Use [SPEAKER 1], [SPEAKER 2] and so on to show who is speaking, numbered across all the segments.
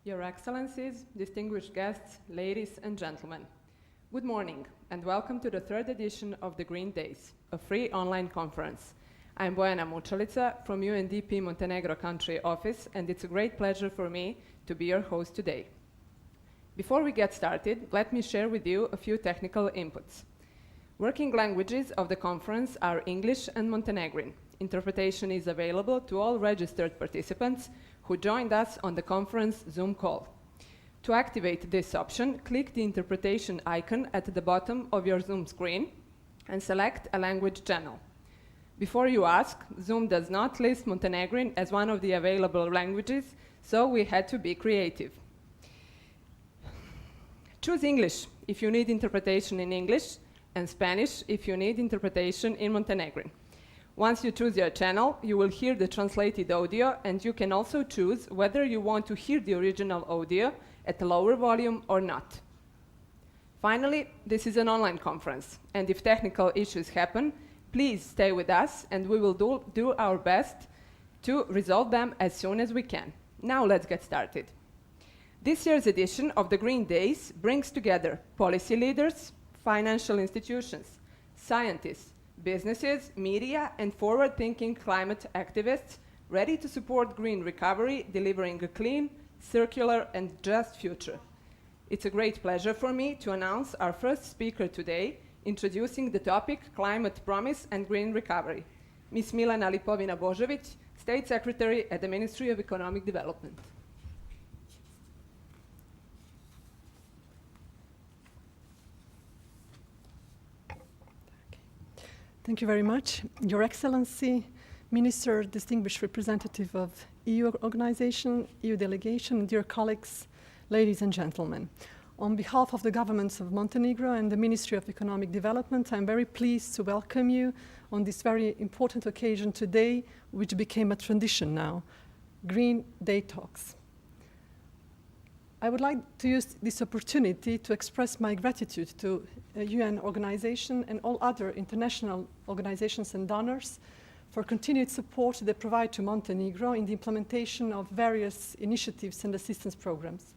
[SPEAKER 1] Your Excellencies, distinguished guests, ladies and gentlemen. Good morning and welcome to the third edition of the Green Days, a free online conference. I'm Bojana Mučalica from UNDP Montenegro Country Office, and it's a great pleasure for me to be your host today. Before we get started, let me share with you a few technical inputs. Working languages of the conference are English and Montenegrin. Interpretation is available to all registered participants who joined us on the conference Zoom call. To activate this option, click the interpretation icon at the bottom of your Zoom screen and select a language channel. Before you ask, Zoom does not list Montenegrin as one of the available languages, so we had to be creative. Choose English if you need interpretation in English, and Spanish if you need interpretation in Montenegrin. Once you choose your channel, you will hear the translated audio, and you can also choose whether you want to hear the original audio at a lower volume or not. Finally, this is an online conference, and if technical issues happen, please stay with us, and we will do our best to resolve them as soon as we can. Now let's get started. This year's edition of the Green Days brings together policy leaders, financial institutions, scientists, businesses, media, and forward-thinking climate activists ready to support green recovery, delivering a clean, circular, and just future. It's a great pleasure for me to announce our first speaker today, introducing the topic Climate Promise and Green Recovery, Ms. Milena Lipovina-Božović, State Secretary at the Ministry of Economic Development.
[SPEAKER 2] Thank you very much. Your Excellency, Minister, distinguished representative of EU organization, EU delegation, dear colleagues, ladies and gentlemen. On behalf of the governments of Montenegro and the Ministry of Economic Development, I'm very pleased to welcome you on this very important occasion today, which became a tradition now, Green Day Talks. I would like to use this opportunity to express my gratitude to a UN organization and all other international organizations and donors for continued support they provide to Montenegro in the implementation of various initiatives and assistance programs.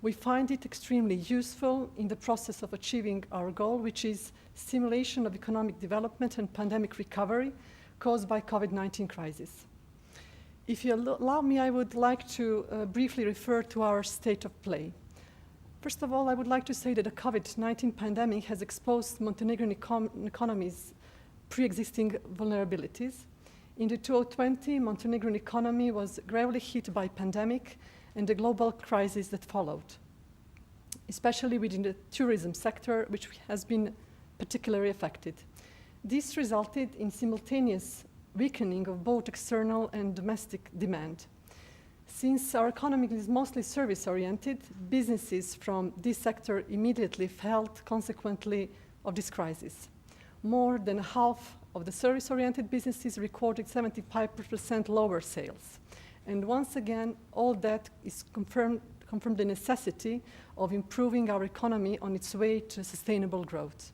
[SPEAKER 2] We find it extremely useful in the process of achieving our goal, which is stimulation of economic development and pandemic recovery caused by COVID-19 crisis. If you allow me, I would like to briefly refer to our state of play. First of all, I would like to say that the COVID-19 pandemic has exposed Montenegrin economy's pre-existing vulnerabilities. In the 2020, Montenegrin economy was gravely hit by pandemic and the global crisis that followed, especially within the tourism sector, which has been particularly affected. This resulted in simultaneous weakening of both external and domestic demand. Since our economy is mostly service-oriented, businesses from this sector immediately felt consequently of this crisis. More than half of the service-oriented businesses recorded 75% lower sales. And once again, all that is confirmed the necessity of improving our economy on its way to sustainable growth.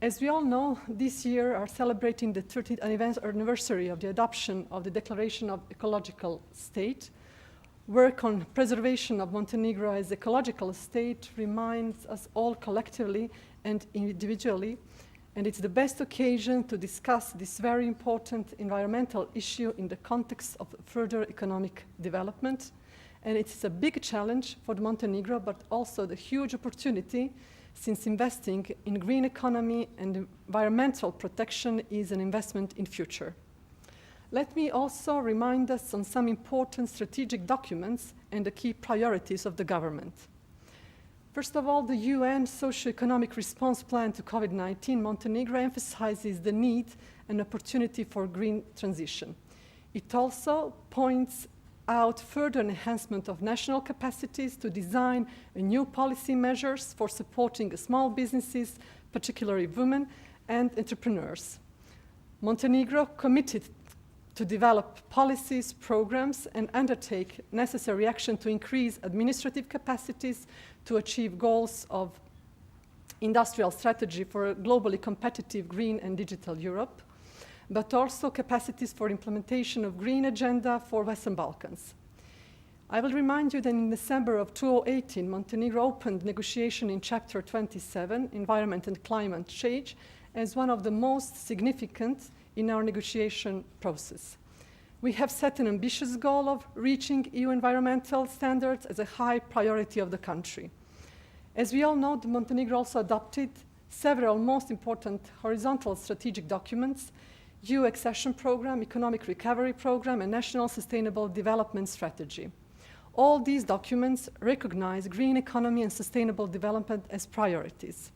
[SPEAKER 2] As we all know, this year are celebrating the 30th anniversary of the adoption of the Declaration of Ecological State. Work on preservation of Montenegro as ecological state reminds us all collectively and individually, and it's the best occasion to discuss this very important environmental issue in the context of further economic development. And it's a big challenge for Montenegro, but also the huge opportunity, since investing in green economy and environmental protection is an investment in future. Let me also remind us on some important strategic documents and the key priorities of the government. First of all, the UN Socio-Economic Response Plan to COVID-19, Montenegro emphasizes the need and opportunity for green transition. It also points out further enhancement of national capacities to design new policy measures for supporting small businesses, particularly women and entrepreneurs. Montenegro committed to develop policies, programs, and undertake necessary action to increase administrative capacities to achieve goals of industrial strategy for a globally competitive green and digital Europe, but also capacities for implementation of green agenda for Western Balkans. I will remind you that in December of 2018, Montenegro opened negotiation in Chapter 27, Environment and Climate Change, as one of the most significant in our negotiation process. We have set an ambitious goal of reaching EU environmental standards as a high priority of the country. As we all know, Montenegro also adopted several most important horizontal strategic documents: EU Accession Program, Economic Recovery Program, and National Sustainable Development Strategy. All these documents recognize green economy and sustainable development as priorities.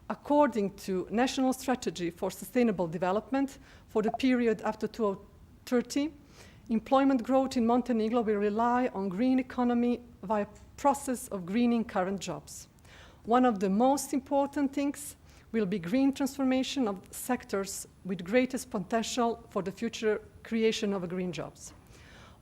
[SPEAKER 2] According to National Strategy for Sustainable Development for the period after 2030, employment growth in Montenegro will rely on green economy via process of greening current jobs. One of the most important things will be green transformation of sectors with greatest potential for the future creation of green jobs.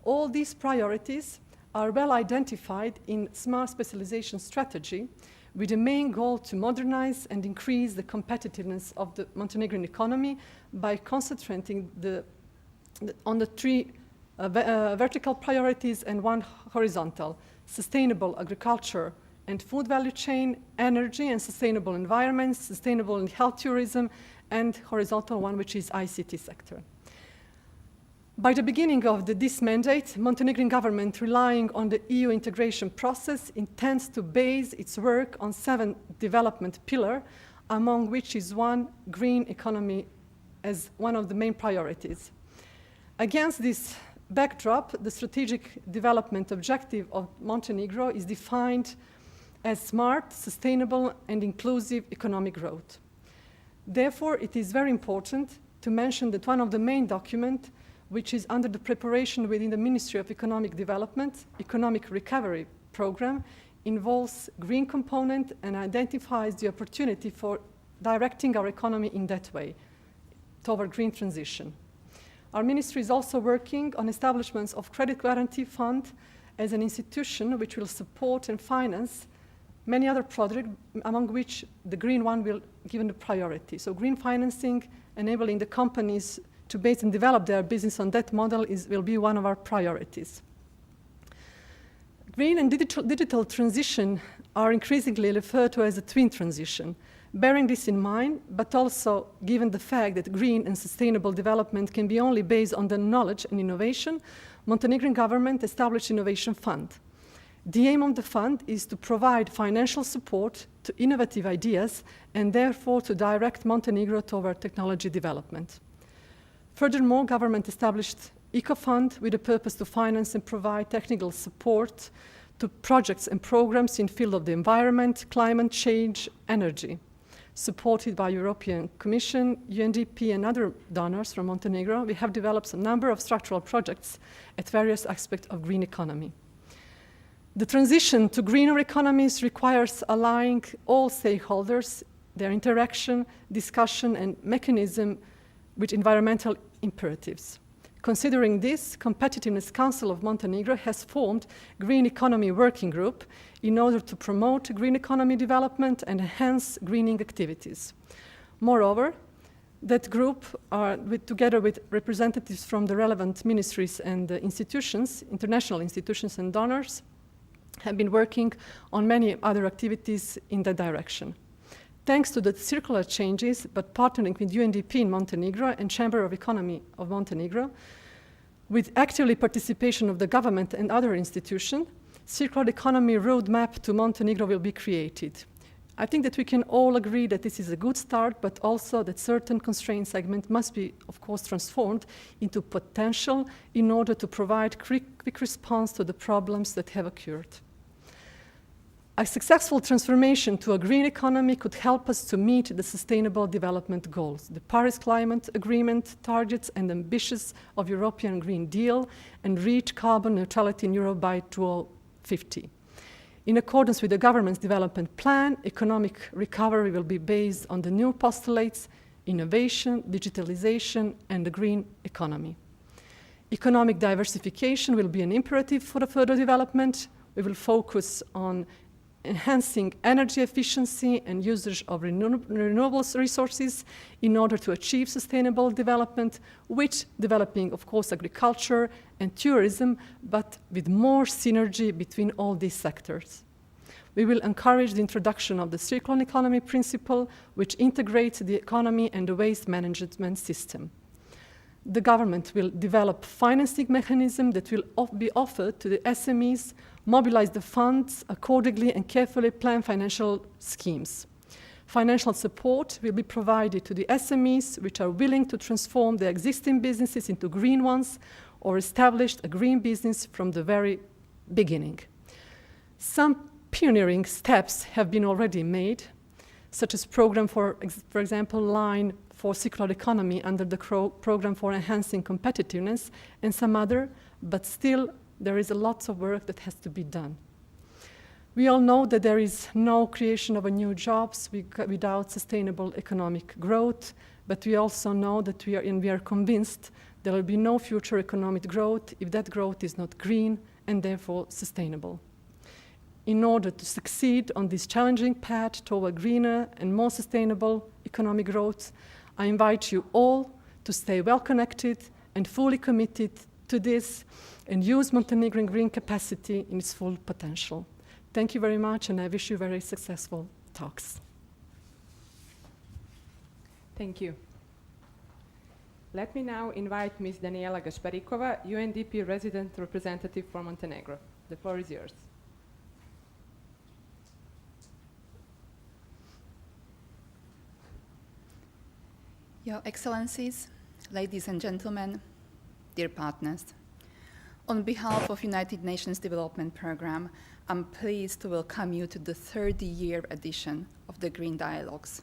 [SPEAKER 2] All these priorities are well identified in Smart Specialization Strategy, with the main goal to modernize and increase the competitiveness of the Montenegrin economy by concentrating on the three vertical priorities and one horizontal: sustainable agriculture and food value chain, energy and sustainable environment, sustainable and health tourism, and horizontal one, which is ICT sector. By the beginning of this mandate, Montenegrin government, relying on the EU integration process, intends to base its work on 7 development pillars, among which is one green economy as one of the main priorities. Against this backdrop, the strategic development objective of Montenegro is defined as smart, sustainable, and inclusive economic growth. Therefore, it is very important to mention that one of the main documents, which is under the preparation within the Ministry of Economic Development, Economic Recovery Program, involves green component and identifies the opportunity for directing our economy in that way, toward green transition. Our ministry is also working on establishments of Credit Guarantee Fund as an institution which will support and finance many other projects, among which the green one will given the priority. So green financing, enabling the companies to base and develop their business on that model will be one of our priorities. Green and digital transition are increasingly referred to as a twin transition. Bearing this in mind, but also given the fact that green and sustainable development can be only based on the knowledge and innovation, Montenegrin government established Innovation Fund. The aim of the fund is to provide financial support to innovative ideas and therefore to direct Montenegro toward technology development. Furthermore, government established EcoFund with the purpose to finance and provide technical support to projects and programs in field of the environment, climate change, energy, supported by European Commission, UNDP, and other donors from Montenegro. We have developed a number of structural projects at various aspects of green economy. The transition to greener economies requires aligning all stakeholders, their interaction, discussion, and mechanism with environmental imperatives. Considering this, Competitiveness Council of Montenegro has formed Green Economy Working Group in order to promote green economy development and enhance greening activities. Moreover, that group, together with representatives from the relevant ministries and institutions, international institutions and donors, have been working on many other activities in that direction. Thanks to the circular changes, but partnering with UNDP in Montenegro and Chamber of Economy of Montenegro, with active participation of the government and other institutions, circular economy roadmap to Montenegro will be created. I think that we can all agree that this is a good start, but also that certain constraint segments must be, of course, transformed into potential in order to provide quick response to the problems that have occurred. A successful transformation to a green economy could help us to meet the Sustainable Development Goals, the Paris Climate Agreement targets and ambitions of European Green Deal, and reach carbon neutrality in Europe by 2050. In accordance with the government's development plan, economic recovery will be based on the new postulates: innovation, digitalization, and the green economy. Economic diversification will be an imperative for the further development. We will focus on enhancing energy efficiency and usage of renewable resources in order to achieve sustainable development, with developing, of course, agriculture and tourism, but with more synergy between all these sectors. We will encourage the introduction of the circular economy principle, which integrates the economy and the waste management system. The government will develop financing mechanisms that will be offered to the SMEs, mobilize the funds accordingly, and carefully plan financial schemes. Financial support will be provided to the SMEs which are willing to transform their existing businesses into green ones or establish a green business from the very beginning. Some pioneering steps have been already made, such as program for example, line for circular economy under the program for enhancing competitiveness and some other, but still there is a lot of work that has to be done. We all know that there is no creation of new jobs without sustainable economic growth, but we also know that we are convinced there will be no future economic growth if that growth is not green and therefore sustainable. In order to succeed on this challenging path toward greener and more sustainable economic growth, I invite you all to stay well connected and fully committed to this and use Montenegrin green capacity in its full potential. Thank you very much, and I wish you very successful talks.
[SPEAKER 1] Thank you. Let me now invite Ms. Daniela Gasparikova, UNDP resident representative for Montenegro. The floor is yours.
[SPEAKER 3] Your Excellencies, ladies and gentlemen, dear partners, on behalf of United Nations Development Programme, I'm pleased to welcome you to the 30-year edition of the Green Dialogues.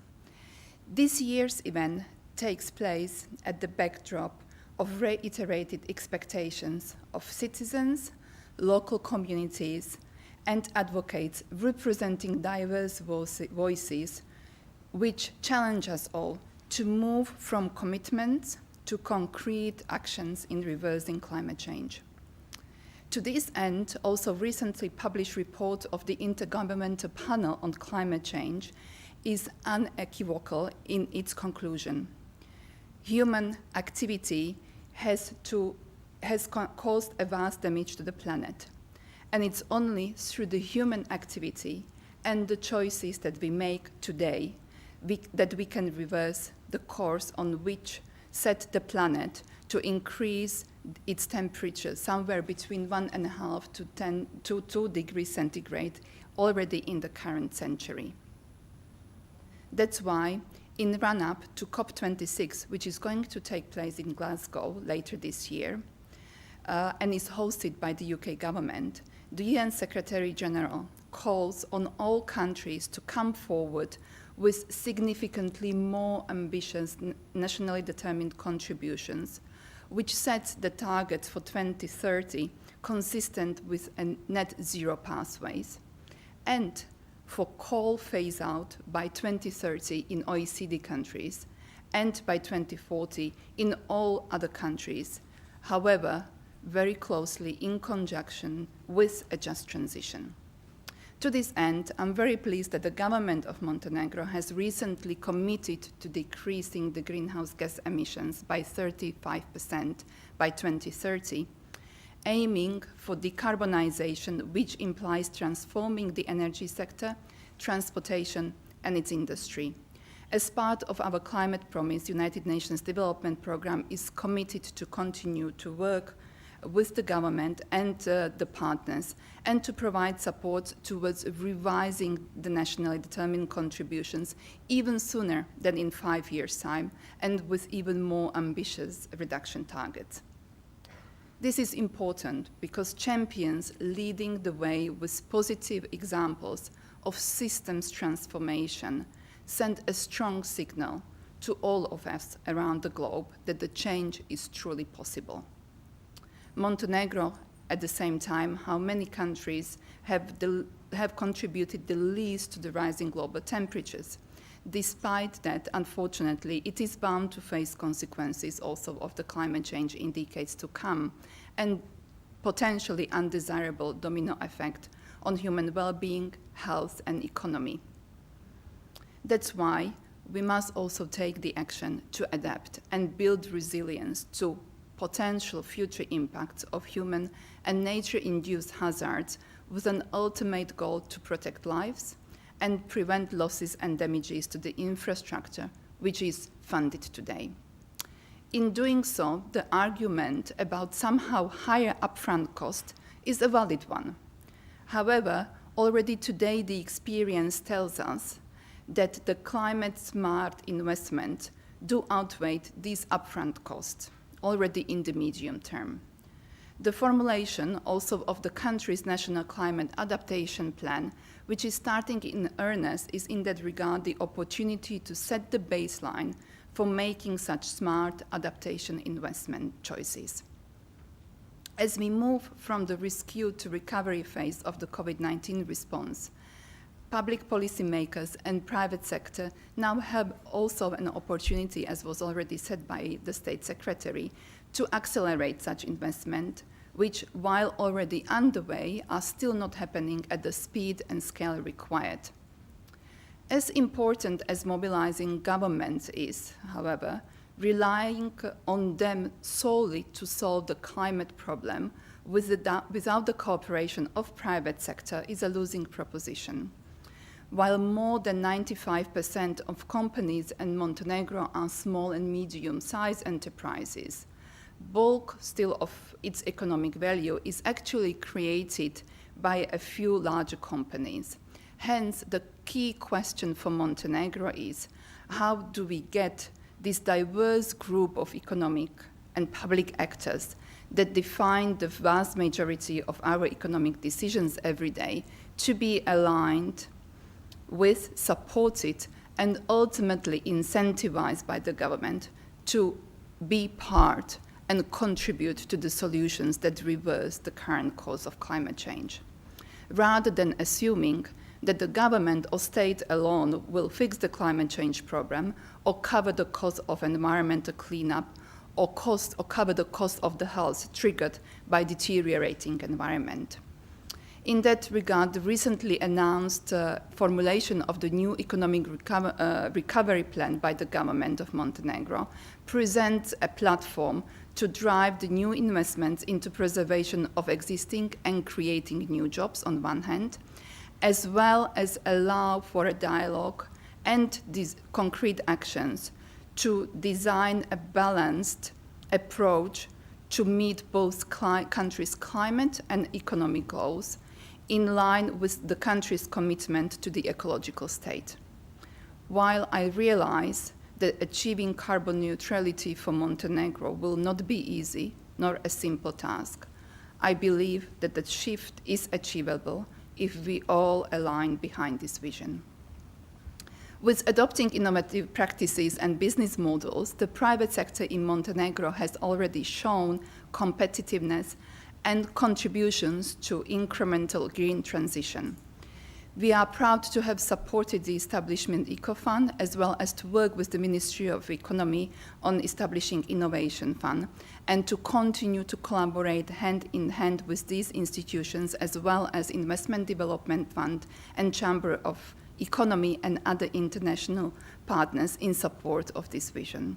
[SPEAKER 3] This year's event takes place at the backdrop of reiterated expectations of citizens, local communities, and advocates representing diverse voices, which challenge us all to move from commitments to concrete actions in reversing climate change. To this end, also recently published report of the Intergovernmental Panel on Climate Change is unequivocal in its conclusion. Human activity has caused a vast damage to the planet, and it's only through the human activity and the choices that we make today that we can reverse the course on which set the planet to increase its temperature somewhere between 1.5 to 2 degrees centigrade already in the current century. That's why, in run-up to COP26, which is going to take place in Glasgow later this year, and is hosted by the UK government, the UN Secretary General calls on all countries to come forward with significantly more ambitious nationally determined contributions, which sets the target for 2030 consistent with a net zero pathways, and for coal phase out by 2030 in OECD countries and by 2040 in all other countries, however, very closely in conjunction with a just transition. To this end, I'm very pleased that the government of Montenegro has recently committed to decreasing the greenhouse gas emissions by 35% by 2030, aiming for decarbonization, which implies transforming the energy sector, transportation, and its industry. As part of our climate promise, United Nations Development Programme is committed to continue to work with the government and the partners, and to provide support towards revising the nationally determined contributions even sooner than in 5 years' time, and with even more ambitious reduction targets. This is important because champions leading the way with positive examples of systems transformation send a strong signal to all of us around the globe that the change is truly possible. Montenegro, at the same time, how many countries have contributed the least to the rising global temperatures. Despite that, unfortunately, it is bound to face consequences also of the climate change in decades to come, and potentially undesirable domino effect on human well-being, health, and economy. That's why we must also take the action to adapt and build resilience to potential future impacts of human and nature-induced hazards with an ultimate goal to protect lives and prevent losses and damages to the infrastructure which is funded today. In doing so, the argument about somehow higher upfront cost is a valid one. However, already today the experience tells us that the climate-smart investment do outweigh these upfront costs already in the medium term. The formulation also of the country's national climate adaptation plan, which is starting in earnest, is in that regard the opportunity to set the baseline for making such smart adaptation investment choices. As we move from the rescue to recovery phase of the COVID-19 response, public policymakers and private sector now have also an opportunity, as was already said by the State Secretary, to accelerate such investment, which, while already underway, are still not happening at the speed and scale required. As important as mobilizing governments is, however, relying on them solely to solve the climate problem without the cooperation of private sector is a losing proposition. While more than 95% of companies in Montenegro are small and medium-sized enterprises, bulk still of its economic value is actually created by a few larger companies. Hence, the key question for Montenegro is, how do we get this diverse group of economic and public actors that define the vast majority of our economic decisions every day to be aligned with, supported, and ultimately incentivized by the government to be part and contribute to the solutions that reverse the current cause of climate change, rather than assuming that the government or state alone will fix the climate change problem or cover the cost of environmental cleanup or cover the cost of the health triggered by deteriorating environment. In that regard, the recently announced formulation of the new economic recovery plan by the government of Montenegro presents a platform to drive the new investments into preservation of existing and creating new jobs on one hand, as well as allow for a dialogue and these concrete actions to design a balanced approach to meet both countries' climate and economic goals in line with the country's commitment to the ecological state. While I realize that achieving carbon neutrality for Montenegro will not be easy nor a simple task, I believe that the shift is achievable if we all align behind this vision. With adopting innovative practices and business models, the private sector in Montenegro has already shown competitiveness and contributions to incremental green transition. We are proud to have supported the establishment EcoFund, as well as to work with the Ministry of Economy on establishing Innovation Fund, and to continue to collaborate hand in hand with these institutions, as well as Investment Development Fund and Chamber of Economy and other international partners in support of this vision.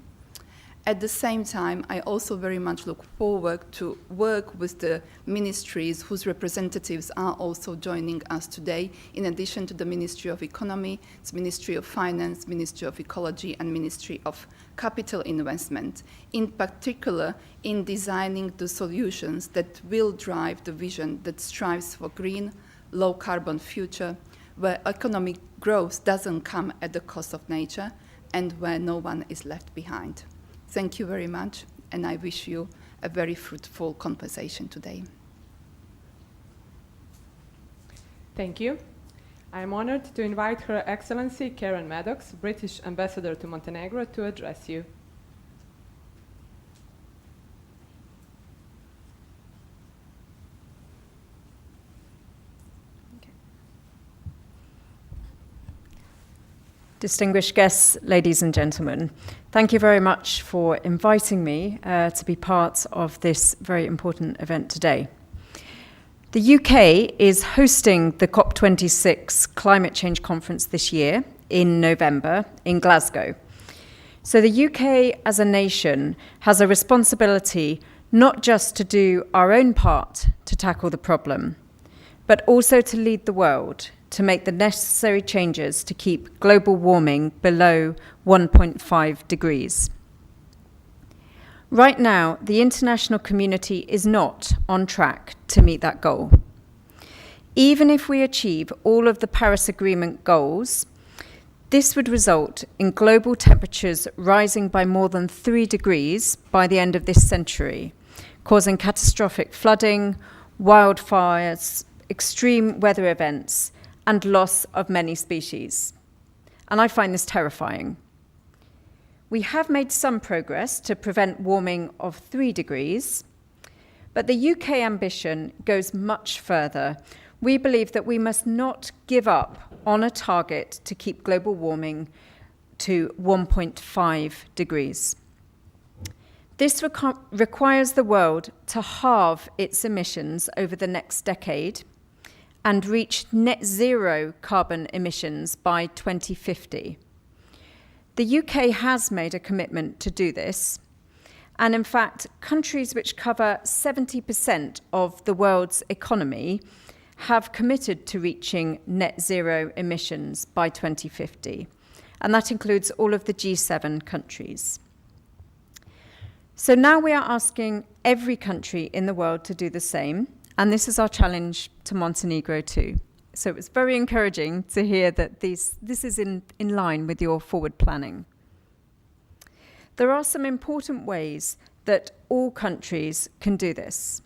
[SPEAKER 3] At the same time, I also very much look forward to work with the ministries whose representatives are also joining us today, in addition to the Ministry of Economy, Ministry of Finance, Ministry of Ecology, and Ministry of Capital Investment, in particular in designing the solutions that will drive the vision that strives for green, low-carbon future, where economic growth doesn't come at the cost of nature and where no one is left behind. Thank you very much, and I wish you a very fruitful conversation today.
[SPEAKER 1] Thank you. I am honored to invite Her Excellency Karen Maddox, British Ambassador to Montenegro, to address you.
[SPEAKER 4] Distinguished guests, ladies and gentlemen, thank you very much for inviting me to be part of this very important event today. The UK is hosting the COP26 climate change conference this year in November in Glasgow. So the UK as a nation has a responsibility not just to do our own part to tackle the problem, but also to lead the world to make the necessary changes to keep global warming below 1.5 degrees. Right now, the international community is not on track to meet that goal. Even if we achieve all of the Paris Agreement goals, this would result in global temperatures rising by more than 3 degrees by the end of this century, causing catastrophic flooding, wildfires, extreme weather events, and loss of many species. And I find this terrifying. We have made some progress to prevent warming of 3 degrees, but the UK ambition goes much further. We believe that we must not give up on a target to keep global warming to 1.5 degrees. This requires the world to halve its emissions over the next decade and reach net zero carbon emissions by 2050. The UK has made a commitment to do this, and in fact, countries which cover 70% of the world's economy have committed to reaching net zero emissions by 2050, and that includes all of the G7 countries. So now we are asking every country in the world to do the same, and this is our challenge to Montenegro too. So it was very encouraging to hear that this is in line with your forward planning. There are some important ways that all countries can do this.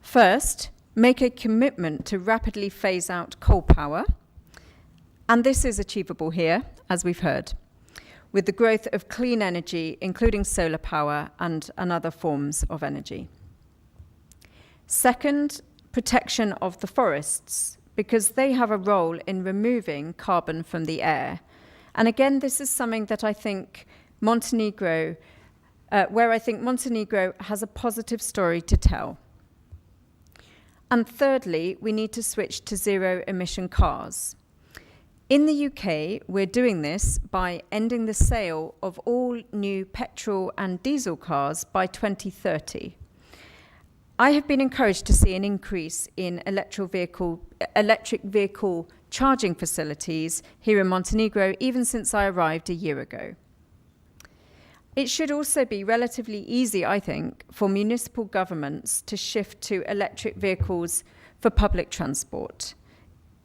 [SPEAKER 4] First, make a commitment to rapidly phase out coal power, and this is achievable here, as we've heard, with the growth of clean energy, including solar power and other forms of energy. Second, protection of the forests, because they have a role in removing carbon from the air. And again, this is something that I think Montenegro has a positive story to tell. And thirdly, we need to switch to zero-emission cars. In the UK, we're doing this by ending the sale of all new petrol and diesel cars by 2030. I have been encouraged to see an increase in electric vehicle charging facilities here in Montenegro, even since I arrived a year ago. It should also be relatively easy, I think, for municipal governments to shift to electric vehicles for public transport,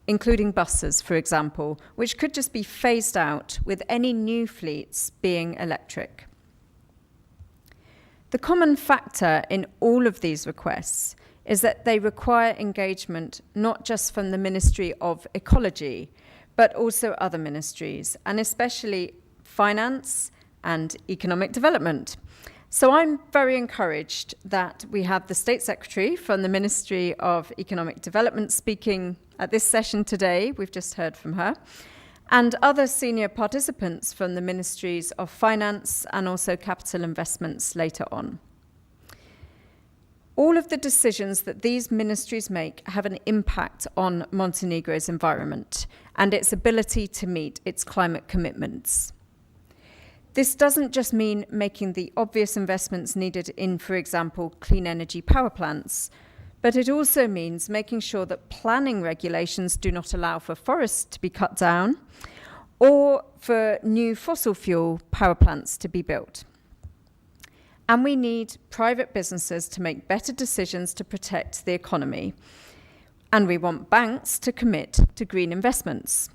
[SPEAKER 4] including buses, for example, which could just be phased out with any new fleets being electric. The common factor in all of these requests is that they require engagement not just from the Ministry of Ecology, but also other ministries, and especially finance and economic development. So I'm very encouraged that we have the State Secretary from the Ministry of Economic Development speaking at this session today. We've just heard from her. And other senior participants from the Ministries of Finance and also Capital Investments later on. All of the decisions that these ministries make have an impact on Montenegro's environment and its ability to meet its climate commitments. This doesn't just mean making the obvious investments needed in, for example, clean energy power plants, but it also means making sure that planning regulations do not allow for forests to be cut down or for new fossil fuel power plants to be built. And we need private businesses to make better decisions to protect the economy. And we want banks to commit to green investments.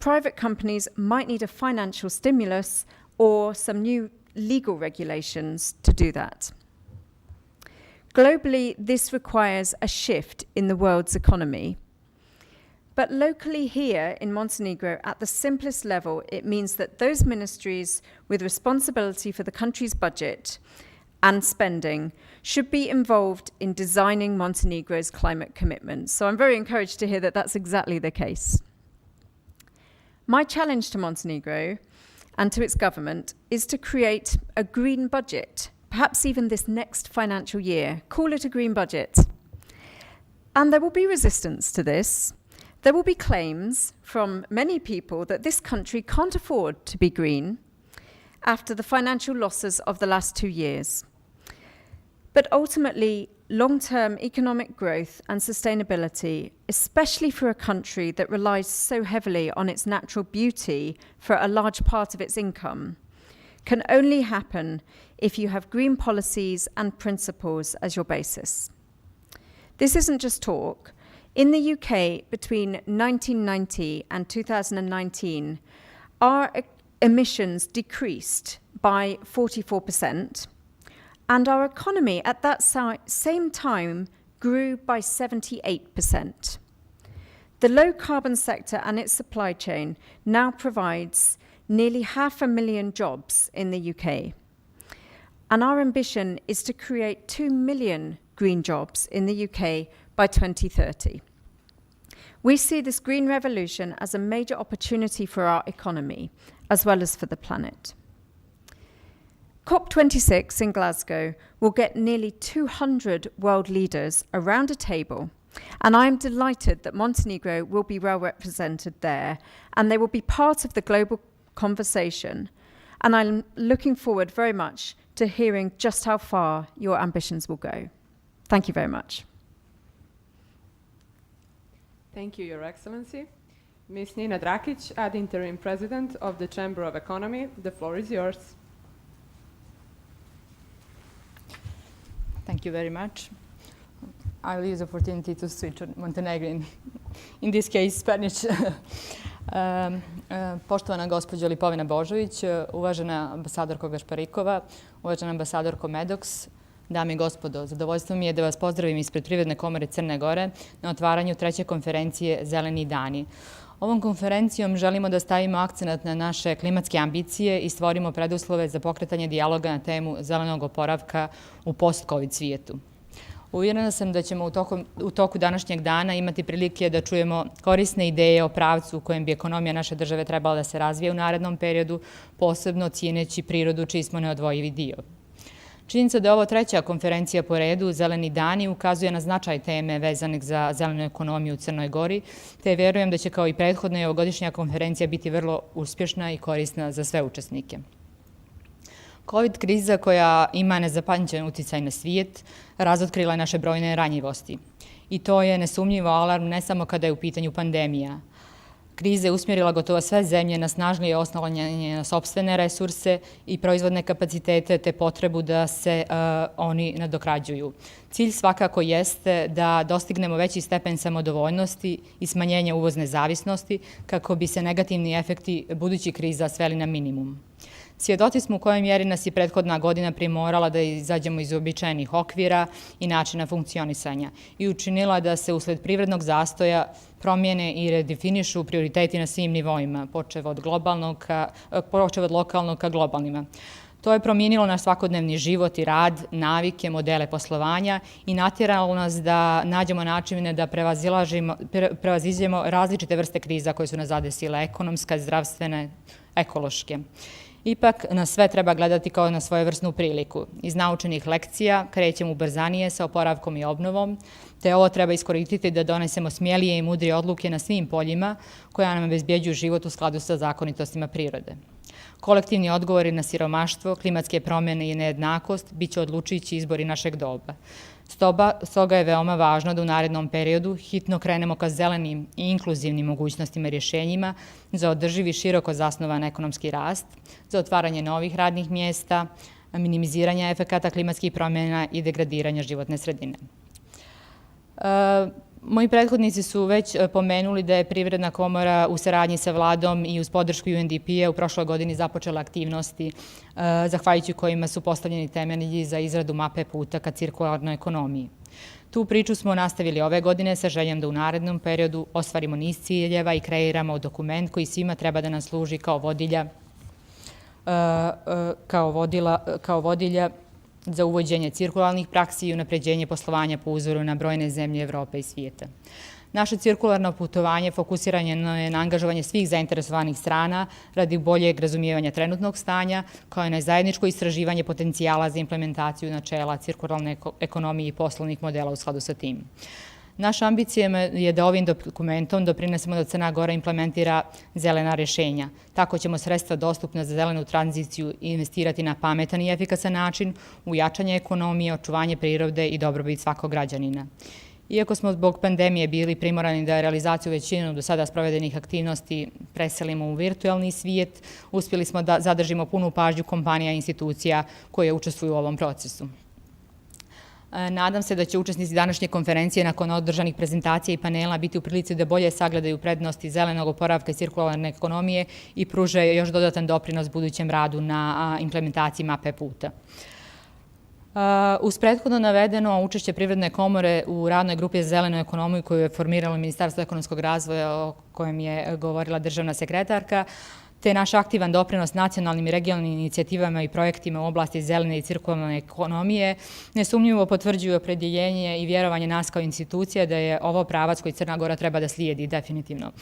[SPEAKER 4] Private companies might need a financial stimulus or some new legal regulations to do that. Globally, this requires a shift in the world's economy. But locally here in Montenegro, at the simplest level, it means that those ministries with responsibility for the country's budget and spending should be involved in designing Montenegro's climate commitments. So I'm very encouraged to hear that that's exactly the case. My challenge to Montenegro and to its government is to create a green budget, perhaps even this next financial year. Call it a green budget. And there will be resistance to this. There will be claims from many people that this country can't afford to be green after the financial losses of the last 2 years. But ultimately, long-term economic growth and sustainability, especially for a country that relies so heavily on its natural beauty for a large part of its income, can only happen if you have green policies and principles as your basis. This isn't just talk. In the UK, between 1990 and 2019, our emissions decreased by 44%, and our economy at that same time grew by 78%. The low-carbon sector and its supply chain now provides nearly 500,000 jobs in the UK. And our ambition is to create 2 million green jobs in the UK by 2030. We see this green revolution as a major opportunity for our economy, as well as for the planet. COP26 in Glasgow will get nearly 200 world leaders around a table, and I am delighted that Montenegro will be well represented there, and they will be part of the global conversation. And I'm looking forward very much to hearing just how far your ambitions will go. Thank you very much.
[SPEAKER 1] Thank you, Your Excellency. Ms. Nina Drakic, ad interim president of the Chamber of Economy, the floor is yours.
[SPEAKER 5] Thank you very much. I will use the opportunity to switch on Montenegrin, in this case Spanish. Poštovana gospođo Lipovina Božović, uvažena ambasadorko Gašparikova, uvažena ambasadorko Medoks, dame i gospodo, zadovoljstvo mi je da vas pozdravim ispred Privredne komore Crne Gore na otvaranju 3. konferencije Zeleni dani. Ovom konferencijom želimo da stavimo akcenat na naše klimatske ambicije i stvorimo preduslove za pokretanje dijaloga na temu zelenog oporavka u post-COVID svijetu. Uvjerena sam da ćemo u toku današnjeg dana imati prilike da čujemo korisne ideje o pravcu u kojem bi ekonomija naše države trebala da se razvije u narednom periodu, posebno cijeneći prirodu čiji smo neodvojivi dio. Činjenica da je ovo 3. konferencija po redu, Zeleni dani, ukazuje na značaj teme vezanih za zelenu ekonomiju u Crnoj Gori, te verujem da će kao i prethodna i ovogodišnja konferencija biti vrlo uspješna i korisna za sve učesnike. COVID kriza koja ima nezapamćen uticaj na svijet razotkrila je naše brojne ranjivosti. I to je nesumnjivo alarm ne samo kada je u pitanju pandemija. Kriza je usmjerila gotovo sve zemlje na snažnije oslanjanje na sopstvene resurse i proizvodne kapacitete te potrebu da se oni nadoknađuju. Cilj svakako jeste da dostignemo veći stepen samodovoljnosti i smanjenja uvozne zavisnosti kako bi se negativni efekti budućih kriza sveli na minimum. Svjedoci smo u kojoj mjeri nas je prethodna godina primorala da izađemo iz uobičajenih okvira i načina funkcionisanja i učinila da se usled privrednog zastoja promijene i redefinišu prioriteti na svim nivoima, počev od lokalnog ka globalnima. To je promijenilo naš svakodnevni život i rad, navike, modele poslovanja i natjeralo nas da nađemo načine da prevaziđemo različite vrste kriza koje su nas zadesile, ekonomska, zdravstvene, ekološke. Ipak, na sve treba gledati kao na svojevrsnu priliku. Iz naučenih lekcija krećemo ubrzanije sa oporavkom i obnovom, te ovo treba iskoristiti da donesemo smjelije i mudrije odluke na svim poljima koja nam obezbjeđuju život u skladu sa zakonitostima prirode. Kolektivni odgovori na siromaštvo, klimatske promjene i nejednakost bit će odlučujući izbori našeg doba. Stoga je veoma važno da u narednom periodu hitno krenemo ka zelenim i inkluzivnim mogućnostima i rješenjima za održivi široko zasnovan ekonomski rast, za otvaranje novih radnih mjesta, minimiziranja efekata klimatskih promjena i degradiranja životne sredine. Moji prethodnici su već pomenuli da je Privredna komora u saradnji sa vladom i uz podršku UNDP-a u prošloj godini započela aktivnosti zahvaljujući kojima su postavljeni temelji za izradu mape puta ka cirkularnoj ekonomiji. Tu priču smo nastavili ove godine sa željom da u narednom periodu ostvarimo niz ciljeva i kreiramo dokument koji svima treba da nas služi kao vodilja za uvođenje cirkularnih praksi i unapređenje poslovanja po uzoru na brojne zemlje Evrope i svijeta. Naše cirkularno putovanje fokusirano je na angažovanje svih zainteresovanih strana radi boljeg razumijevanja trenutnog stanja, kao i na zajedničko istraživanje potencijala za implementaciju načela cirkularne ekonomije i poslovnih modela u skladu sa tim. Naša ambicija je da ovim dokumentom doprinesemo da Crna Gora implementira zelena rješenja. Tako ćemo sredstva dostupna za zelenu tranziciju investirati na pametan i efikasan način u jačanje ekonomije, očuvanje prirode i dobrobit svakog građanina. Iako smo zbog pandemije bili primorani da realizaciju većinu do sada sprovedenih aktivnosti preselimo u virtualni svijet, uspjeli smo da zadržimo punu pažnju kompanija i institucija koje učestvuju u ovom procesu. Nadam se da će učesnici današnje konferencije nakon održanih prezentacija i panela biti u prilici da bolje sagledaju prednosti zelenog oporavka i cirkularne ekonomije i pruže još dodatan doprinos budućem radu na implementaciji mape puta. Uz prethodno navedeno učešće Privredne komore u radnoj grupi za zelenu ekonomiju koju je formiralo Ministarstvo ekonomskog razvoja o kojem je govorila državna sekretarka, te naš aktivan doprinos nacionalnim i regionalnim inicijativama i projektima u oblasti zelene i cirkularne ekonomije nesumnjivo potvrđuju opredjeljenje i vjerovanje nas kao institucija da je ovo pravac koji Crna Gora treba da slijedi definitivno.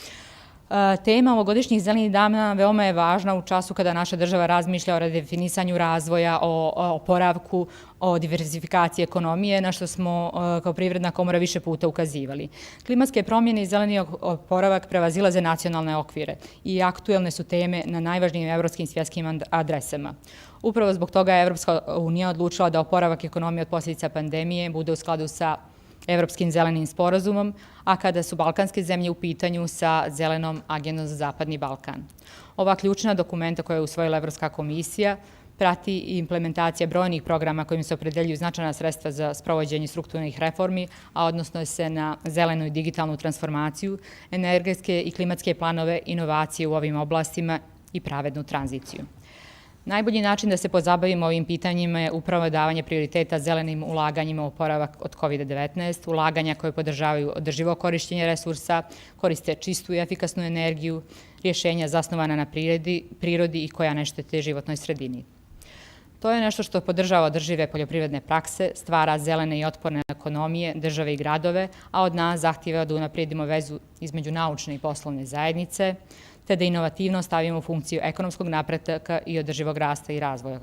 [SPEAKER 5] Tema ovogodišnjih zelenih dana veoma je važna u času kada naša država razmišlja o redefinisanju razvoja, o oporavku, o diversifikaciji ekonomije, na što smo kao Privredna komora više puta ukazivali. Klimatske promjene i zeleni oporavak prevazilaze nacionalne okvire i aktuelne su teme na najvažnijim evropskim i svjetskim adresama. Upravo zbog toga je Evropska unija odlučila da oporavak ekonomije od posljedica pandemije bude u skladu sa Evropskim zelenim sporazumom, a kada su balkanske zemlje u pitanju sa zelenom agendom za Zapadni Balkan. Ova ključna dokumenta koja je usvojila Evropska komisija prati i implementacija brojnih programa kojim se opredeljuju značajna sredstva za sprovođenje strukturnih reformi, a odnosno se na zelenu i digitalnu transformaciju, energetske i klimatske planove, inovacije u ovim oblastima i pravednu tranziciju. Najbolji način da se pozabavimo ovim pitanjima je upravo davanje prioriteta zelenim ulaganjima u oporavak od COVID-19, ulaganja koje podržavaju održivo korišćenje resursa, koriste čistu i efikasnu energiju, rješenja zasnovana na prirodi i koja ne štete životnoj sredini. To je nešto što podržava održive poljoprivredne prakse, stvara zelene i otporne ekonomije, države i gradove, a od nas zahtijeva da unaprijedimo vezu između naučne i poslovne zajednice, te da inovativno stavimo u funkciju ekonomskog napretka i održivog rasta i razvoja.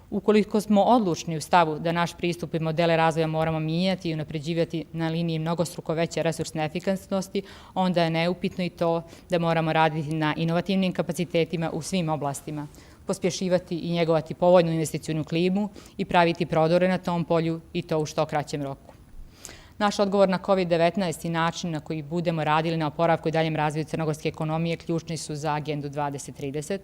[SPEAKER 5] Ukoliko smo odlučni u stavu da naš pristup i modele razvoja moramo mijenjati i unapređivati na liniji mnogostruko veće resursne efikasnosti, onda je neupitno i to da moramo raditi na inovativnim kapacitetima u svim oblastima, pospješivati i njegovati povoljnu investicijnu klimu i praviti prodore na tom polju i to u što kraćem roku. Naš odgovor na COVID-19 i način na koji budemo radili na oporavku i daljem razvoju crnogorske ekonomije ključni su za agendu 2030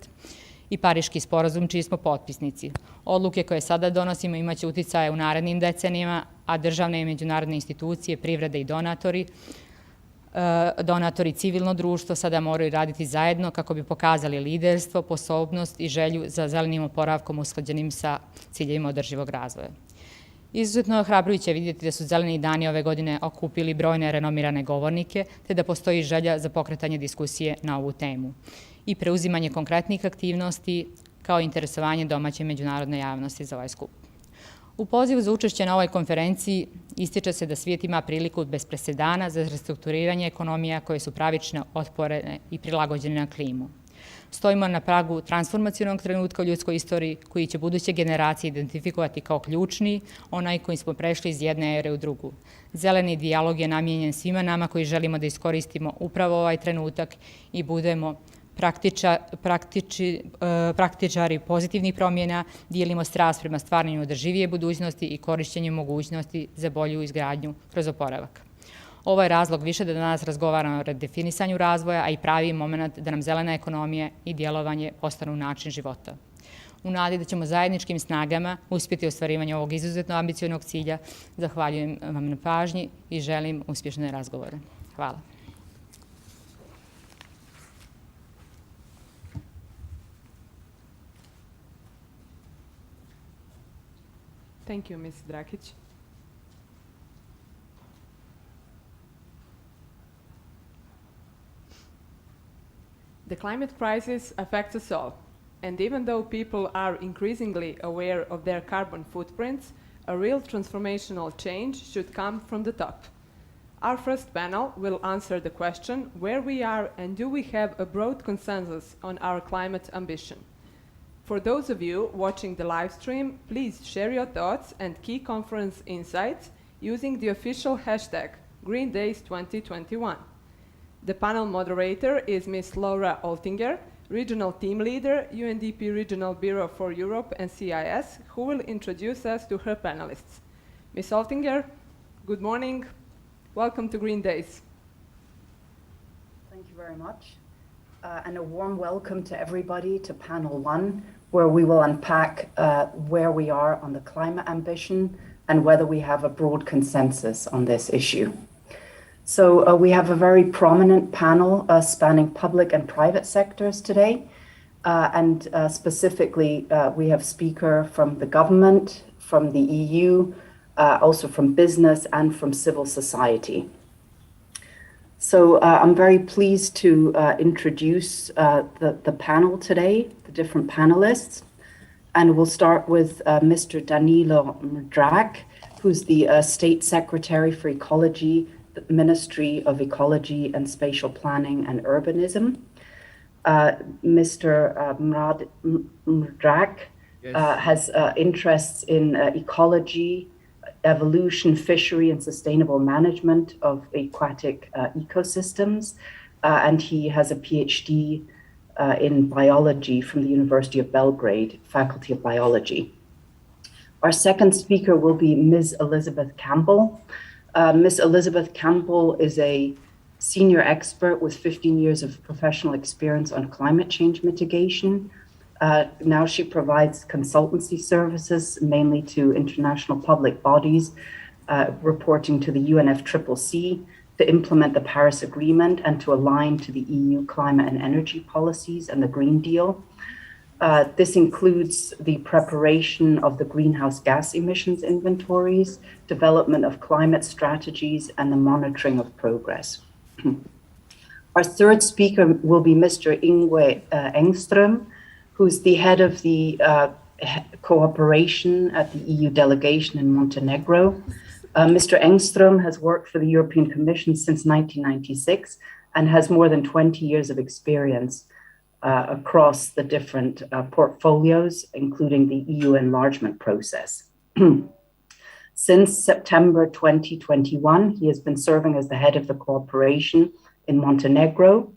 [SPEAKER 5] i Pariški sporazum čiji smo potpisnici. Odluke koje sada donosimo imaće uticaje u narednim decenijama, a državne i međunarodne institucije, privrede i donatori civilno društvo sada moraju raditi zajedno kako bi pokazali liderstvo, sposobnost i želju za zelenim oporavkom usklađenim sa ciljevima održivog razvoja. Izuzetno je ohrabrujuće vidjeti da su zeleni dani ove godine okupili brojne renomirane govornike, te da postoji želja za pokretanje diskusije na ovu temu i preuzimanje konkretnih aktivnosti kao interesovanje domaće i međunarodne javnosti za ovaj skup. U pozivu za učešće na ovoj konferenciji ističe se da svijet ima priliku bez presedana za restrukturiranje ekonomija koje su pravične, otporene i prilagođene na klimu. Stojimo na pragu transformacionog trenutka u ljudskoj istoriji koji će buduće generacije identifikovati kao ključni, onaj kojim smo prešli iz jedne ere u drugu. Zeleni dijalog je namijenjen svima nama koji želimo da iskoristimo upravo ovaj trenutak i budemo praktičari pozitivnih promjena, dijelimo strast prema stvaranju održivije budućnosti i korišćenju mogućnosti za bolju izgradnju kroz oporavak. Ovo je razlog više da danas razgovaramo o redefinisanju razvoja, a i pravi moment da nam zelena ekonomija i djelovanje postanu način života. U nadi da ćemo zajedničkim snagama uspjeti ostvarivanje ovog izuzetno ambicionog cilja, zahvaljujem vam na pažnji i želim uspješne razgovore. Hvala.
[SPEAKER 1] Thank you, Ms. Drakić. The climate crisis affects us all, and even though people are increasingly aware of their carbon footprints, a real transformational change should come from the top. Our first panel will answer the question where we are and do we have a broad consensus on our climate ambition. For those of you watching the live stream, please share your thoughts and key conference insights using the official hashtag Green Days 2021. The panel moderator is Ms. Laura Oltinger, Regional Team Leader, UNDP Regional Bureau for Europe and CIS, who will introduce us to her panelists. Ms. Oltinger, good morning. Welcome to Green Days.
[SPEAKER 6] Thank you very much. And a warm welcome to everybody to panel one, where we will unpack where we are on the climate ambition and whether we have a broad consensus on this issue. So we have a very prominent panel spanning public and private sectors today. And specifically, we have speaker from the government, from the EU, also from business and from civil society. So I'm very pleased to introduce the panel today, the different panelists. And we'll start with Mr. Danilo Mrdak, who's the State Secretary for Ecology, the Ministry of Ecology and Spatial Planning and Urbanism. Mr. Mrdak has interests in ecology, evolution, fishery, and sustainable management of aquatic ecosystems. And he has a PhD in biology from the University of Belgrade, Faculty of Biology. Our second speaker will be Ms. Elizabeth Campbell. Ms. Elizabeth Campbell is a senior expert with 15 years of professional experience on climate change mitigation. Now she provides consultancy services, mainly to international public bodies, reporting to the UNFCCC to implement the Paris Agreement and to align to the EU climate and energy policies and the Green Deal. This includes the preparation of the greenhouse gas emissions inventories, development of climate strategies, and the monitoring of progress. Our third speaker will be Mr. Yngve Engström, who's the head of the cooperation at the EU delegation in Montenegro. Mr. Engström has worked for the European Commission since 1996 and has more than 20 years of experience across the different portfolios, including the EU enlargement process. Since September 2021, he has been serving as the head of the cooperation in Montenegro,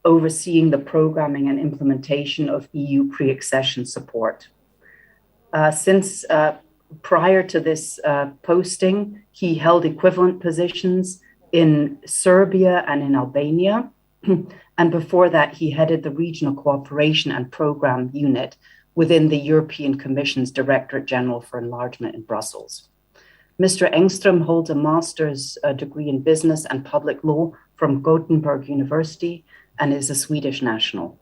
[SPEAKER 6] overseeing the programming and implementation of EU pre-accession support. Since prior to this posting, he held equivalent positions in Serbia and in Albania. And before that, he headed the Regional Cooperation and Program Unit within the European Commission's Directorate General for Enlargement in Brussels. Mr. Engström holds a master's degree in business and public law from Gothenburg University and is a Swedish national.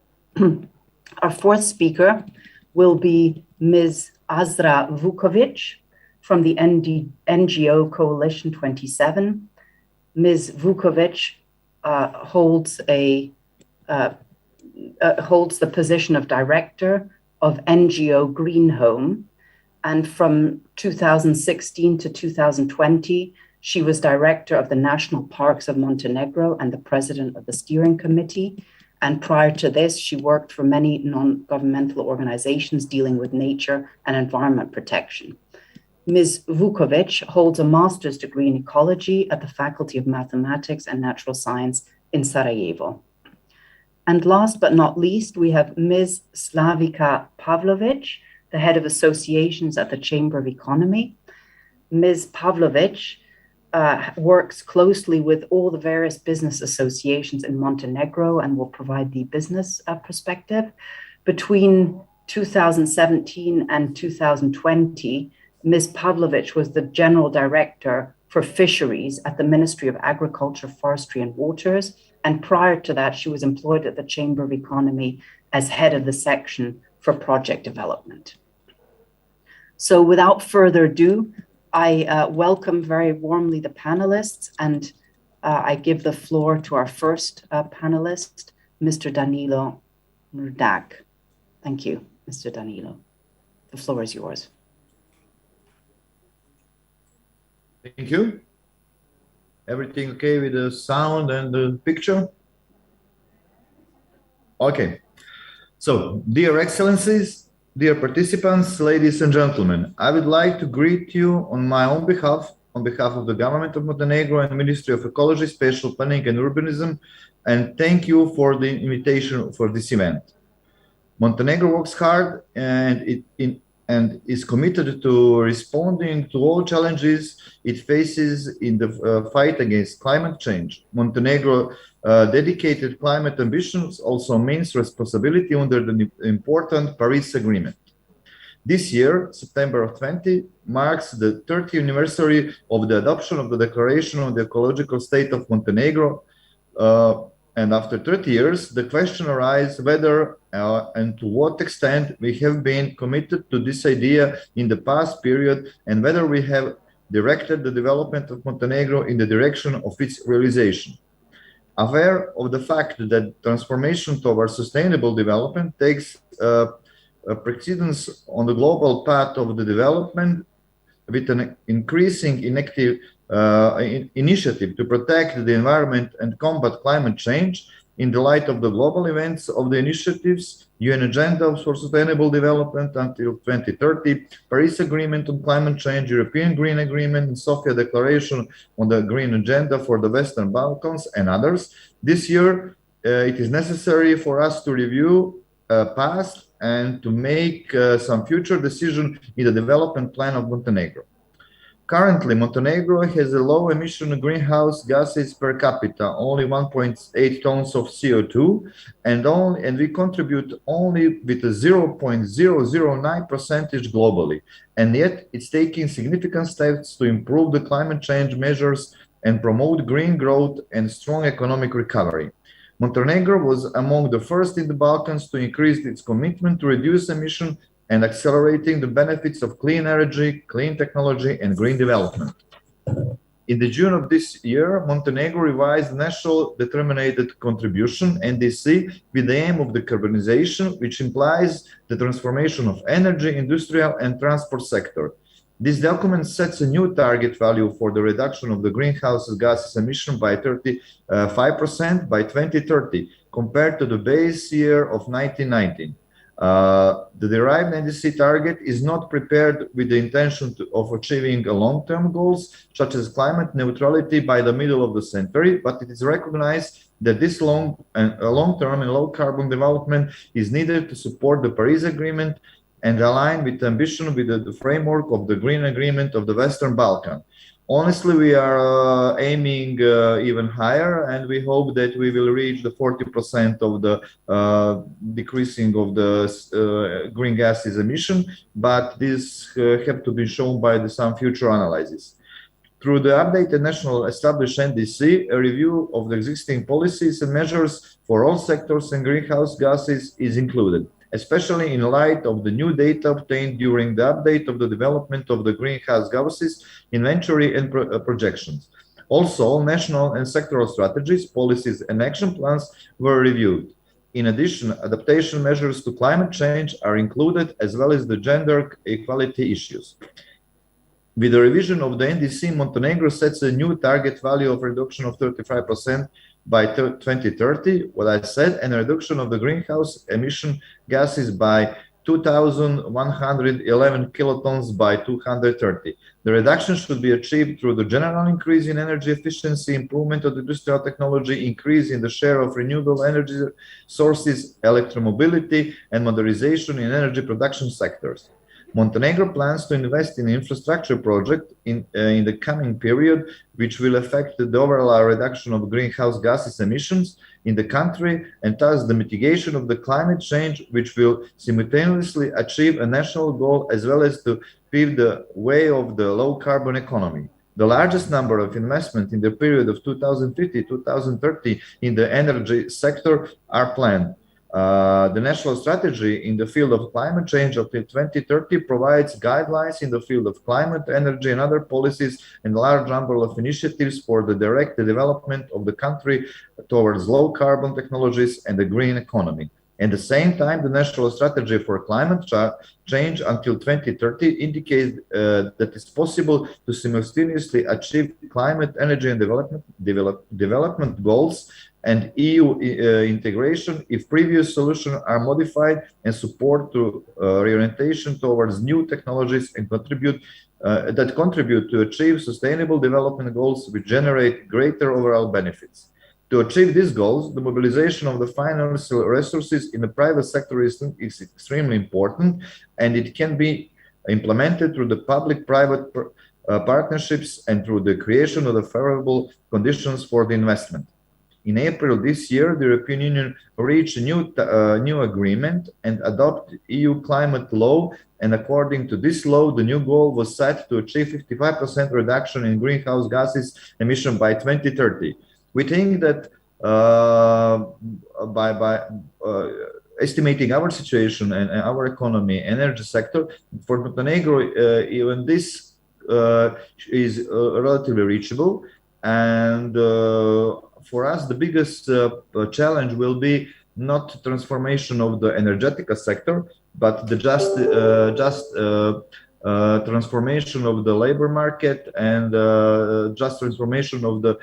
[SPEAKER 6] Our fourth speaker will be Ms. Azra Vukovic from the NGO Coalition 27. Ms. Vukovic holds the position of director of NGO Green Home, and from 2016 to 2020, she was director of the National Parks of Montenegro and the president of the steering committee. And prior to this, she worked for many non-governmental organizations dealing with nature and environment protection. Ms. Vukovic holds a master's degree in ecology at the Faculty of Mathematics and Natural Science in Sarajevo. And last but not least, we have Ms. Slavica Pavlovic, the head of associations at the Chamber of Economy. Ms. Pavlovic works closely with all the various business associations in Montenegro and will provide the business perspective. Between 2017 and 2020, Ms. Pavlovic was the general director for fisheries at the Ministry of Agriculture, Forestry and Waters. And prior to that, she was employed at the Chamber of Economy as head of the section for project development. So without further ado, I welcome very warmly the panelists, and I give the floor to our first panelist, Mr. Danilo Mrdak. Thank you, Mr. Danilo. The floor is yours.
[SPEAKER 7] Thank you. Everything okay with the sound and the picture? Okay. So, dear Excellencies, dear participants, ladies and gentlemen, I would like to greet you on my own behalf on behalf of the government of Montenegro and Ministry of Ecology, Spatial Planning and Urbanism, and thank you for the invitation for this event. Montenegro works hard and is committed to responding to all challenges it faces in the fight against climate change. Montenegro dedicated climate ambitions also means responsibility under the important Paris Agreement. This year, September of 20, marks the 30th anniversary of the adoption of the Declaration on the Ecological State of Montenegro. And after 30 years, the question arises whether and to what extent we have been committed to this idea in the past period, and whether we have directed the development of Montenegro in the direction of its realization. Aware of the fact that transformation towards sustainable development takes precedence on the global path of the development, with an increasing initiative to protect the environment and combat climate change. In the light of the global events of the initiatives, UN Agenda for Sustainable Development until 2030, Paris Agreement on Climate Change, European Green Agreement, and Sofia Declaration on the Green Agenda for the Western Balkans, and others, this year it is necessary for us to review past and to make some future decision in the development plan of Montenegro. Currently, Montenegro has a low emission greenhouse gases per capita, only 1.8 tons of CO2, and we contribute only with a 0.009% globally. And yet, it's taking significant steps to improve the climate change measures and promote green growth and strong economic recovery. Montenegro was among the first in the Balkans to increase its commitment to reduce emission and accelerating the benefits of clean energy, clean technology, and green development. In the June of this year, Montenegro revised National Determined Contribution, NDC, with the aim of decarbonization, which implies the transformation of energy, industrial, and transport sector. This document sets a new target value for the reduction of the greenhouse gases emission by 35% by 2030, compared to the base year of 1990. The derived NDC target is not prepared with the intention of achieving long-term goals, such as climate neutrality by the middle of the century, but it is recognized that this long-term and low-carbon development is needed to support the Paris Agreement and align with ambition with the framework of the Green Agreement of the Western Balkans. Honestly, we are aiming even higher, and we hope that we will reach the 40% of the decreasing of the green gases emission, but this have to be shown by some future analysis. Through the updated national established NDC, a review of the existing policies and measures for all sectors and greenhouse gases is included, especially in light of the new data obtained during the update of the development of the greenhouse gases inventory and projections. Also, national and sectoral strategies, policies, and action plans were reviewed. In addition, adaptation measures to climate change are included, as well as the gender equality issues. With the revision of the NDC, Montenegro sets a new target value of reduction of 35% by 2030, what I said, and a reduction of the greenhouse emission gases by 2,111 kilotons by 2030. The reduction should be achieved through the general increase in energy efficiency, improvement of industrial technology, increase in the share of renewable energy sources, electromobility, and modernization in energy production sectors. Montenegro plans to invest in infrastructure project in the coming period, which will affect the overall reduction of greenhouse gases emissions in the country, and thus the mitigation of the climate change, which will simultaneously achieve a national goal as well as to pave the way of the low carbon economy. The largest number of investment in the period of 2050-2030 in the energy sector are planned. The national strategy in the field of climate change until 2030 provides guidelines in the field of climate, energy, and other policies, and a large number of initiatives for the direct development of the country towards low carbon technologies and the green economy. At the same time, the national strategy for climate change until 2030 indicates that it's possible to simultaneously achieve climate, energy, and development goals and EU integration if previous solutions are modified, and support to reorientation towards new technologies and contribute to achieve sustainable development goals which generate greater overall benefits. To achieve these goals, the mobilization of the financial resources in the private sector is extremely important, and it can be implemented through the public-private partnerships and through the creation of the favorable conditions for the investment. In April this year, the European Union reached a new agreement and adopted EU climate law, and according to this law, the new goal was set to achieve 55% reduction in greenhouse gases emission by 2030. We think that by estimating our situation and our economy, energy sector, for Montenegro, even this is relatively reachable. And for us, the biggest challenge will be not transformation of the energetic sector, but the just transformation of the labor market and just transformation of the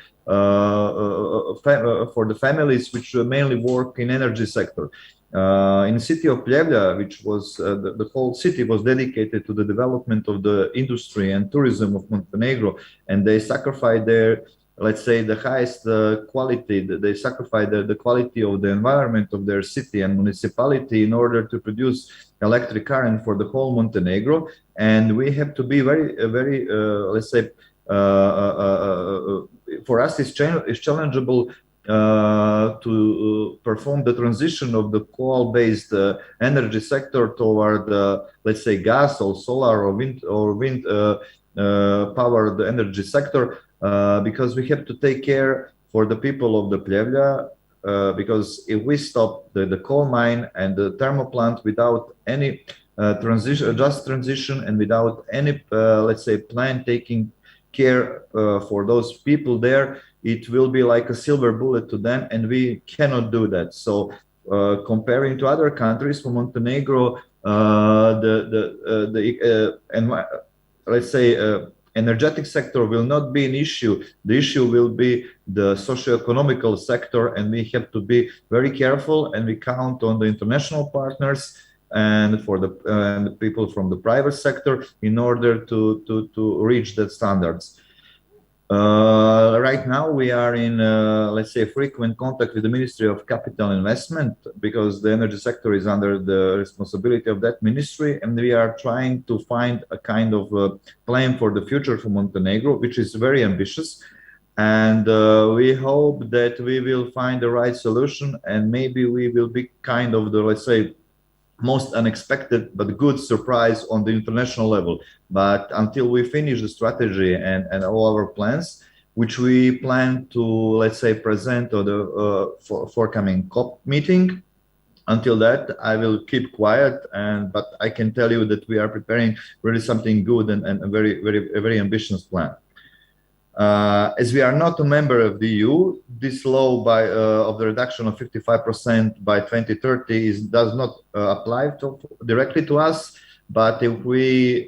[SPEAKER 7] for the families which mainly work in energy sector. In the city of Pljevlja, which was the whole city was dedicated to the development of the industry and tourism of Montenegro, and they sacrificed their, let's say, the highest quality. They sacrificed the quality of the environment of their city and municipality in order to produce electric current for the whole Montenegro. And we have to be very, let's say, for us, it's challengeable to perform the transition of the coal-based energy sector toward, let's say, gas or solar or wind powered energy sector, because we have to take care for the people of the Pljevlja, because if we stop the coal mine and the thermal plant without any transition and without any, let's say, plan taking care for those people there, it will be like a silver bullet to them, and we cannot do that. So comparing to other countries, for Montenegro, let's say energetic sector will not be an issue. The issue will be the socio-economical sector, and we have to be very careful, and we count on the international partners and for the people from the private sector in order to reach the standards. Right now we are in, let's say, frequent contact with the Ministry of Capital Investment, because the energy sector is under the responsibility of that ministry, and we are trying to find a kind of plan for the future for Montenegro, which is very ambitious. And we hope that we will find the right solution, and maybe we will be kind of the, let's say, most unexpected but good surprise on the international level. But until we finish the strategy and all our plans, which we plan to, let's say, present on the forthcoming COP meeting, until that I will keep quiet. But I can tell you that we are preparing really something good and a very ambitious plan. As we are not a member of the EU, this law of the reduction of 55% by 2030 does not apply directly to us. But if we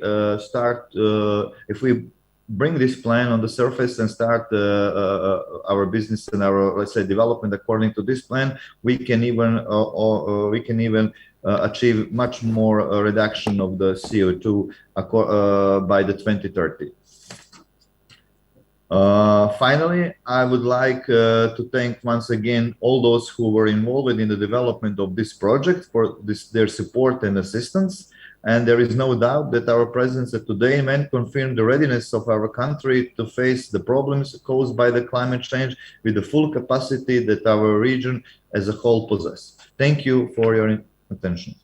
[SPEAKER 7] if we bring this plan on the surface and start our business and our, let's say, development according to this plan, we can even achieve much more reduction of the CO2 by the 2030. Finally, I would like to thank once again all those who were involved in the development of this project for their support and assistance. And there is no doubt that our presence today may confirm the readiness of our country to face the problems caused by the climate change with the full capacity that our region as a whole possesses. Thank you for your attention.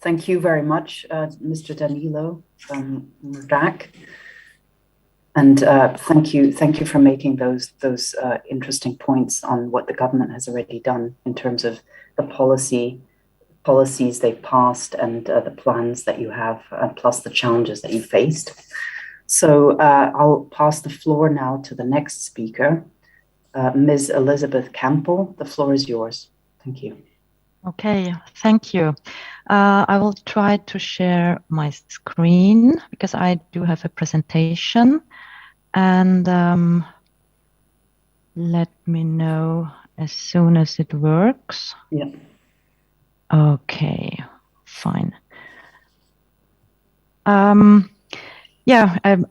[SPEAKER 6] Thank you very much, Mr. Danilo from RAC. And thank you for making those interesting points on what the government has already done in terms of the policies they've passed and the plans that you have, plus the challenges that you faced. So I'll pass the floor now to the next speaker, Ms. Elizabeth Campbell. The floor is yours. Thank you.
[SPEAKER 8] Okay, thank you. I will try to share my screen because I do have a presentation, and Let me know as soon as it works.
[SPEAKER 6] Yeah.
[SPEAKER 8] Okay, fine.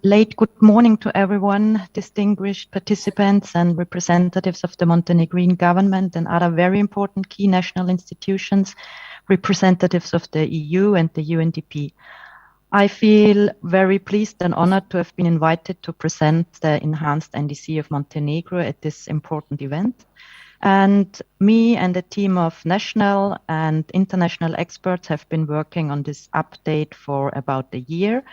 [SPEAKER 8] Late good morning to everyone, distinguished participants and representatives of the Montenegrin government and other very important key national institutions, representatives of the EU and the UNDP. I feel very pleased and honored to have been invited to present the enhanced NDC of Montenegro at this important event. And me and a team of national and international experts have been working on this update for about a year.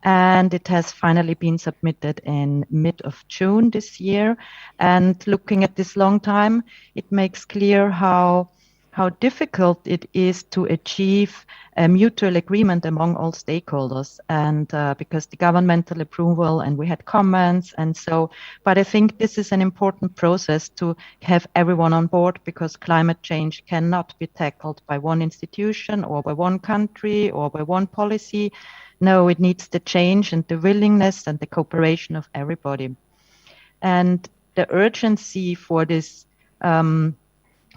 [SPEAKER 8] And it has finally been submitted in mid of June this year. And looking at this long time, it makes clear how difficult it is to achieve a mutual agreement among all stakeholders, and because the governmental approval and we had comments and so, but I think this is an important process to have everyone on board, because climate change cannot be tackled by one institution or by one country or by one policy. No, it needs the change and the willingness and the cooperation of everybody. And the urgency for this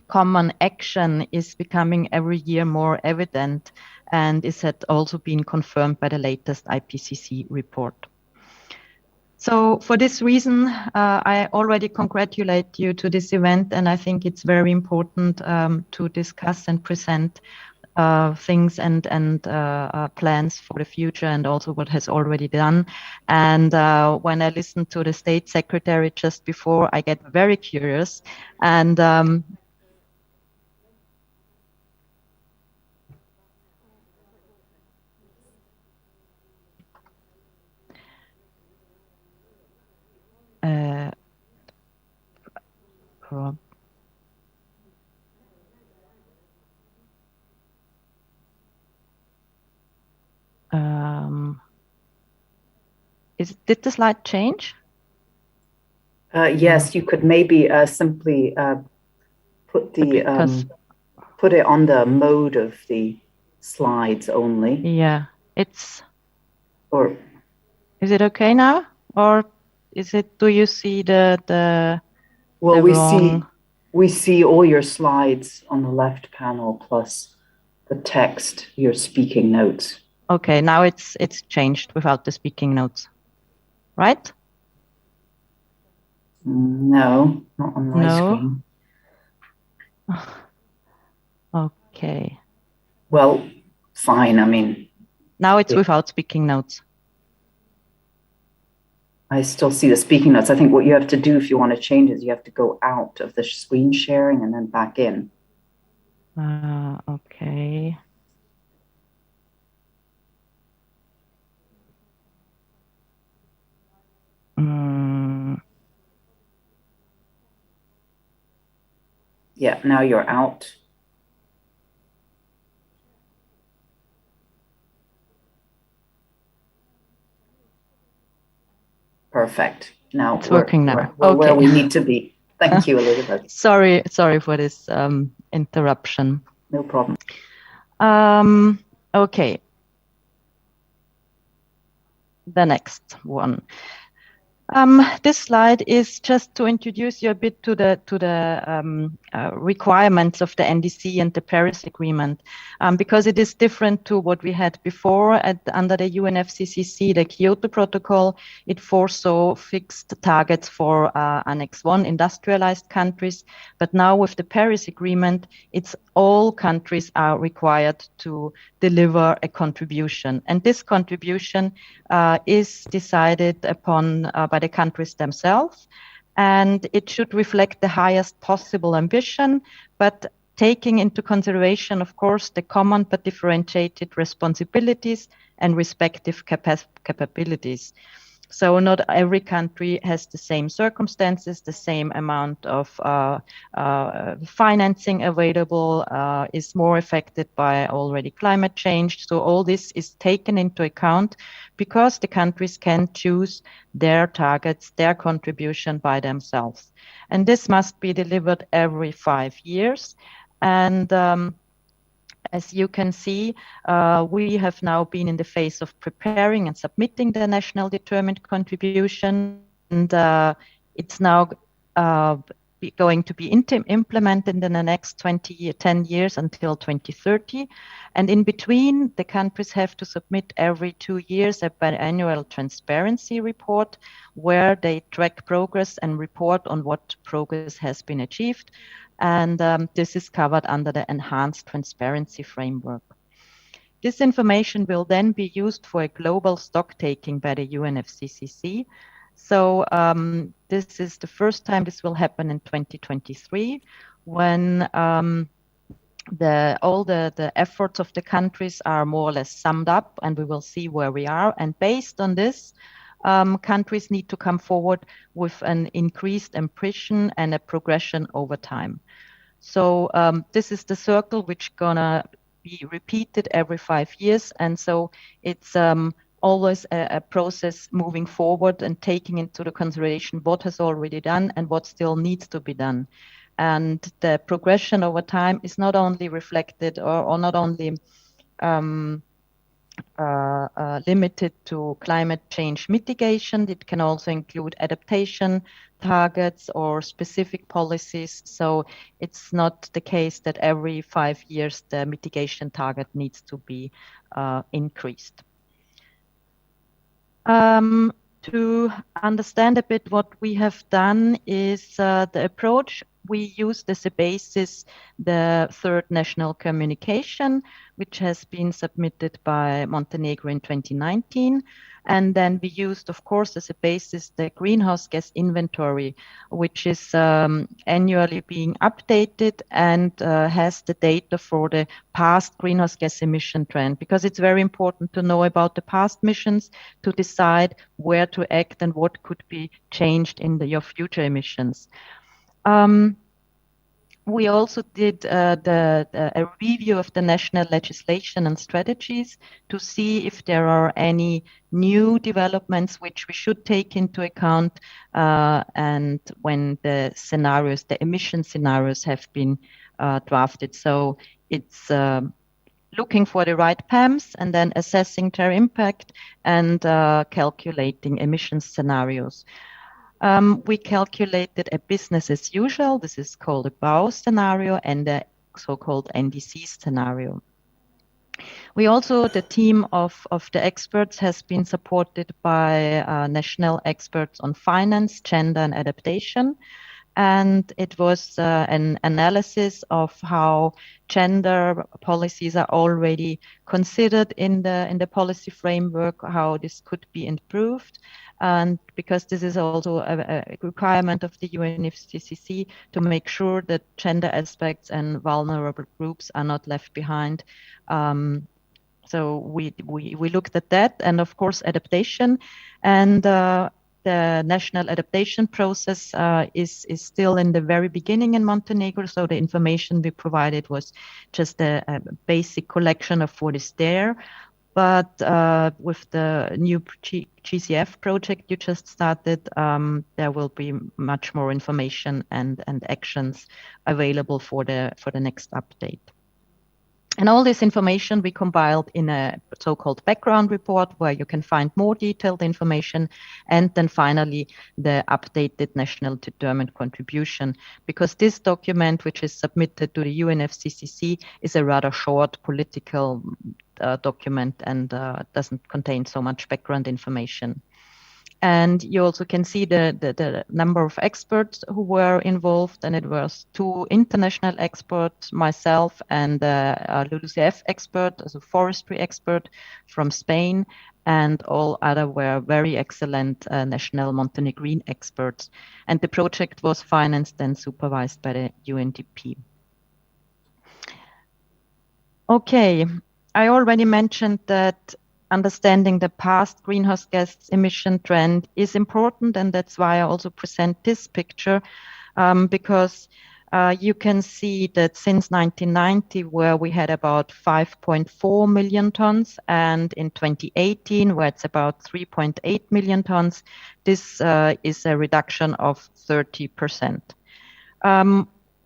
[SPEAKER 8] common action is becoming every year more evident, and is had also been confirmed by the latest IPCC report. So for this reason, I already congratulate you to this event, and I think it's very important to discuss and present things and plans for the future, and also what has already done. And when I listened to the State Secretary just before, I get very curious. And did the slide change?
[SPEAKER 6] Yes, you could maybe simply put put it on the mode of the slides only.
[SPEAKER 8] Yeah, it's.
[SPEAKER 6] Or
[SPEAKER 8] is it okay now, or is it? Do you see the?
[SPEAKER 6] Well,
[SPEAKER 8] the
[SPEAKER 6] we see all your slides on the left panel plus the text, your speaking notes.
[SPEAKER 8] Okay, now it's changed without the speaking notes, right?
[SPEAKER 6] No, not on my screen.
[SPEAKER 8] Okay.
[SPEAKER 6] Well, fine. I mean,
[SPEAKER 8] now it's without speaking notes.
[SPEAKER 6] I still see the speaking notes. I think what you have to do if you want to change is you have to go out of the screen sharing and then back in.
[SPEAKER 8] Okay.
[SPEAKER 6] Yeah, now you're out. Perfect. Now
[SPEAKER 8] it's working now.
[SPEAKER 6] We're where we need to be. Thank you, Elizabeth.
[SPEAKER 8] Sorry for this interruption.
[SPEAKER 6] No problem.
[SPEAKER 8] Okay. The next one. This slide is just to introduce you a bit to the requirements of the NDC and the Paris Agreement, because it is different to what we had before under the UNFCCC, the Kyoto Protocol. It foresaw fixed targets for Annex 1 industrialized countries, but now with the Paris Agreement, it's all countries are required to deliver a contribution, and this contribution is decided upon by the countries themselves, and it should reflect the highest possible ambition, but taking into consideration, of course, the common but differentiated responsibilities and respective capabilities. So not every country has the same circumstances, the same amount of financing available, is more affected by already climate change. So all this is taken into account because the countries can choose their targets, their contribution by themselves. And this must be delivered every 5 years. And as you can see, we have now been in the phase of preparing and submitting the national determined contribution, and it's now going to be implemented in the next 10 years until 2030. And in between, the countries have to submit every 2 years a biannual transparency report where they track progress and report on what progress has been achieved. And this is covered under the enhanced transparency framework. This information will then be used for a global stock taking by the UNFCCC. So this is the first time this will happen in 2023 when all the efforts of the countries are more or less summed up, and we will see where we are. And based on this, countries need to come forward with an increased ambition and a progression over time. So this is the circle which gonna be repeated every 5 years. And so it's always a process moving forward and taking into the consideration what has already done and what still needs to be done. And the progression over time is not only reflected or not only limited to climate change mitigation. It can also include adaptation targets or specific policies. So it's not the case that every 5 years the mitigation target needs to be increased. To understand a bit what we have done is the approach we used as a basis the third national communication, which has been submitted by Montenegro in 2019. And then we used, of course, as a basis the greenhouse gas inventory, which is annually being updated and has the data for the past greenhouse gas emission trend, because it's very important to know about the past emissions to decide where to act and what could be changed in your future emissions. We also did a review of the national legislation and strategies to see if there are any new developments which we should take into account and when the scenarios, the emission scenarios have been drafted. So it's looking for the right PAMs and then assessing their impact and calculating emission scenarios. We calculated a business as usual. This is called a BAU scenario and a so-called NDC scenario. We also, the team of the experts has been supported by national experts on finance, gender and adaptation. And it was an analysis of how gender policies are already considered in the policy framework, how this could be improved. And because this is also a requirement of the UNFCCC to make sure that gender aspects and vulnerable groups are not left behind. So we looked at that, and of course adaptation, and the national adaptation process is still in the very beginning in Montenegro. So the information we provided was just a basic collection of what is there. But with the new GCF project you just started, there will be much more information and actions available for the next update. And all this information we compiled in a so-called background report where you can find more detailed information, and then finally the updated national determined contribution, because this document, which is submitted to the UNFCCC, is a rather short political document and doesn't contain so much background information. And you also can see the number of experts who were involved, and it was 2 international experts, myself and a LULUCF expert, as a forestry expert from Spain, and all other were very excellent national Montenegrin experts. And the project was financed and supervised by the UNDP. Okay, I already mentioned that understanding the past greenhouse gas emission trend is important, and that's why I also present this picture, because you can see that since 1990, where we had about 5.4 million tons, and in 2018, where it's about 3.8 million tons, this is a reduction of 30%.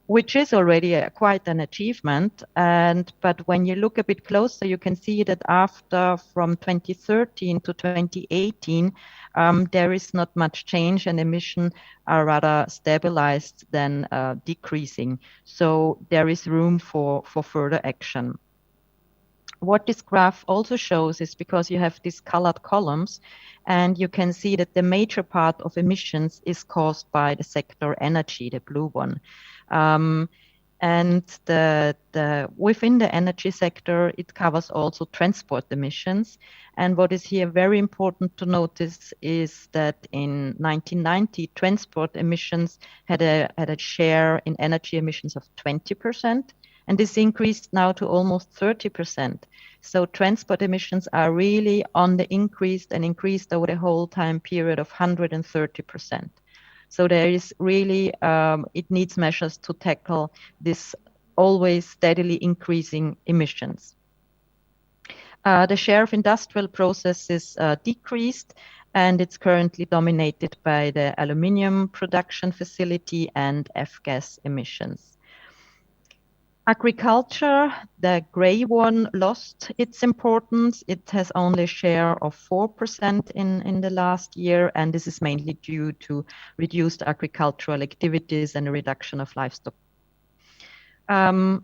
[SPEAKER 8] which is already quite an achievement. But when you look a bit closer, you can see that after from 2013 to 2018, there is not much change, and emissions are rather stabilized than decreasing. So there is room for further action. What this graph also shows is, because you have these colored columns, and you can see that the major part of emissions is caused by the sector energy, the blue one. And within the energy sector, it covers also transport emissions. And what is here very important to notice is that in 1990, transport emissions had a share in energy emissions of 20%. And this increased now to almost 30%. So transport emissions are really on the increased and increased over the whole time period of 130%. So there is really, it needs measures to tackle this always steadily increasing emissions. The share of industrial processes decreased, and it's currently dominated by the aluminium production facility and F-gas emissions. Agriculture, the gray one, lost its importance. It has only a share of 4% in the last year, and this is mainly due to reduced agricultural activities and a reduction of livestock. The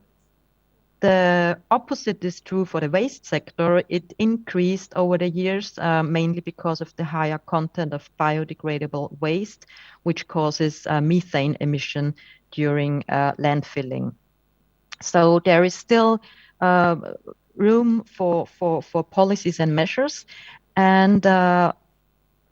[SPEAKER 8] opposite is true for the waste sector. It increased over the years, mainly because of the higher content of biodegradable waste, which causes methane emission during landfilling. So there is still room for policies and measures. And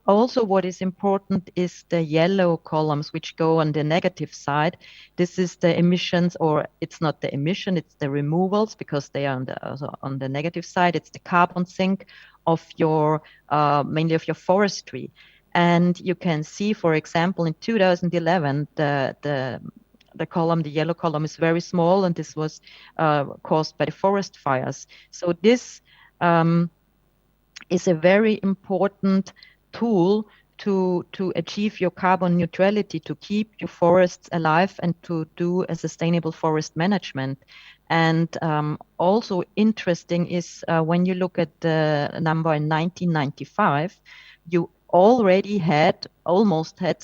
[SPEAKER 8] also what is important is the yellow columns, which go on the negative side. This is the emissions, or it's not the emission, it's the removals, because they are on the negative side. It's the carbon sink of your, mainly of your forestry. And you can see, for example, in 2011, the column, the yellow column, is very small, and this was caused by the forest fires. So this is a very important tool to achieve your carbon neutrality, to keep your forests alive, and to do a sustainable forest management. And also interesting is when you look at the number in 1995, you already almost had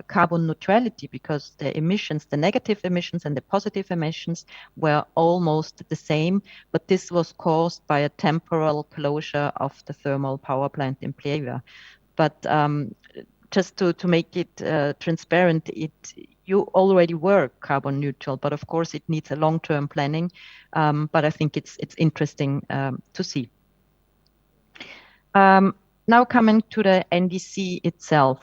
[SPEAKER 8] carbon neutrality, because the emissions, the negative emissions and the positive emissions, were almost the same. But this was caused by a temporal closure of the thermal power plant in Pleva. But just to make it transparent, you already were carbon neutral, but of course it needs a long-term planning. But I think it's interesting to see. Now coming to the NDC itself,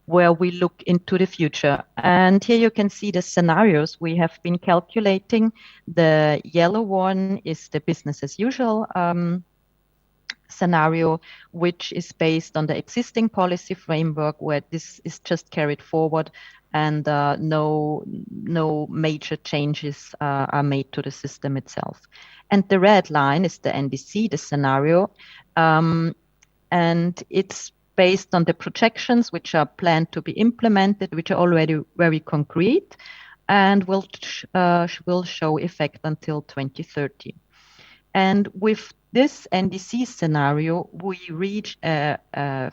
[SPEAKER 8] where we look into the future. And here you can see the scenarios we have been calculating. The yellow one is the business as usual scenario, which is based on the existing policy framework, where this is just carried forward, and no major changes are made to the system itself. And the red line is the NDC, the scenario. And it's based on the projections which are planned to be implemented, which are already very concrete, and will show effect until 2030. And with this NDC scenario, we reach a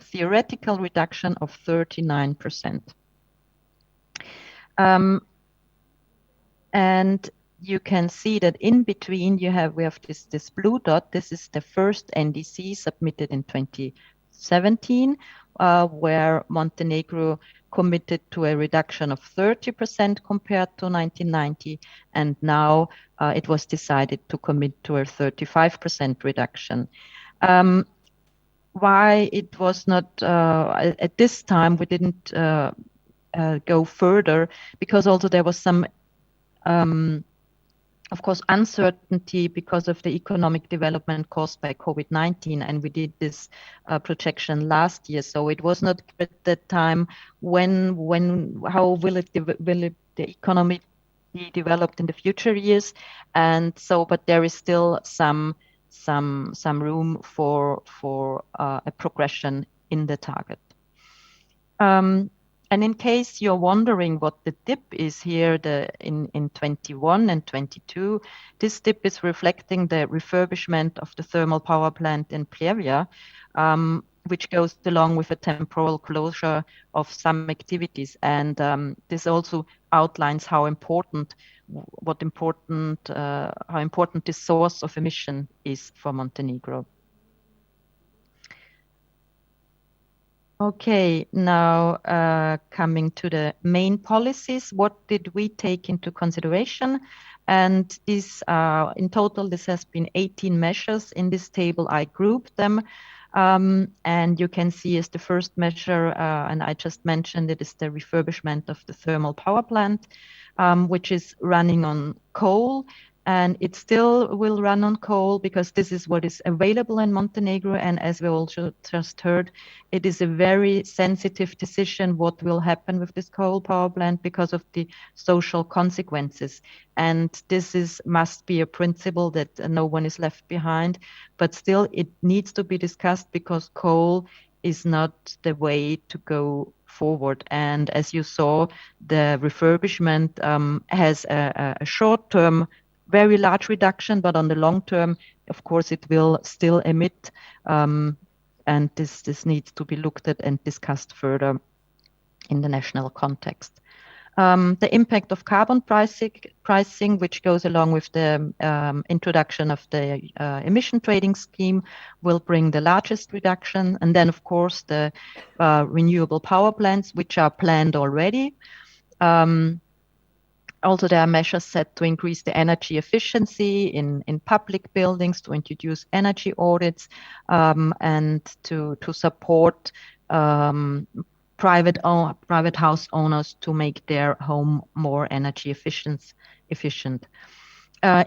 [SPEAKER 8] theoretical reduction of 39%. And you can see that in between we have this blue dot. This is the first NDC submitted in 2017, where Montenegro committed to a reduction of 30% compared to 1990, and now it was decided to commit to a 35% reduction. Why it was not at this time we didn't go further, because also there was some of course, uncertainty because of the economic development caused by COVID-19, and we did this projection last year. So it was not at that time how will the economy be developed in the future years, and so. But there is still some room for a progression in the target. And in case you're wondering what the dip is here in 21 and 22, this dip is reflecting the refurbishment of the thermal power plant in Plevia, which goes along with a temporal closure of some activities. And this also outlines how important this source of emission is for Montenegro. Okay, now coming to the main policies, what did we take into consideration? And this, in total, this has been 18 measures. In this table, I grouped them. And you can see as the first measure, and I just mentioned it, is the refurbishment of the thermal power plant, which is running on coal. And it still will run on coal because this is what is available in Montenegro. And as we also just heard, it is a very sensitive decision what will happen with this coal power plant because of the social consequences. And this must be a principle that no one is left behind. But still, it needs to be discussed because coal is not the way to go forward. And as you saw, the refurbishment has a short-term very large reduction, but on the long term, of course, it will still emit, and this needs to be looked at and discussed further in the national context. The impact of carbon pricing, which goes along with the introduction of the emission trading scheme, will bring the largest reduction. And then, of course, the renewable power plants, which are planned already. Also, there are measures set to increase the energy efficiency in public buildings, to introduce energy audits, and to support private house owners to make their home more energy efficient.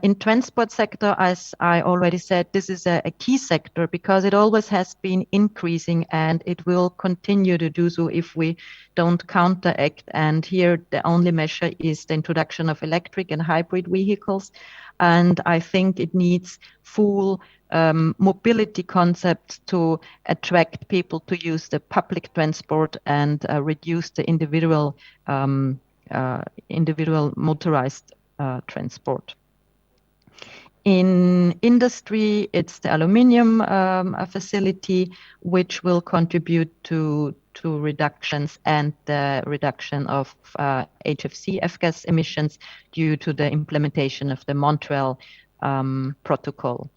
[SPEAKER 8] In transport sector, as I already said, this is a key sector because it always has been increasing and it will continue to do so if we don't counteract. And here the only measure is the introduction of electric and hybrid vehicles. And I think it needs full mobility concepts to attract people to use the public transport and reduce the individual motorized transport. In industry, it's the aluminium facility, which will contribute to reductions and the reduction of HFC F-gas emissions due to the implementation of the Montreal Protocol.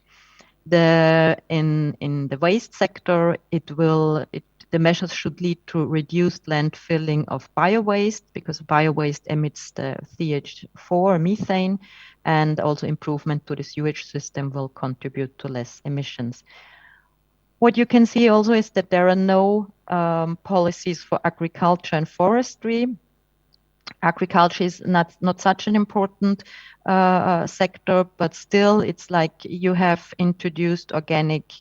[SPEAKER 8] In the waste sector, the measures should lead to reduced landfilling of bio-waste because bio-waste emits the CH4 methane, and also improvement to the sewage system will contribute to less emissions. What you can see also is that there are no policies for agriculture and forestry. Agriculture is not such an important sector, but still it's like you have introduced organic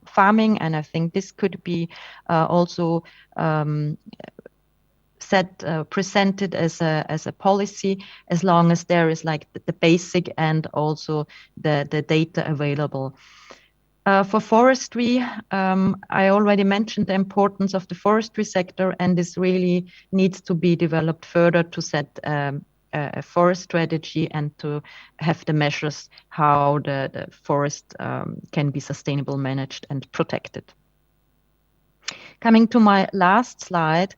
[SPEAKER 8] farming, and I think this could be also presented as a policy, as long as there is like the basic and also the data available. For forestry, I already mentioned the importance of the forestry sector, and this really needs to be developed further to set a forest strategy and to have the measures how the forest can be sustainable, managed and protected. Coming to my last slide,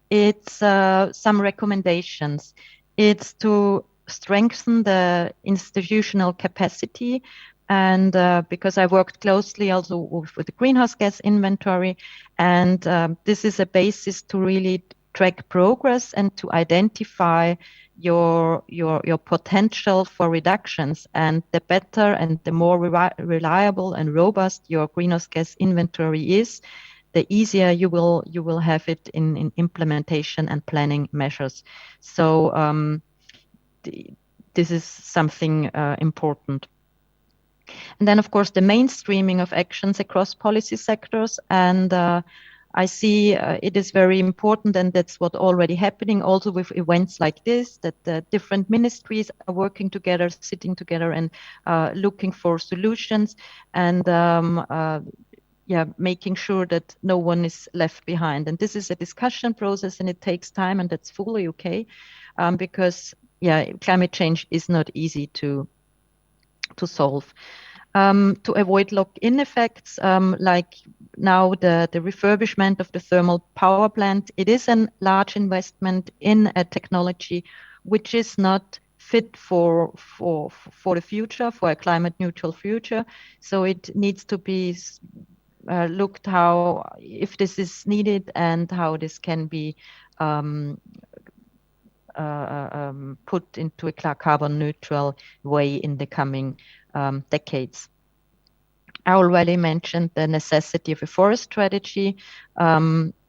[SPEAKER 8] it's some recommendations. It's to strengthen the institutional capacity. And because I worked closely also with the greenhouse gas inventory, and this is a basis to really track progress and to identify your potential for reductions. And the better and the more reliable and robust your greenhouse gas inventory is, the easier you will have it in implementation and planning measures. So this is something important. And then, of course, the mainstreaming of actions across policy sectors. And I see it is very important, and that's what already happening also with events like this, that the different ministries are working together, sitting together and looking for solutions. And making sure that no one is left behind. And this is a discussion process, and it takes time, and that's fully okay, because climate change is not easy to solve. To avoid lock-in effects, like now the refurbishment of the thermal power plant, it is a large investment in a technology which is not fit for the future, for a climate neutral future. So it needs to be looked how, if this is needed, and how this can be put into a carbon neutral way in the coming decades. I already mentioned the necessity of a forest strategy,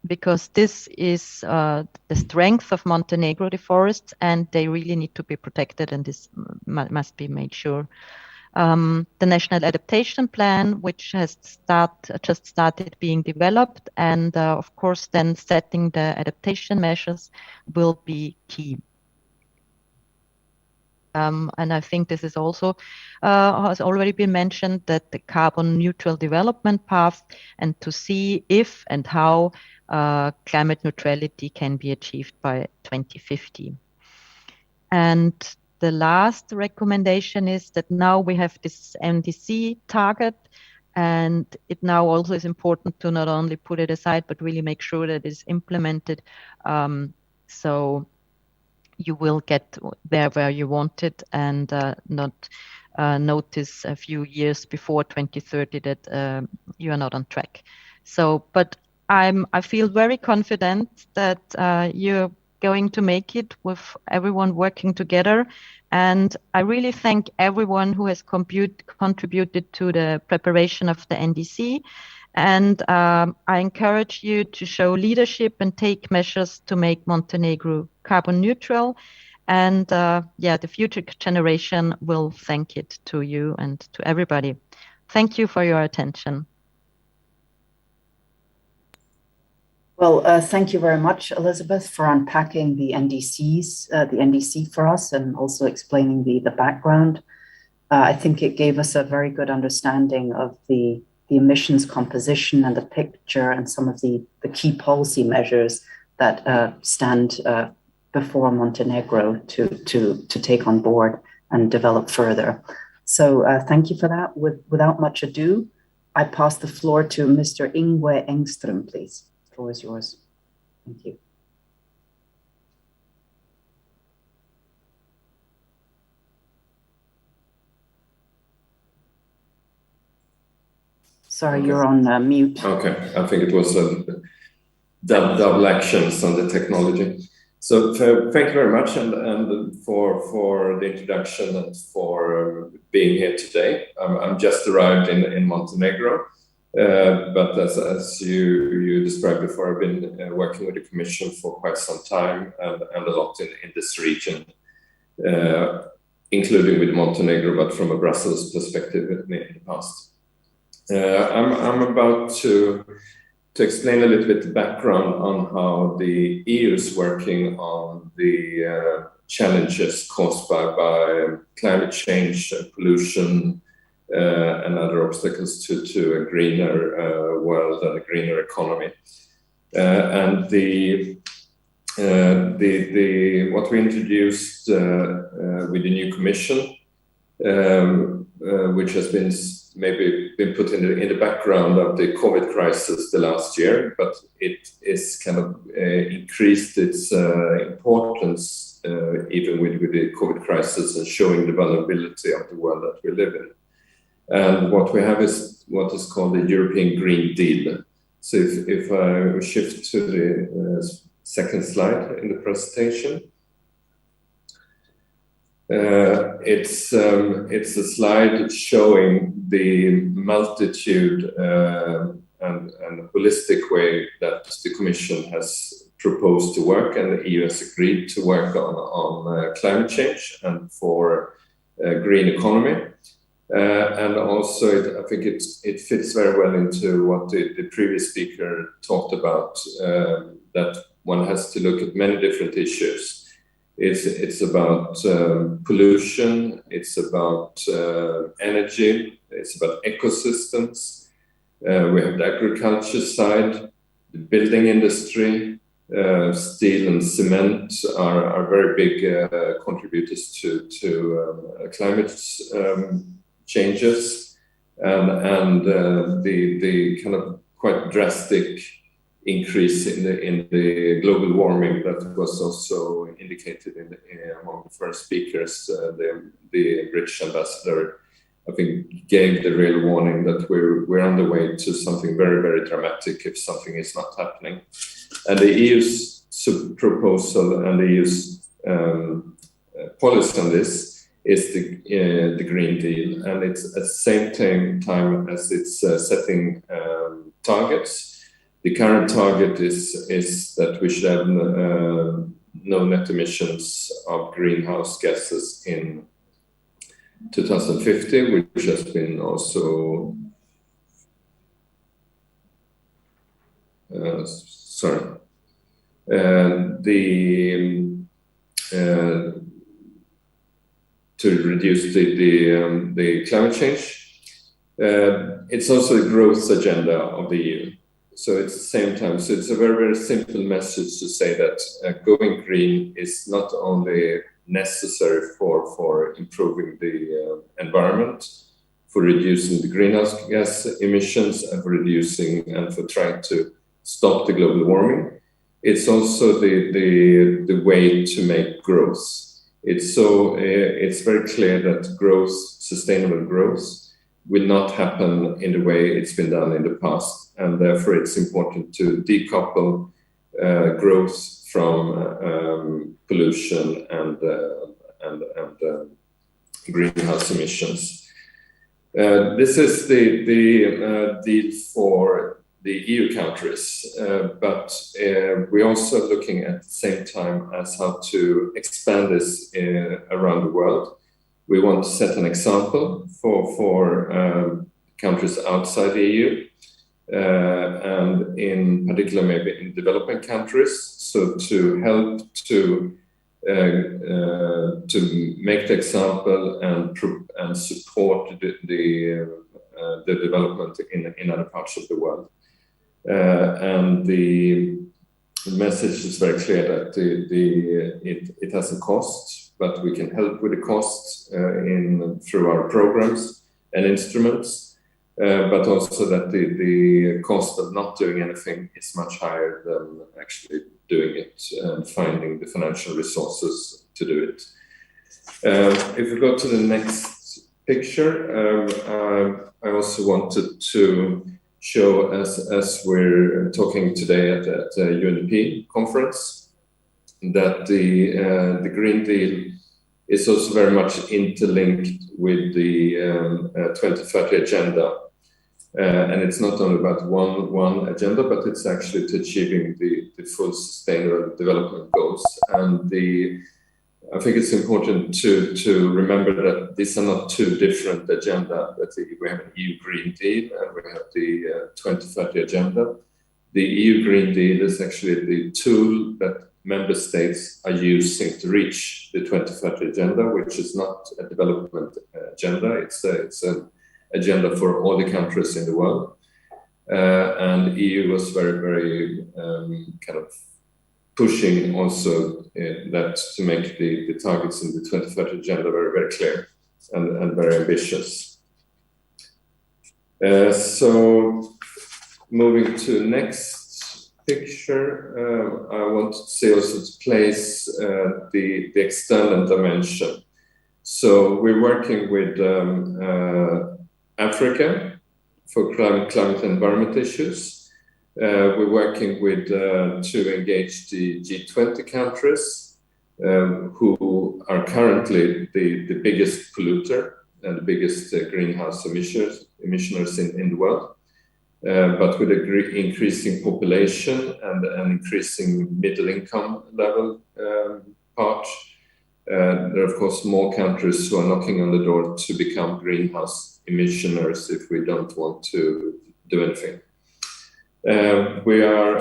[SPEAKER 8] because this is the strength of Montenegro, the forests, and they really need to be protected, and this must be made sure. The National Adaptation Plan, which has just started being developed, and of course then setting the adaptation measures will be key. And I think this is also has already been mentioned, that the carbon neutral development path, and to see if and how climate neutrality can be achieved by 2050. And the last recommendation is that now we have this NDC target, and it now also is important to not only put it aside, but really make sure that it's implemented. So you will get there where you want it, and not notice a few years before 2030 that you are not on track. So, but I feel very confident that you're going to make it, with everyone working together. And I really thank everyone who has contributed to the preparation of the NDC. And I encourage you to show leadership and take measures to make Montenegro carbon neutral. And the future generation will thank it to you and to everybody. Thank you for your attention.
[SPEAKER 6] Well, thank you very much, Elizabeth, for unpacking the NDC for us, and also explaining the background. I think it gave us a very good understanding of the emissions composition and the picture, and some of the key policy measures that stand before Montenegro to take on board and develop further. So thank you for that. Without much ado, I pass the floor to Mr. Ingwe Engström, please. The floor is yours. Thank you. Sorry, okay. You're on mute.
[SPEAKER 9] Okay, I think it was double actions on the technology. So thank you very much, and for the introduction, and for being here today. I'm just arrived in Montenegro, but as you described before, I've been working with the Commission for quite some time, and a lot in this region, including with Montenegro, but from a Brussels perspective in the past. I'm about to explain a little bit the background on how the EU is working on the challenges caused by climate change, pollution, and other obstacles to a greener world and a greener economy. And what we introduced with the new Commission, which has been maybe been put in the background of the COVID crisis the last year, but it is kind of increased its importance even with the COVID crisis, and showing the vulnerability of the world that we live in. And what we have is what is called the European Green Deal. So if I shift to the second slide in the presentation. It's a slide showing the multitude and holistic way that the Commission has proposed to work, and the EU has agreed to work on climate change and for a green economy. And also, I think it fits very well into what the previous speaker talked about, that one has to look at many different issues. It's about pollution, it's about energy, it's about ecosystems, We have the agriculture side, the building industry, steel and cement are very big contributors to climate changes, and the kind of quite drastic increase in the global warming that was also indicated among the first speakers. The British ambassador, I think, gave the real warning that we're on the way to something very, very dramatic if something is not happening. And the EU's proposal and the EU's policy on this is the Green Deal, and it's at the same time as it's setting targets. The current target is that we should have no net emissions of greenhouse gases in 2050, which has been also to reduce the climate change. It's also a growth agenda of the EU. So it's the same time. So it's a very, very simple message to say that going green is not only necessary for improving the environment, for reducing the greenhouse gas emissions, and for reducing and for trying to stop the global warming. It's also the way to make growth. It's very clear that growth, sustainable growth, will not happen in the way it's been done in the past, and therefore it's important to decouple growth from pollution and greenhouse emissions. This is the deal for the EU countries, but we're also looking at the same time as how to expand this around the world. We want to set an example for countries outside the EU, and in particular maybe in developing countries, so to help to make the example and support the development in other parts of the world. And the message is very clear that it has a cost, but we can help with the cost through our programs and instruments, but also that the cost of not doing anything is much higher than actually doing it and finding the financial resources to do it. If we go to the next picture, I also wanted to show, as we're talking today at the UNDP conference, that the Green Deal is also very much interlinked with the 2030 agenda. And it's not only about one agenda, but it's actually to achieving the full sustainable development goals. And I think it's important to remember that these are not two different agendas. We have an EU Green Deal and we have the 2030 agenda. The EU Green Deal is actually the tool that member states are using to reach the 2030 agenda, which is not a development agenda. It's an agenda for all the countries in the world. And the EU was very, very kind of pushing also that to make the targets in the 2030 agenda very, very clear and very ambitious. So moving to the next picture, I want to say also to place the external dimension. So we're working with Africa for climate and environment issues. We're working with to engage the G20 countries who are currently the biggest polluter and the biggest greenhouse emitters in the world. But with an increasing population and an increasing middle income level part, there are of course more countries who are knocking on the door to become greenhouse emitters if we don't want to do anything. We are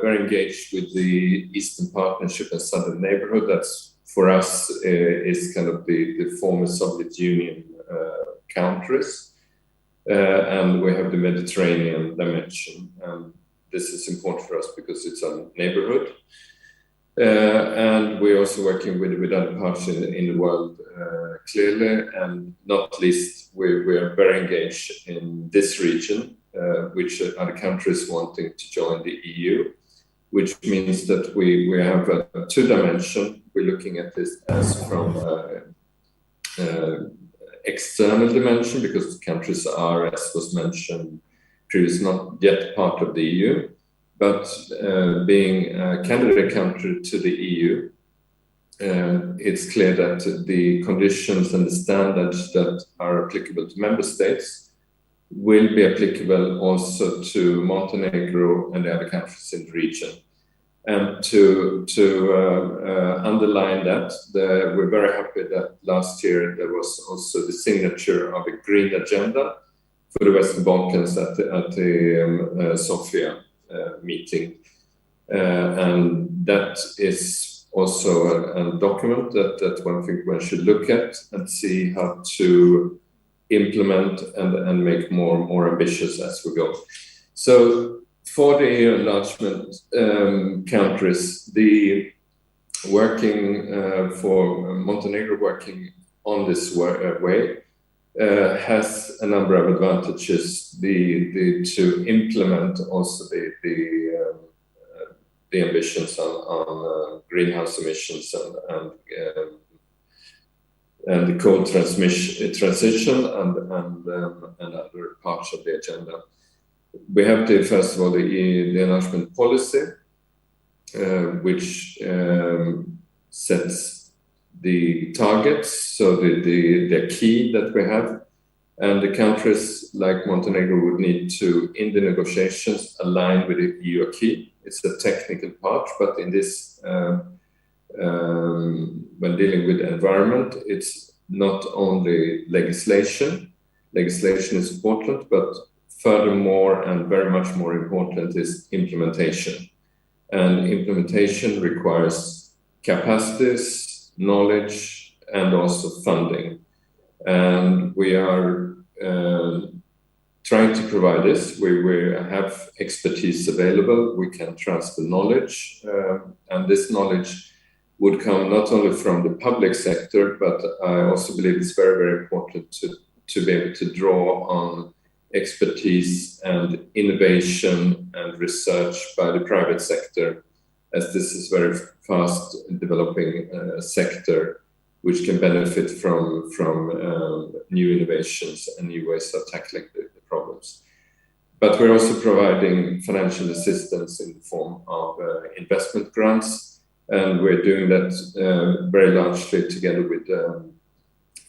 [SPEAKER 9] very engaged with the Eastern Partnership and Southern Neighborhood. That's for us is kind of the former Soviet Union countries. and we have the Mediterranean dimension. This is important for us because it's a neighborhood. And we're also working with other parts in the world, clearly, and not least, we are very engaged in this region, which are the countries wanting to join the EU, which means that we have a two-dimension. We're looking at this as from external dimension, because the countries are, as was mentioned previously, not yet part of the EU, but being a candidate country to the EU, it's clear that the conditions and the standards that are applicable to member states will be applicable also to Montenegro and the other countries in the region. And to underline that, we're very happy that last year there was also the signature of a green agenda for the Western Balkans at the Sofia meeting. And that is also a document that one think one should look at and see how to implement and make more ambitious as we go. So for the EU enlargement countries, the working for Montenegro working on this way has a number of advantages. To implement also the ambitions on greenhouse emissions and the coal transition and other parts of the agenda. We have first of all the enlargement policy, which sets the targets, so the key that we have, and the countries like Montenegro would need to, in the negotiations, align with the EU key. It's a technical part, but in this, when dealing with the environment, it's not only legislation. Legislation is important, but furthermore, and very much more important, is implementation. And implementation requires capacities, knowledge, and also funding. And we are trying to provide this. We have expertise available. We can transfer knowledge, and this knowledge would come not only from the public sector, but I also believe it's very, very important to be able to draw on expertise and innovation and research by the private sector, as this is very fast developing sector, which can benefit from new innovations and new ways of tackling the problems. But we're also providing financial assistance in the form of investment grants, and we're doing that very largely together with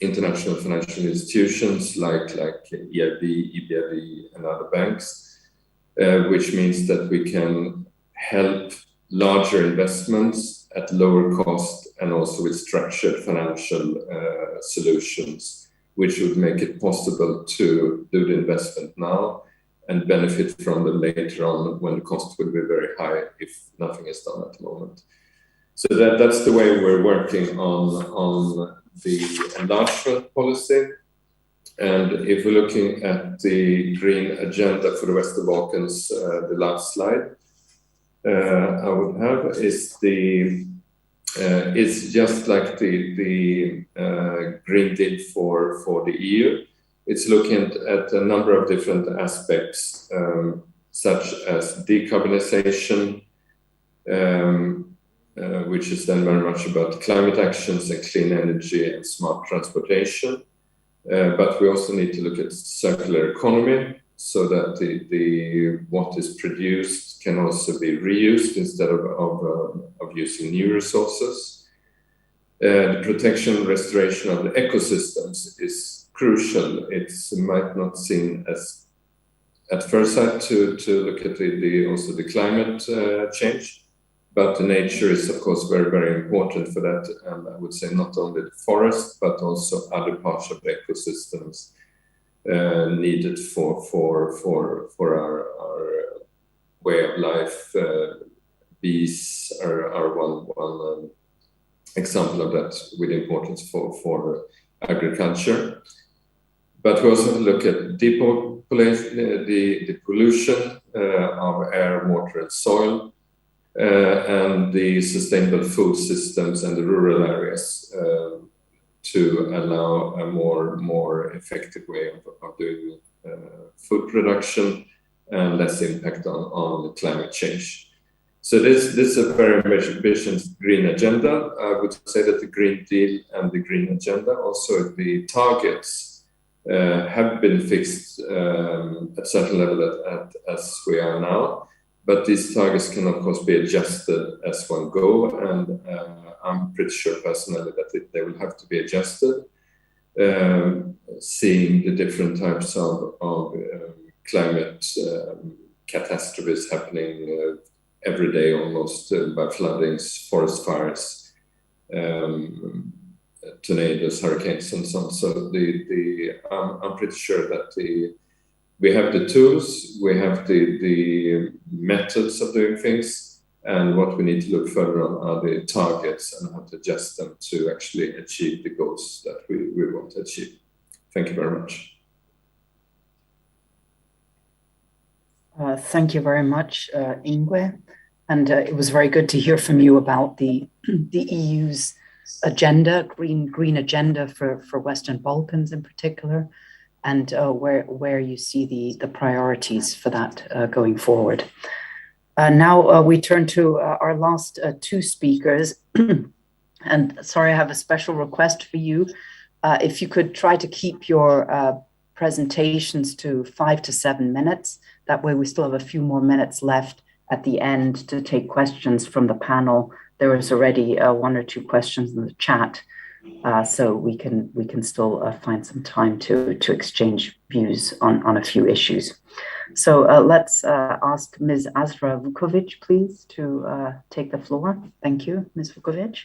[SPEAKER 9] international financial institutions like EIB, EBRD, and other banks, which means that we can help larger investments at lower cost and also with structured financial solutions, which would make it possible to do the investment now and benefit from them later on when the cost will be very high if nothing is done at the moment. So that's the way we're working on the enlargement policy. And if we're looking at the green agenda for the Western Balkans, the last slide I would have is it's just like the Green Deal for the EU. It's looking at a number of different aspects, such as decarbonization, which is then very much about climate actions and clean energy and smart transportation. But we also need to look at circular economy, so that the what is produced can also be reused instead of using new resources. The protection and restoration of the ecosystems is crucial. It might not seem as at first sight to look at also the climate change, but the nature is of course very, very important for that. And I would say not only the forest, but also other parts of the ecosystems needed for our way of life. Bees are one example of that, with importance for agriculture. But we also look at depopulation, the pollution of air, water, and soil, and the sustainable food systems and the rural areas to allow a more effective way of doing food production and less impact on climate change. So this is a very ambitious green agenda. I would say that the Green Deal and the Green Agenda, also the targets, have been fixed at certain level as we are now. But these targets can, of course, be adjusted as one go, and I'm pretty sure personally that they will have to be adjusted, seeing the different types of climate catastrophes happening every day almost, by floodings, forest fires, tornadoes, hurricanes, and so on. So I'm pretty sure that we have the tools, we have the methods of doing things, and what we need to look further on are the targets and how to adjust them to actually achieve the goals that we want to achieve. Thank you very much.
[SPEAKER 6] Thank you very much, Ingwe. And it was very good to hear from you about the EU's agenda, green agenda for Western Balkans in particular, and where you see the priorities for that going forward. Now we turn to our last two speakers. And sorry, I have a special request for you. If you could try to keep your presentations to 5 to 7 minutes. That way we still have a few more minutes left at the end to take questions from the panel. There is already 1 or 2 questions in the chat, so we can still find some time to exchange views on a few issues. So let's ask Ms. Azra Vukovic, please, to take the floor. Thank you, Ms. Vukovic.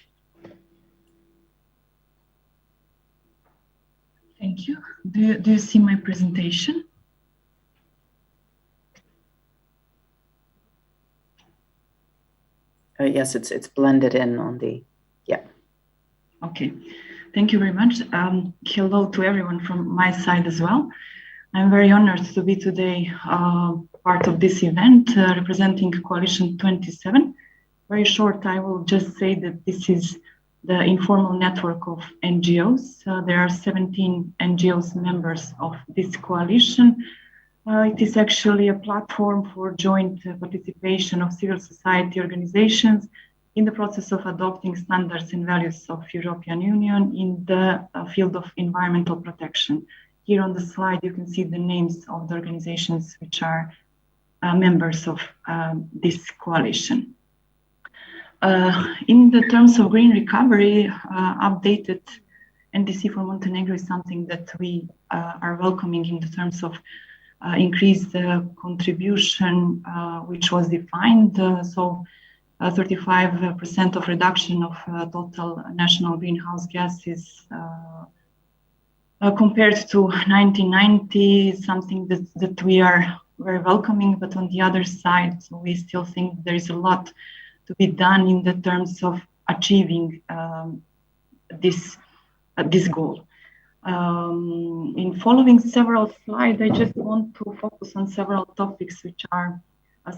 [SPEAKER 10] Thank you. Do you see my presentation?
[SPEAKER 6] Yes, it's blended in on the, yeah.
[SPEAKER 10] Okay, thank you very much. Hello to everyone from my side as well. I'm very honored to be today part of this event representing Coalition 27. Very short, I will just say that this is the informal network of NGOs. There are 17 NGOs members of this coalition. It is actually a platform for joint participation of civil society organizations in the process of adopting standards and values of European Union in the field of environmental protection. Here on the slide, you can see the names of the organizations which are members of this coalition. In the terms of green recovery, updated NDC for Montenegro is something that we are welcoming in the terms of increased contribution, which was defined. So 35% of reduction of total national greenhouse gases compared to 1990 is something that we are very welcoming. But on the other side, so we still think there is a lot to be done in the terms of achieving this goal. In following several slides, I just want to focus on several topics which are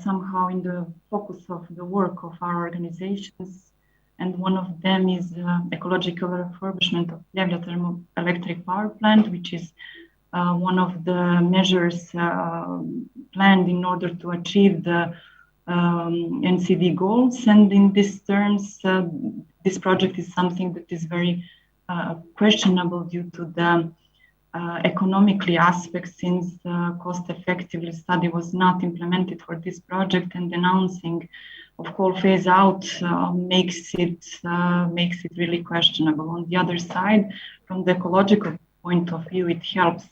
[SPEAKER 10] somehow in the focus of the work of our organizations. And one of them is ecological refurbishment of Pljevlja thermoelectric power plant, which is one of the measures planned in order to achieve the NCD goals. And in these terms, this project is something that is very questionable due to the economically aspect, since the cost-effectively study was not implemented for this project, and announcing of coal phase out makes it really questionable. On the other side, from the ecological point of view, it helps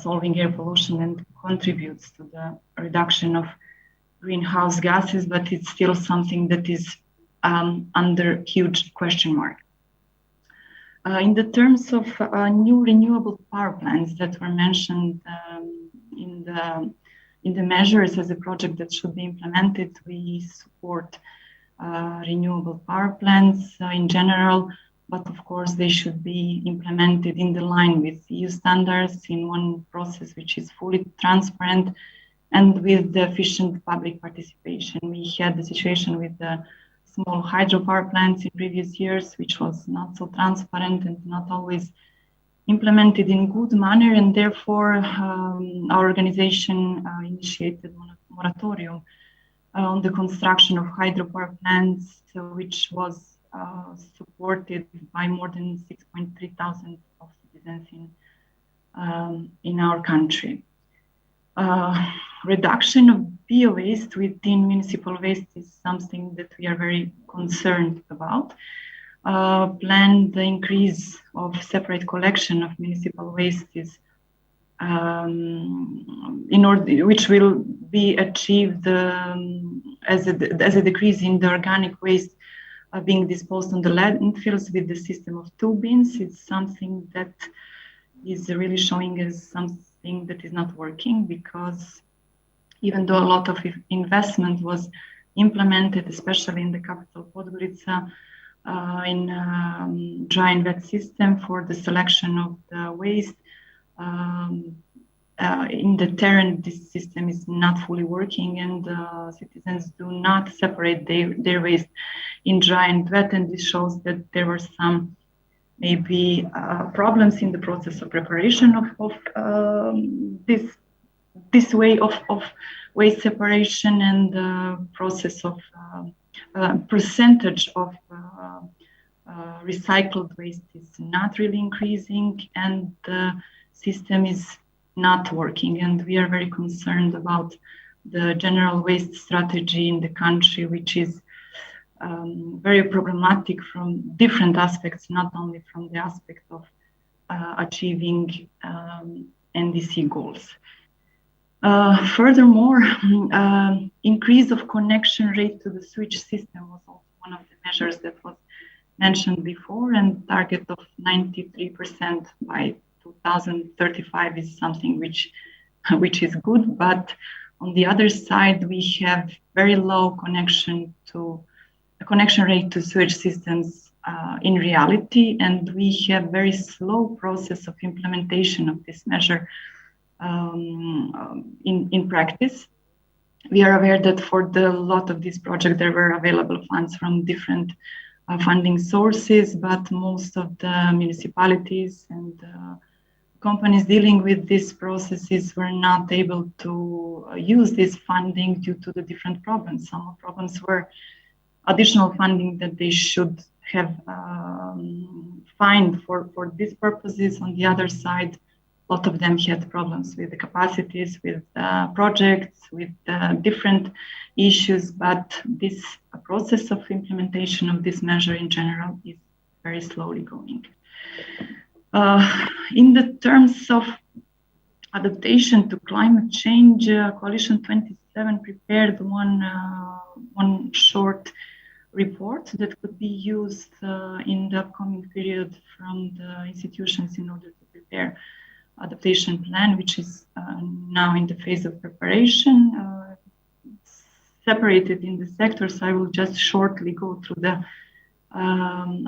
[SPEAKER 10] solving air pollution and contributes to the reduction of greenhouse gases, but it's still something that is under huge question mark. In the terms of new renewable power plants that were mentioned in the measures as a project that should be implemented, we support renewable power plants in general, but of course they should be implemented in the line with EU standards in one process which is fully transparent and with the efficient public participation. We had the situation with the small hydropower plants in previous years, which was not so transparent and not always implemented in good manner, and therefore our organization initiated a moratorium on the construction of hydropower plants, which was supported by more than 6.3 thousand of citizens in our country. Reduction of bio-waste within municipal waste is something that we are very concerned about. Planned the increase of separate collection of municipal waste is which will be achieved as a decrease in the organic waste being disposed on the landfills with the system of 2 bins. It's something that is really showing as something that is not working, because even though a lot of investment was implemented, especially in the capital Podgorica, in dry and wet system for the selection of the waste, in the terrain, this system is not fully working, and citizens do not separate their waste in dry and wet, and this shows that there were some maybe problems in the process of preparation of this way of waste separation, and the process of percentage of recycled waste is not really increasing, and the system is not working. And we are very concerned about the general waste strategy in the country, which is very problematic from different aspects, not only from the aspect of achieving NDC goals. Furthermore, increase of connection rate to the switch system was also one of the measures that was mentioned before, and target of 93% by 2035 is something which is good, but on the other side we have very low connection rate to sewage systems in reality, and we have very slow process of implementation of this measure in practice. We are aware that for the lot of this project there were available funds from different funding sources, but most of the municipalities and companies dealing with these processes were not able to use this funding due to the different problems. Some problems were additional funding that they should have find for these purposes. On the other side, a lot of them had problems with the capacities, with projects, with different issues, but this process of implementation of this measure in general is very slowly going. In the terms of adaptation to climate change, Coalition 27 prepared one short report that could be used in the upcoming period from the institutions in order to prepare adaptation plan, which is now in the phase of preparation. Separated in the sectors, I will just shortly go through the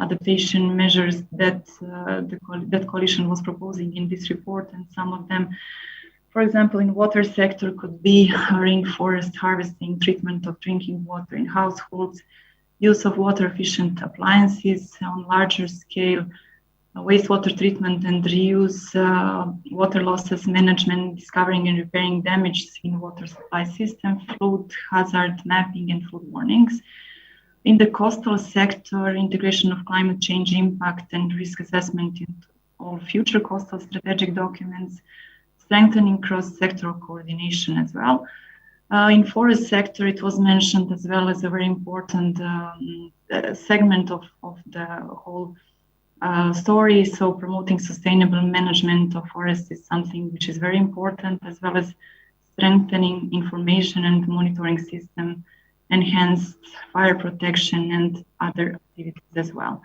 [SPEAKER 10] adaptation measures that that coalition was proposing in this report, and some of them, for example, in water sector could be rainforest harvesting, treatment of drinking water in households, use of water efficient appliances on larger scale, wastewater treatment and reuse, water losses management, discovering and repairing damage in water supply system, flood hazard mapping and flood warnings. In the coastal sector, integration of climate change impact and risk assessment in all future coastal strategic documents, strengthening cross-sectoral coordination as well. In forest sector, it was mentioned as well as a very important segment of the whole story. So promoting sustainable management of forests is something which is very important, as well as strengthening information and monitoring system, enhanced fire protection and other activities as well.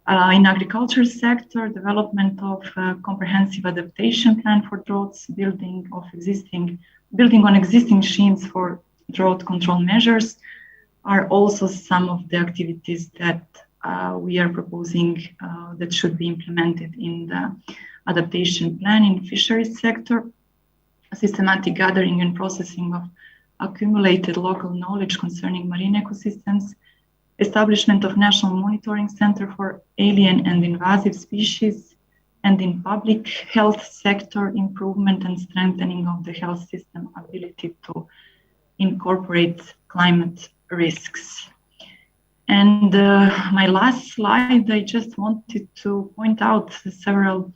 [SPEAKER 10] In agriculture sector, development of comprehensive adaptation plan for droughts, building on existing schemes for drought control measures are also some of the activities that we are proposing that should be implemented in the adaptation plan in fisheries sector, systematic gathering and processing of accumulated local knowledge concerning marine ecosystems, establishment of National Monitoring Center for Alien and Invasive Species, and in public health sector, improvement and strengthening of the health system ability to incorporate climate risks. And my last slide, I just wanted to point out several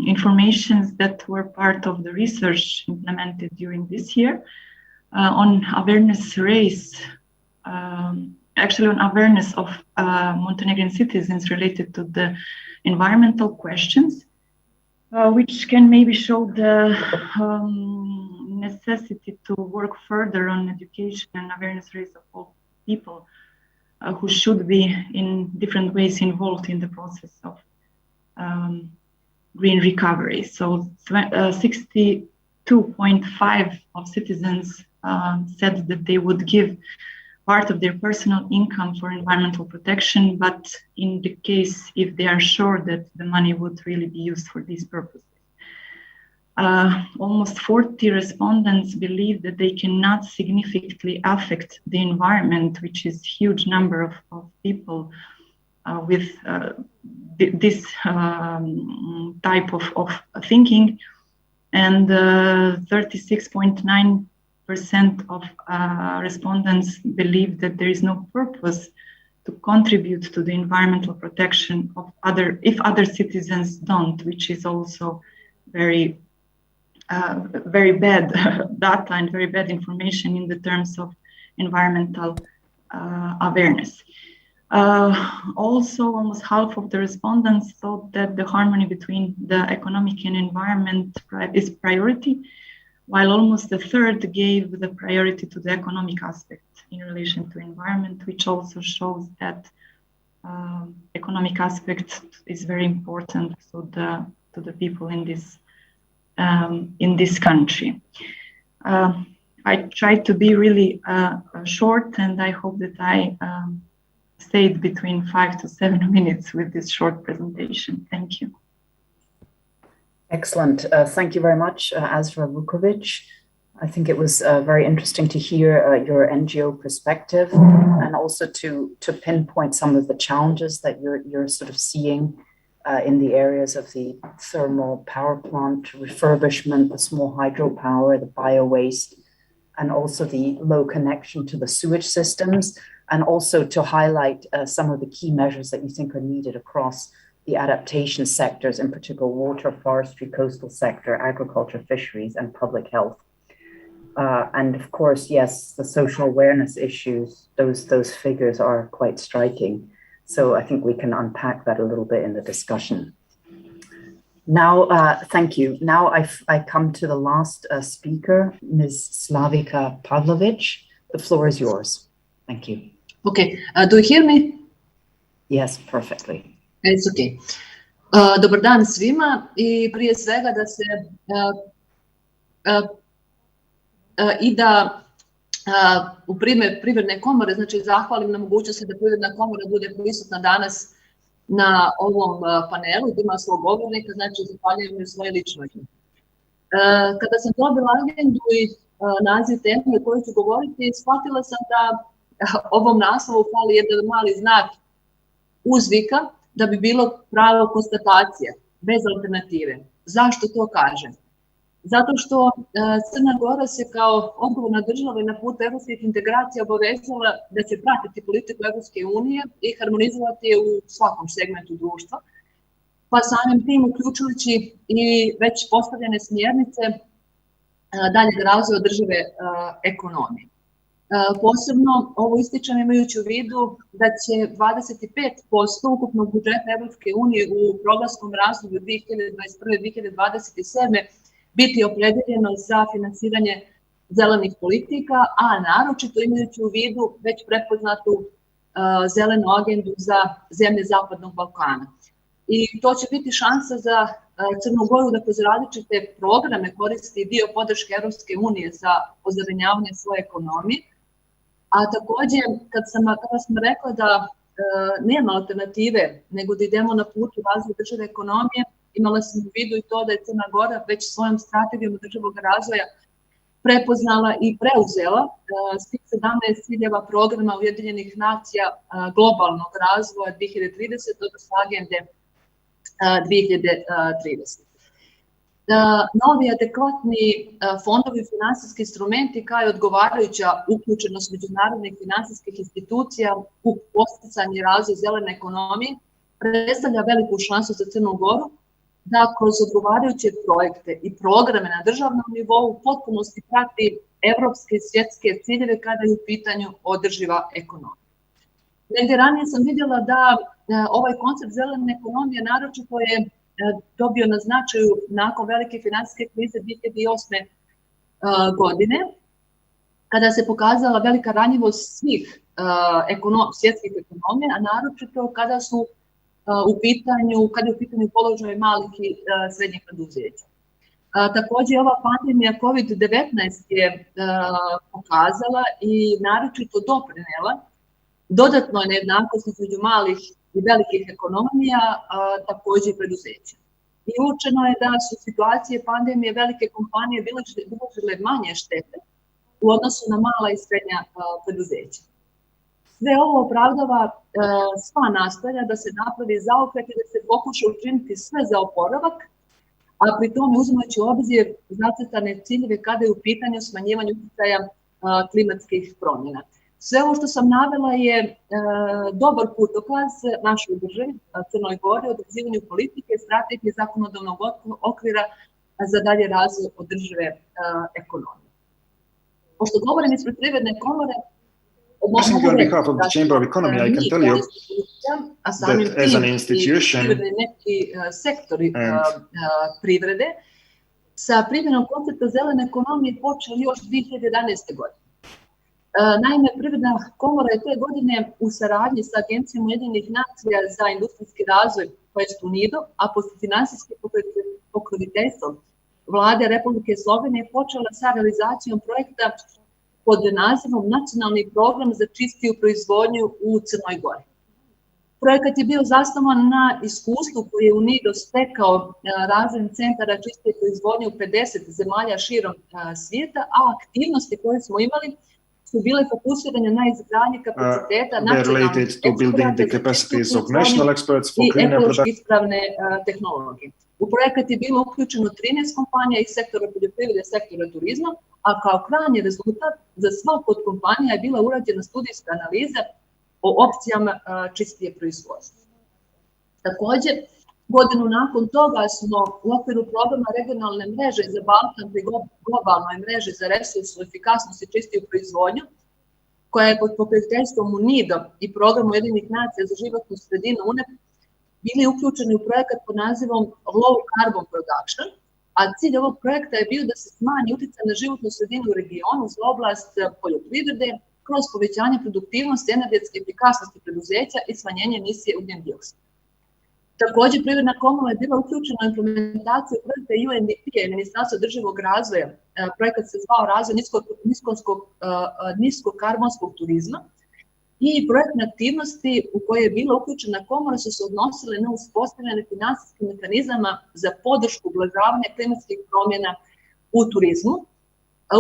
[SPEAKER 10] informations that were part of the research implemented during this year on awareness raise, actually on awareness of Montenegrin citizens related to the environmental questions, which can maybe show the necessity to work further on education and awareness raise of all people who should be in different ways involved in the process of green recovery. So 62.5% of citizens said that they would give part of their personal income for environmental protection, but in the case if they are sure that the money would really be used for these purposes. Almost 40 respondents believe that they cannot significantly affect the environment, which is a huge number of people with this type of thinking, and 36.9% of respondents believe that there is no purpose to contribute to the environmental protection of if other citizens don't, which is also very bad data and very bad information in the terms of environmental awareness. Also, almost half of the respondents thought that the harmony between the economic and environment is priority, while almost a third gave the priority to the economic aspect in relation to environment, which also shows that economic aspect is very important to the people in this country. I tried to be really short, and I hope that I stayed between 5 to 7 minutes with this short presentation. Thank you.
[SPEAKER 6] Excellent. Thank you very much, Azra Vukovic. I think it was very interesting to hear your NGO perspective, and also to pinpoint some of the challenges that you're sort of seeing in the areas of the thermal power plant refurbishment, the small hydropower, the bio-waste, and also the low connection to the sewage systems, and also to highlight some of the key measures that you think are needed across the adaptation sectors, in particular water, forestry, coastal sector, agriculture, fisheries, and public health. And of course, yes, the social awareness issues, those figures are quite striking. So I think we can unpack that a little bit in the discussion. Now, thank you. Now I come to the last speaker, Ms. Slavica Pavlovic. The floor is yours. Thank you.
[SPEAKER 11] Okay, do you hear me?
[SPEAKER 6] Yes, perfectly.
[SPEAKER 11] It's okay. Dobar dan svima i prije svega da se i da u Privredne komore, znači zahvalim na mogućnosti da Privredna komora bude prisutna danas na ovom panelu, da ima svog govornika, znači zahvaljujem u svoje lično ime. Kada sam dobila agendu i naziv teme o kojoj ću govoriti, shvatila sam da ovom naslovu fali jedan mali znak uzvika da bi bilo pravo konstatacija, bez alternative. Zašto to kažem? Zato što Crna Gora se kao odgovorna država i na putu evropskih integracija obavezala da će pratiti politiku Evropske unije i harmonizovati je u svakom segmentu društva, pa samim tim uključujući i već postavljene smjernice daljeg razvoja održive ekonomije. Posebno ovo ističem imajući u vidu da će 25% ukupnog budžeta Evropske unije u programskom razdoblju 2021-2027 biti opredeljeno za finansiranje zelenih politika, a naročito imajući u vidu već prepoznatu zelenu agendu za zemlje Zapadnog Balkana. I to će biti šansa za Crnu Goru da kroz različite programe koristi dio podrške Evropske unije za ozelenjavanje svoje ekonomije. A takođe, kada sam rekla da nema alternative nego da idemo na putu razvoja države ekonomije, imala sam u vidu i to da je Crna Gora već svojom strategijom održivog razvoja prepoznala i preuzela svih 17 ciljeva programa Ujedinjenih nacija globalnog razvoja 2030, odnosno agende 2030. Novi adekvatni fondovi i finansijski instrumenti kao i odgovarajuća uključenost međunarodnih finansijskih institucija u podsticanje i razvoj zelene ekonomije predstavlja veliku šansu za Crnu Goru da kroz odgovarajuće projekte i programe na državnom nivou u potpunosti prati evropske i svjetske ciljeve kada je u pitanju održiva ekonomija. Negdje ranije sam vidjela da ovaj koncept zelene ekonomije naročito je dobio na značaju nakon velike financijske krize 2008. Godine, kada se pokazala velika ranjivost svih svjetskih ekonomija, a naročito kada je u pitanju položaj malih i srednjih preduzeća. Također ova pandemija COVID-19 je pokazala i naročito doprinela dodatnoj nejednakosti između malih i velikih ekonomija, također i preduzeća. I uočeno je da su situacije pandemije velike kompanije bilježile manje štete u odnosu na mala i srednja preduzeća. Sve ovo opravdava sva nastojanja da se napravi zaokret i da se pokuša učiniti sve za oporavak, a pri tome uzimajući u obzir zacrtane ciljeve kada je u pitanju smanjivanje utjecaja klimatskih promjena. Sve ovo što sam navela je dobar putokaz našoj državi, Crnoj Gori, o određivanju politike, strategije zakonodavnog okvira za dalje razvoj održive ekonomije. Pošto govorim ispred Privredne komore,
[SPEAKER 12] I think on behalf of the Chamber of Economy, I can tell you that as an institution
[SPEAKER 11] sektori privrede sa primjenom koncepta zelene ekonomije počeli još 2011. godine. Naime, Privredna komora je te godine u saradnji sa Agencijom Ujedinjenih nacija za industrijski razvoj, to jest UNIDO, a pod finansijskim pokroviteljstvom Vlade Republike Slovenije počela sa realizacijom projekta pod nazivom Nacionalni program za čistiju proizvodnju u Crnoj Gori. Projekat je bio zasnovan na iskustvu koji je UNIDO stekao razvojem centara čiste proizvodnje u 50 zemalja širom svijeta, a aktivnosti koje smo imali su bile fokusirane na izgradnji kapaciteta nacionalnih eksperata i ekološki ispravne tehnologije. U projekat je bilo uključeno 13 kompanija iz sektora poljoprivrede i sektora turizma, a kao krajnji rezultat za svaku od kompanija je bila urađena studijska analiza o opcijama čistije proizvodnje. Također, godinu nakon toga smo u okviru programa regionalne mreže za Balkan pri globalnoj mreži za resursnu efikasnost i čistiju proizvodnju, koja je pod pokroviteljstvom UNIDO i programu Ujedinjenih nacija za životnu sredinu UNEP, bili uključeni u projekat pod nazivom Low Carbon Production, a cilj ovog projekta je bio da se smanji utjecaj na životnu sredinu u regionu za oblast poljoprivrede kroz povećanje produktivnosti, energetske efikasnosti preduzeća i smanjenje emisije ugljen dioksida. Također, Privredna komora je bila uključena u implementaciju projekta UNDP i Ministarstva održivog razvoja. Projekat se zvao Razvoj niskokarbonskog turizma i projektne aktivnosti u koje je bila uključena komora su se odnosile na uspostavljanje finansijskih mehanizama za podršku ublažavanja klimatskih promjena u turizmu.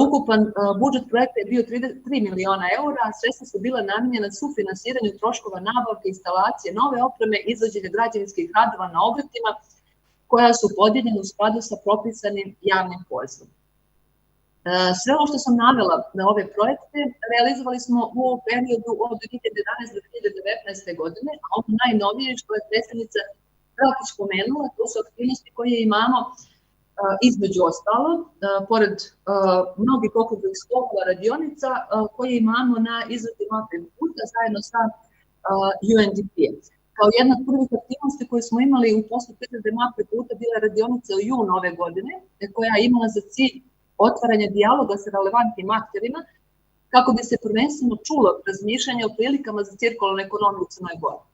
[SPEAKER 11] Ukupan budžet projekta je bio 3 miliona eura, a sredstva su bila namijenjena sufinansiranju troškova nabavke, instalacije nove opreme, izvođenja građevinskih radova na objektima koja su podijeljena u skladu sa propisanim javnim pozivom. Sve ovo što sam navela na ove projekte realizovali smo u periodu od 2011. do 2019. godine, a ono najnovije što je predstavnica Rakić pomenula, to su aktivnosti koje imamo između ostalo, pored mnogih okruglih stolova radionica koje imamo na izradi mape puta zajedno sa UNDP-em. Kao jedna od prvih aktivnosti koje smo imali u postupku izrade mape puta bila radionica u junu ove godine, koja je imala za cilj otvaranje dijaloga sa relevantnim akterima kako bi se prvenstveno čulo razmišljanje o prilikama za cirkularnu ekonomiju u Crnoj Gori.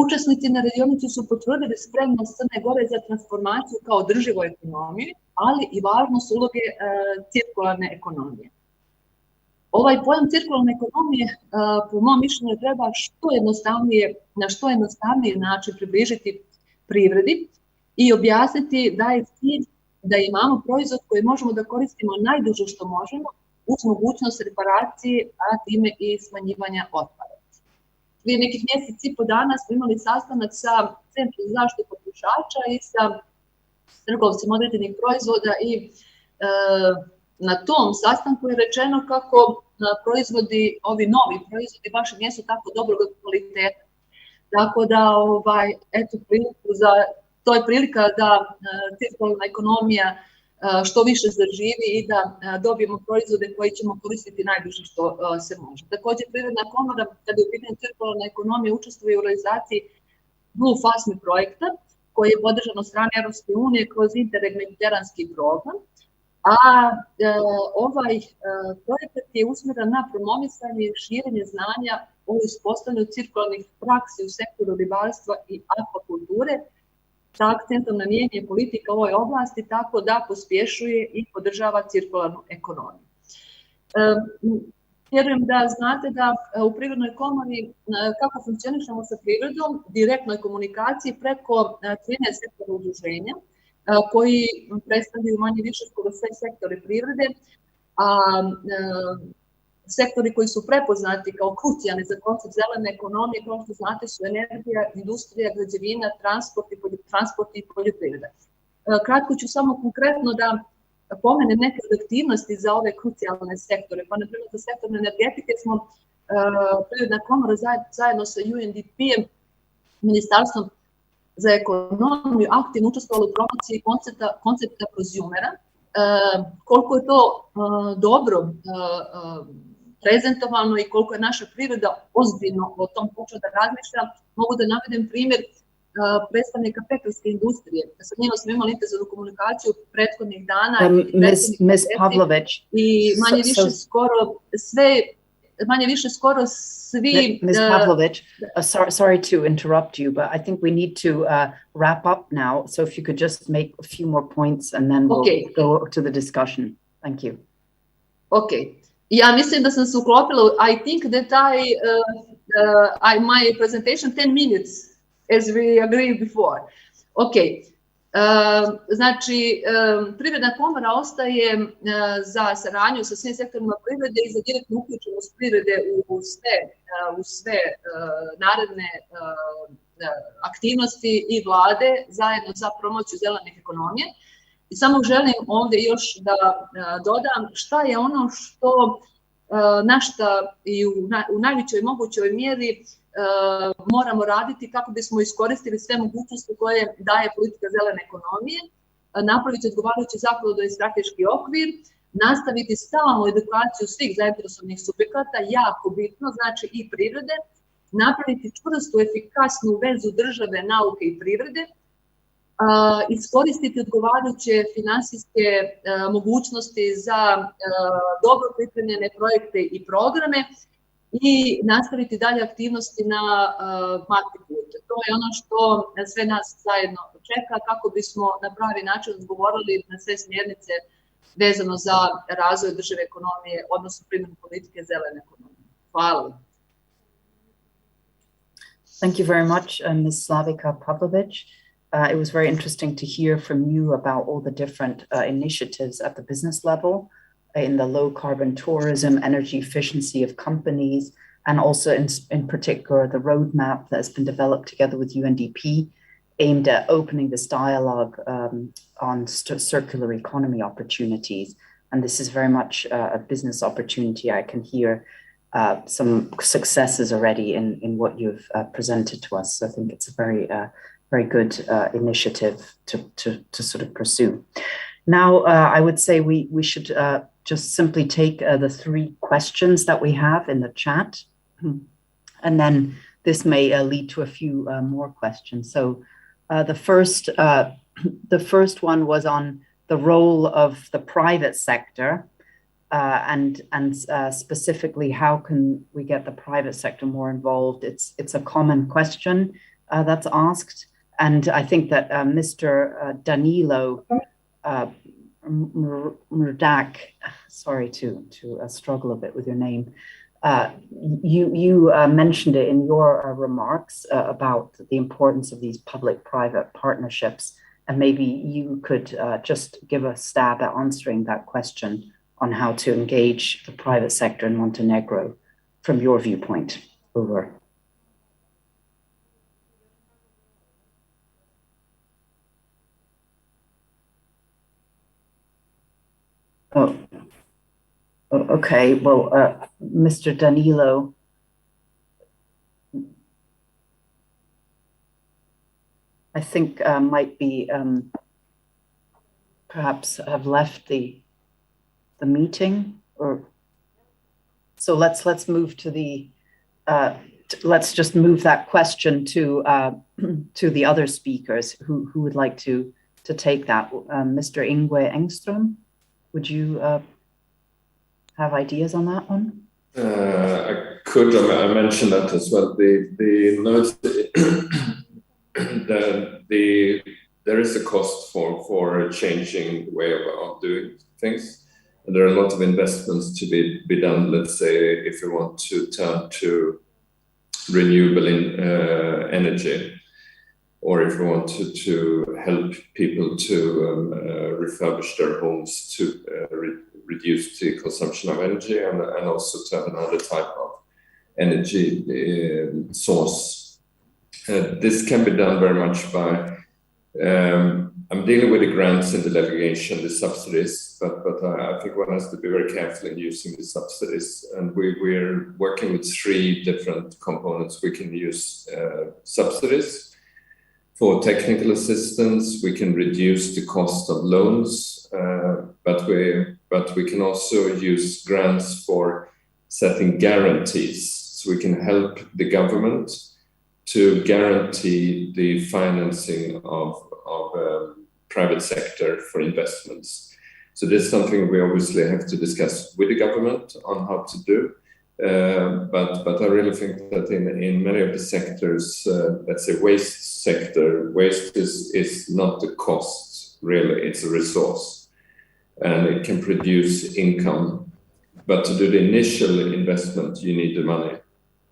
[SPEAKER 11] Učesnici na radionici su potvrdili spremnost Crne Gore za transformaciju kao održivoj ekonomiji, ali i važnost uloge cirkularne ekonomije. Ovaj pojam cirkularne ekonomije, po mom mišljenju, treba na što jednostavniji način približiti privredi i objasniti da je cilj da imamo proizvod koji možemo da koristimo najduže što možemo uz mogućnost reparacije, a time i smanjivanja otpada. Prije nekih mjesec i po dana smo imali sastanak sa Centrom za zaštitu potrošača i sa trgovcima određenih proizvoda i na tom sastanku je rečeno kako proizvodi, ovi novi proizvodi baš nisu tako dobrog kvaliteta. Tako da, eto, to je prilika da cirkularna ekonomija što više zaživi i da dobijemo proizvode koji ćemo koristiti najduže što se može. Također, Privredna komora, kada je u pitanju cirkularna ekonomija, učestvuje u realizaciji Blue FASMI projekta, koji je podržan od strane Europske unije kroz interreg-mediteranski program, a ovaj projekat je usmjeren na promovisanje i širenje znanja o uspostavljanju cirkularnih praksi u sektoru ribarstva i akvakulture, sa akcentom na mijenjanje politika u ovoj oblasti tako da pospješuje i podržava cirkularnu ekonomiju. Vjerujem da znate da u Privrednoj komori kako funkcionišemo sa privredom, direktnoj komunikaciji preko 13 sektora udruženja koji predstavljaju manje više skoro sve sektore privrede, a sektori koji su prepoznati kao krucijalni za koncept zelene ekonomije, kao što znate, su energija, industrija, građevina, transport i poljoprivreda. Kratko ću samo konkretno da pomenem neke od aktivnosti za ove krucijalne sektore. Pa, na primjer, za sektor energetike smo Privredna komora zajedno sa UNDP-em, Ministarstvom za ekonomiju, aktivno učestvovali u promociji koncepta prosumera. Koliko je to dobro prezentovano i koliko je naša privreda ozbiljno o tom počela da razmišlja, mogu da navedem primjer predstavnika pekarske industrije. Sa njima smo imali intenzivnu komunikaciju prethodnih dana
[SPEAKER 6] Ms. Pavlović,
[SPEAKER 11] i manje više skoro svi...
[SPEAKER 6] Ms. Pavlović, sorry to interrupt you, but I think we need to wrap up now. So if you could just make a few more points and then we'll go to the discussion. Thank you.
[SPEAKER 11] Okay. Ja mislim da sam se uklopila. I think that my presentation 10 minutes, as we agreed before. Okay. Znači, Privredna komora ostaje za saradnju sa svim sektorima privrede i za direktnu uključenost privrede u sve naredne aktivnosti i vlade zajedno za promociju zelenih ekonomije. I samo želim ovdje još da dodam šta je ono što na šta i u najvećoj mogućoj mjeri moramo raditi kako bismo iskoristili sve mogućnosti koje daje politika zelene ekonomije, napraviti odgovarajući zakonodavni strateški okvir, nastaviti stalnu edukaciju svih zainteresovanih subjekata, jako bitno, znači i privrede, napraviti čvrstu, efikasnu vezu države, nauke i privrede, iskoristiti odgovarajuće finansijske mogućnosti za dobro pripremljene projekte i programe i nastaviti dalje aktivnosti na mati put. To je ono što sve nas zajedno čeka kako bismo na pravi način odgovorili na sve smjernice vezano za razvoj održive ekonomije, odnosno primjenu politike zelene ekonomije. Hvala.
[SPEAKER 6] Thank you very much, Ms. Slavica Pavlović. It was very interesting to hear from you about all the different initiatives at the business level in the low carbon tourism, energy efficiency of companies, and also in particular the roadmap that has been developed together with UNDP aimed at opening this dialogue on circular economy opportunities. And this is very much a business opportunity. I can hear some successes already in what you've presented to us. So I think it's a very good initiative to sort of pursue. Now, I would say we should just simply take the 3 questions that we have in the chat, and then this may lead to a few more questions. So the first one was on the role of the private sector, and specifically how can we get the private sector more involved. It's a common question that's asked. And I think that Mr. Danilo Murdak, sorry to struggle a bit with your name. You mentioned it in your remarks about the importance of these public-private partnerships, and maybe you could just give a stab at answering that question on how to engage the private sector in Montenegro from your viewpoint. Over. Oh, okay. Well, Mr. Danilo, I think might be perhaps have left the meeting, or so. Let's move to the. Let's just move that question to the other speakers who would like to take that. Mr. Ingwe Engström, would you have ideas on that one?
[SPEAKER 9] I could. I mentioned that as well. There is a cost for changing the way of doing things, and there are a lot of investments to be done. Let's say if you want to turn to renewable energy, or if you want to help people to refurbish their homes to reduce the consumption of energy, and also to have another type of energy source. This can be done very much by, I'm dealing with the grants in the delegation, the subsidies, but I think one has to be very careful in using the subsidies. And we're working with 3 different components. We can use subsidies for technical assistance. We can reduce the cost of loans, but we can also use grants for setting guarantees. So we can help the government to guarantee the financing of private sector for investments. So this is something we obviously have to discuss with the government on how to do. But I really think that in many of the sectors, let's say waste sector, waste is not the cost, really, it's a resource. And it can produce income. But to do the initial investment, you need the money.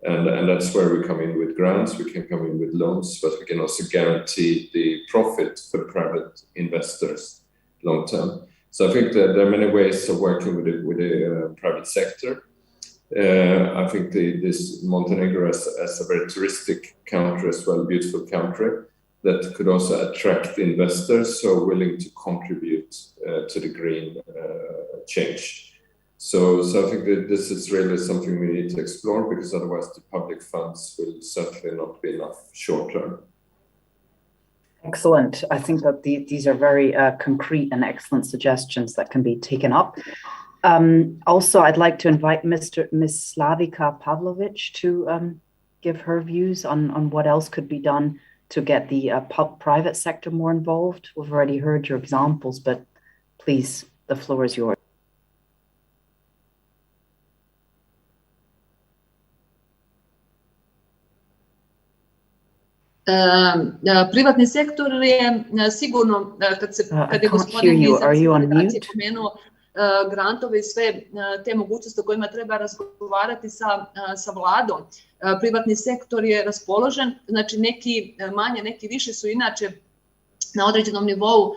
[SPEAKER 9] And that's where we come in with grants, we can come in with loans, but we can also guarantee the profit for private investors long term. So I think that there are many ways of working with the private sector. I think this Montenegro as a very touristic country as well, beautiful country, that could also attract investors so willing to contribute to the green change. So I think that this is really something we need to explore, because otherwise the public funds will certainly not be enough short term.
[SPEAKER 6] Excellent. I think that these are very concrete and excellent suggestions that can be taken up. Also, I'd like to invite Ms. Slavika Pavlovic to give her views on what else could be done to get the private sector more involved. We've already heard your examples, but please, the floor is yours.
[SPEAKER 11] Privatni sektor je sigurno, kad je gospodin iz Federacije pomenuo grantove i sve te mogućnosti o kojima treba razgovarati sa vladom, privatni sektor je raspoložen, znači neki manje, neki više su inače na određenom nivou,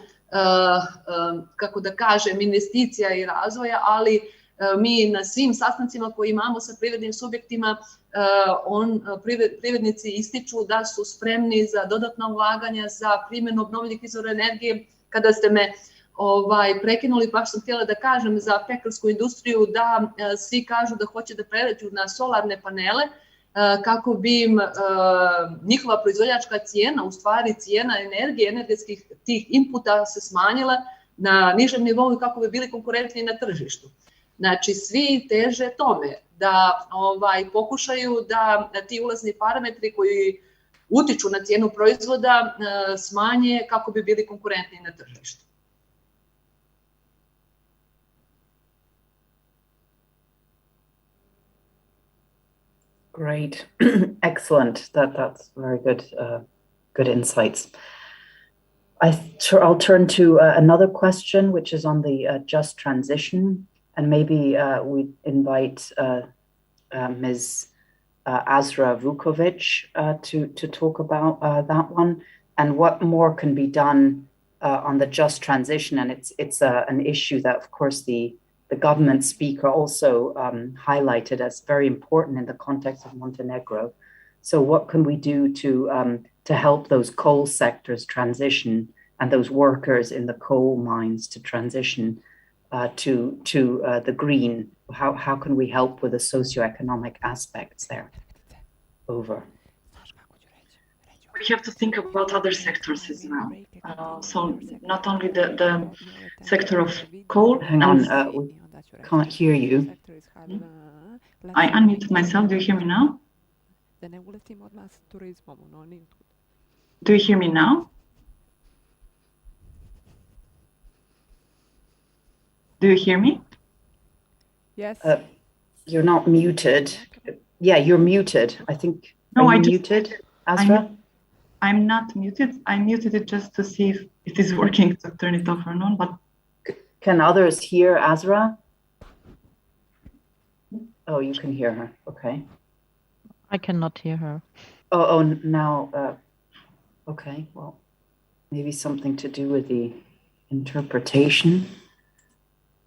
[SPEAKER 11] kako da kažem, investicija i razvoja, ali mi na svim sastancima koje imamo sa privrednim subjektima, privrednici ističu da su spremni za dodatna ulaganja, za primjenu obnovljivih izvora energije. Kada ste me prekinuli, baš sam htjela da kažem za pekarsku industriju da svi kažu da hoće da pređu na solarne panele kako bi im njihova proizvođačka cijena, u stvari cijena energije, energetskih tih inputa se smanjila na nižem nivou i kako bi bili konkurentni na tržištu. Znači, svi teže tome da pokušaju da ti ulazni parametri koji utiču na cijenu proizvoda smanje kako bi bili konkurentni na tržištu.
[SPEAKER 6] Great, excellent. That's very good, good insights. I'll turn to another question, which is on the just transition, and maybe we invite Ms. Azra Vukovic to talk about that one, and what more can be done on the just transition. And it's an issue that, of course, the government speaker also highlighted as very important in the context of Montenegro. So what can we do to help those coal sectors transition and those workers in the coal mines to transition to the green? How can we help with the socioeconomic aspects there? Over.
[SPEAKER 10] We have to think about other sectors as well. So not only the sector of coal.
[SPEAKER 6] Hang on, we can't hear you.
[SPEAKER 10] I unmuted myself. Do you hear me now? Do you hear me now? Do you hear me?
[SPEAKER 1] Yes.
[SPEAKER 6] You're not muted. Yeah, you're muted. I think.
[SPEAKER 10] No,
[SPEAKER 6] are you muted, Azra?
[SPEAKER 10] I'm not muted. I muted it just to see if it is working to turn it off or not. But
[SPEAKER 6] can others hear Azra? Oh, you can hear her. Okay.
[SPEAKER 8] I cannot hear her.
[SPEAKER 6] Oh, now. Okay. Well, maybe something to do with the interpretation.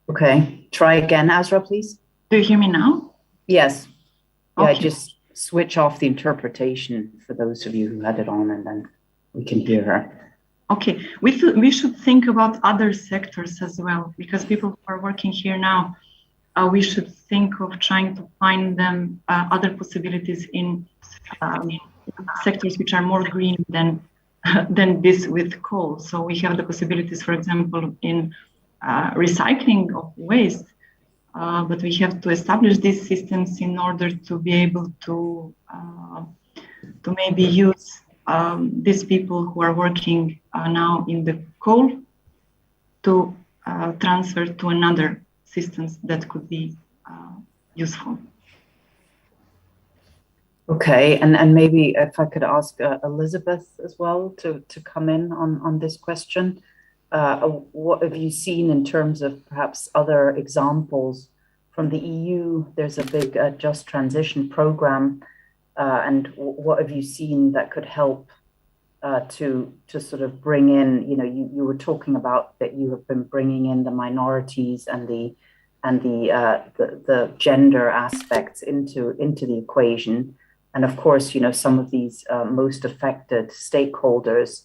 [SPEAKER 6] Okay. Try again, Azra, please.
[SPEAKER 10] Do you hear me now?
[SPEAKER 6] Yes. Yeah,
[SPEAKER 10] Okay.
[SPEAKER 6] just switch off the interpretation for those of you who had it on, and then we can hear her.
[SPEAKER 10] Okay, we should think about other sectors as well, because people who are working here now, we should think of trying to find them other possibilities in sectors which are more green than this with coal. So we have the possibilities, for example, in recycling of waste. But we have to establish these systems in order to be able to maybe use these people who are working now in the coal to transfer to another systems that could be useful.
[SPEAKER 6] Okay, and maybe if I could ask Elizabeth as well to come in on this question. What have you seen in terms of perhaps other examples from the EU? There's a big Just Transition program, and what have you seen that could help to sort of bring in? You were talking about that you have been bringing in the minorities and the gender aspects into the equation, and of course, some of these most affected stakeholders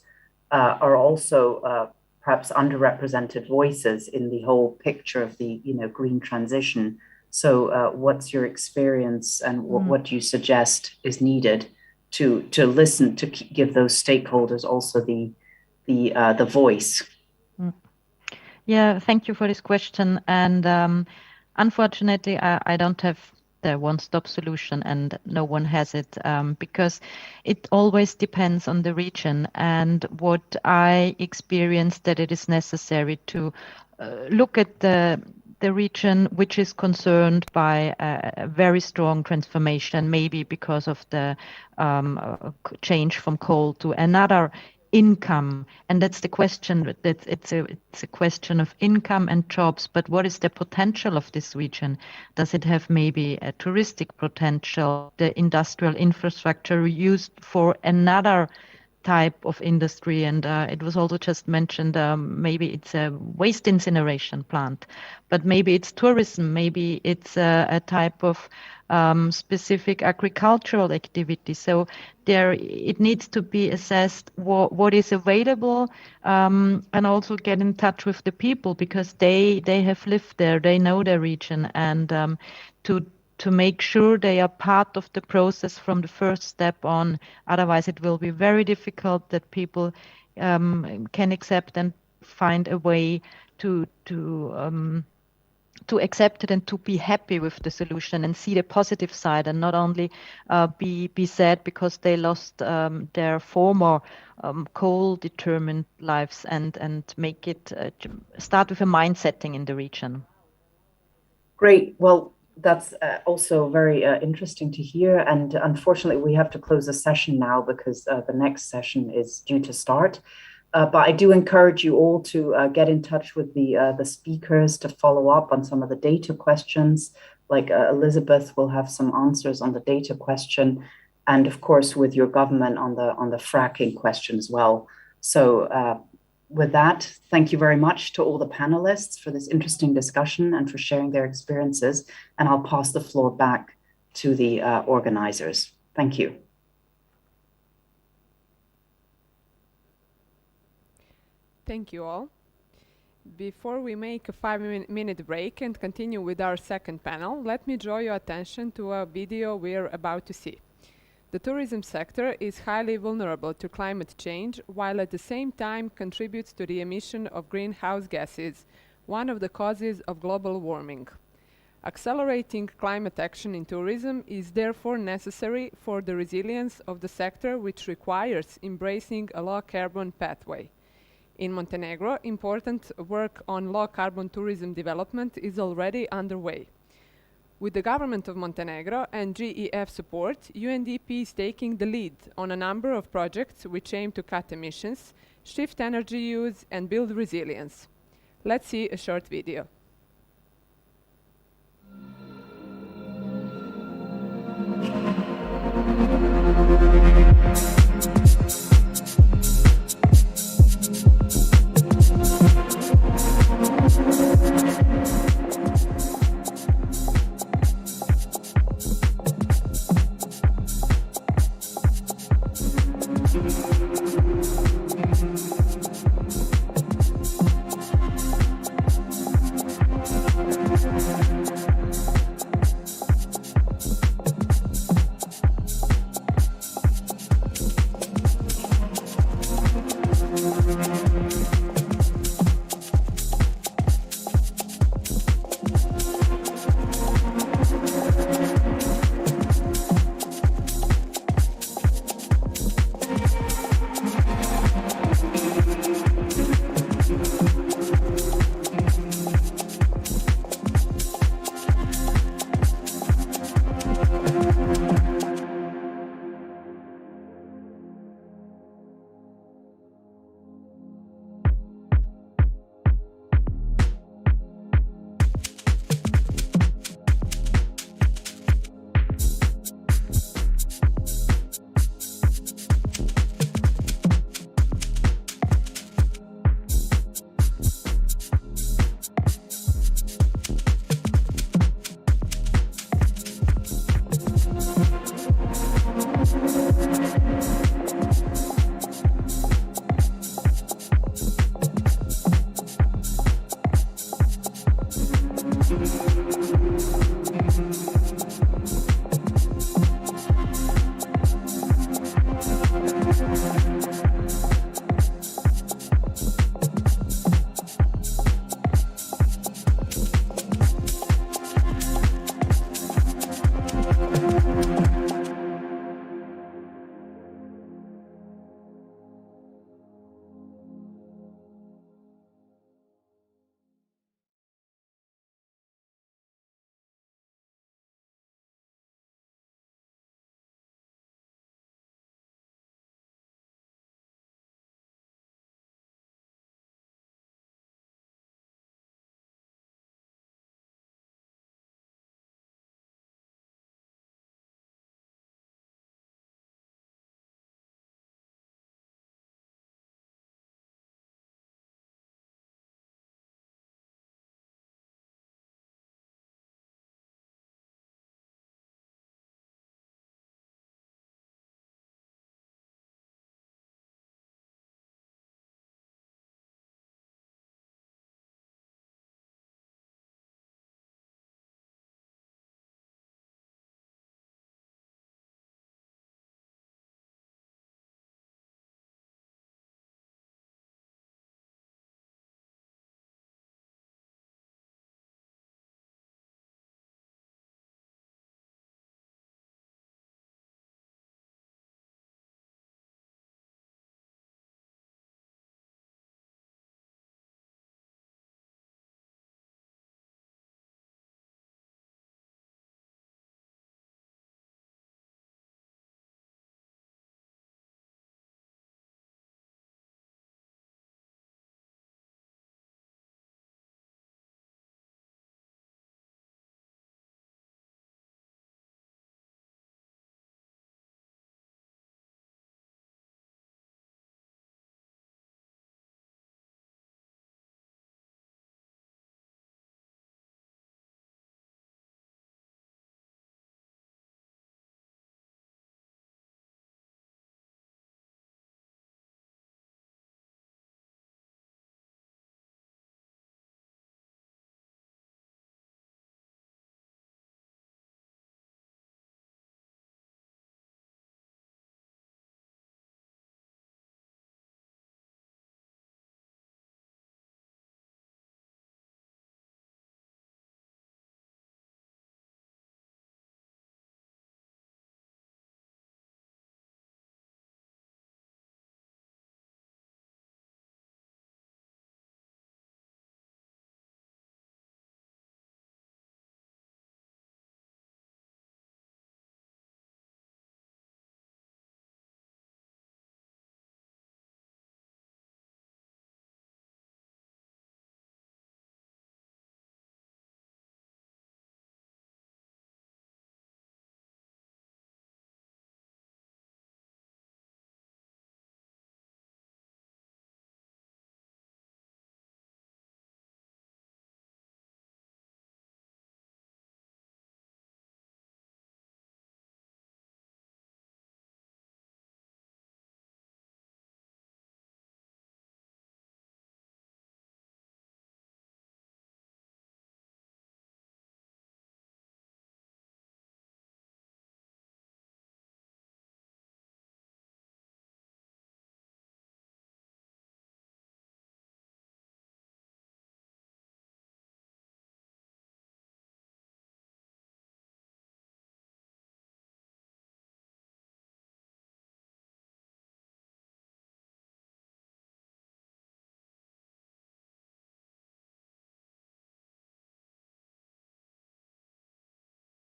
[SPEAKER 6] are also perhaps underrepresented voices in the whole picture of the green transition. So what's your experience, and what do you suggest is needed to listen, to give those stakeholders also the voice?
[SPEAKER 8] Yeah, thank you for this question. And unfortunately, I don't have the one-stop solution, and no one has it, because it always depends on the region. And what I experienced, that it is necessary to look at the region which is concerned by a very strong transformation, maybe because of the change from coal to another income. And that's the question. It's a question of income and jobs, but what is the potential of this region? Does it have maybe a touristic potential, the industrial infrastructure used for another type of industry? And it was also just mentioned, maybe it's a waste incineration plant, but maybe it's tourism, maybe it's a type of specific agricultural activity. So it needs to be assessed what is available, and also get in touch with the people, because they have lived there, they know their region, and to make sure they are part of the process from the first step on. Otherwise, it will be very difficult that people can accept and find a way to accept it and to be happy with the solution and see the positive side, and not only be sad because they lost their former coal-determined lives, and make it start with a mind setting in the region.
[SPEAKER 6] Great. Well, that's also very interesting to hear. And unfortunately, we have to close the session now because the next session is due to start. But I do encourage you all to get in touch with the speakers to follow up on some of the data questions. Like Elizabeth will have some answers on the data question, and of course with your government on the fracking question as well. So with that, thank you very much to all the panelists for this interesting discussion and for sharing their experiences. And I'll pass the floor back to the organizers. Thank you.
[SPEAKER 1] Thank you all. Before we make a 5-minute break and continue with our second panel, let me draw your attention to a video we're about to see. The tourism sector is highly vulnerable to climate change, while at the same time contributes to the emission of greenhouse gases, one of the causes of global warming. Accelerating climate action in tourism is therefore necessary for the resilience of the sector, which requires embracing a low-carbon pathway. In Montenegro, important work on low-carbon tourism development is already underway. With the government of Montenegro and GEF support, UNDP is taking the lead on a number of projects which aim to cut emissions, shift energy use, and build resilience. Let's see a short video.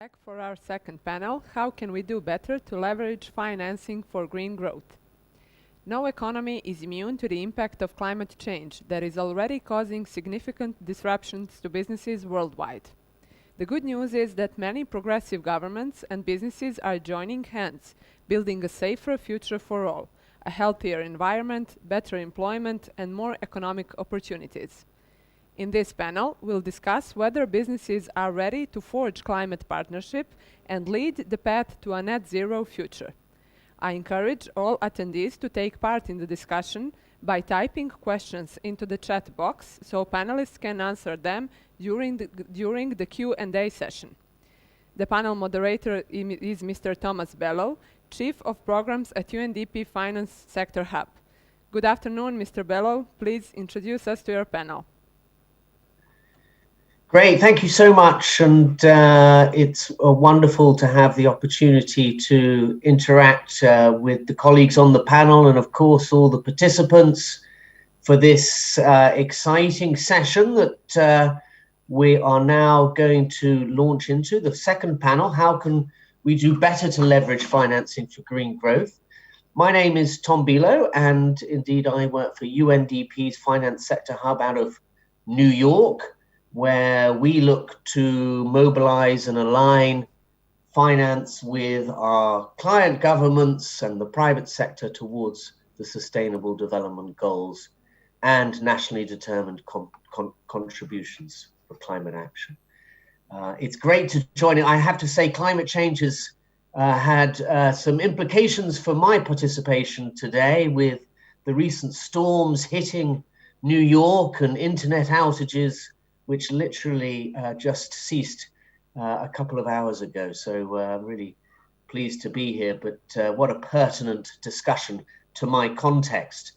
[SPEAKER 1] Back for our second panel, how can we do better to leverage financing for green growth? No economy is immune to the impact of climate change that is already causing significant disruptions to businesses worldwide. The good news is that many progressive governments and businesses are joining hands, building a safer future for all, a healthier environment, better employment, and more economic opportunities. In this panel, we'll discuss whether businesses are ready to forge climate partnership and lead the path to a net zero future. I encourage all attendees to take part in the discussion by typing questions into the chat box so panelists can answer them during the Q&A session. The panel moderator is Mr. Thomas Bellow, Chief of Programs at UNDP Finance Sector Hub. Good afternoon, Mr. Bellow. Please introduce us to your panel.
[SPEAKER 13] Great, thank you so much, and it's wonderful to have the opportunity to interact with the colleagues on the panel and of course all the participants for this exciting session that we are now going to launch into. The second panel, how can we do better to leverage financing for green growth? My name is Tom Bellow, and indeed I work for UNDP's Finance Sector Hub out of New York, where we look to mobilize and align finance with our client governments and the private sector towards the sustainable development goals and nationally determined contributions for climate action. It's great to join in. I have to say climate change has had some implications for my participation today with the recent storms hitting New York and internet outages which literally just ceased a couple of hours ago. So I'm really pleased to be here, but what a pertinent discussion to my context.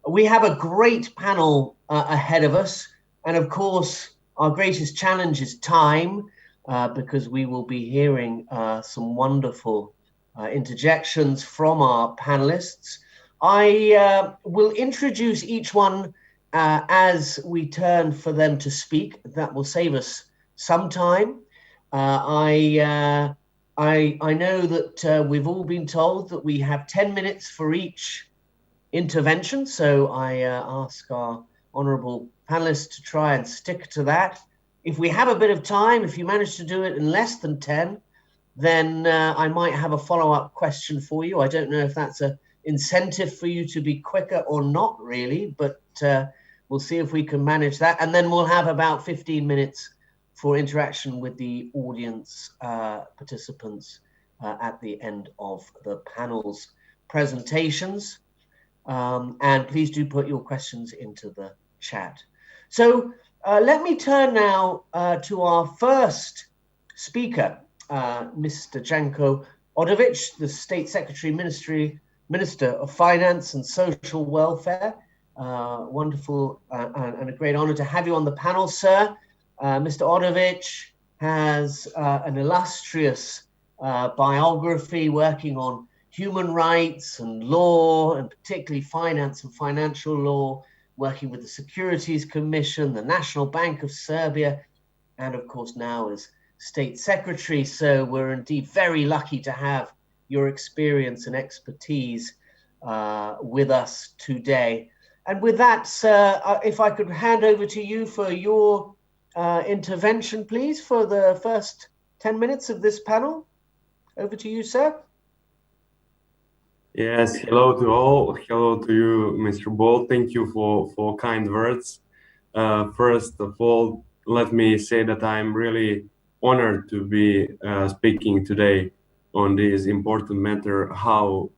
[SPEAKER 13] We have a great panel ahead of us. And of course, our greatest challenge is time, because we will be hearing some wonderful interjections from our panelists. I will introduce each one as we turn for them to speak. That will save us some time. I know that we've all been told that we have 10 minutes for each intervention, so I ask our honourable panelists to try and stick to that. If we have a bit of time, if you manage to do it in less than 10, then I might have a follow-up question for you. I don't know if that's an incentive for you to be quicker or not really, but we'll see if we can manage that. And then we'll have about 15 minutes for interaction with the audience participants at the end of the panel's presentations. And please do put your questions into the chat. So let me turn now to our first speaker, Mr. Janko Odovic, the State Secretary, Minister of Finance and Social Welfare. Wonderful and a great honor to have you on the panel, sir. Mr. Odovic has an illustrious biography working on human rights and law, and particularly finance and financial law, working with the Securities Commission, the National Bank of Serbia, and of course now as State Secretary. So we're indeed very lucky to have your experience and expertise with us today. And with that, sir, if I could hand over to you for your intervention, please, for the first 10 minutes of this panel. Over to you, sir.
[SPEAKER 14] Yes, hello to all. Hello to you, Mr. Ball. Thank you for kind words. First of all, let me say that I'm really honored to be speaking today on this important matter, how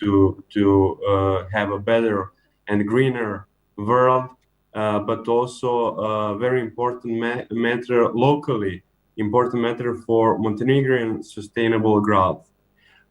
[SPEAKER 14] to have a better and greener world, but also a very important matter locally, important matter for Montenegrin sustainable growth.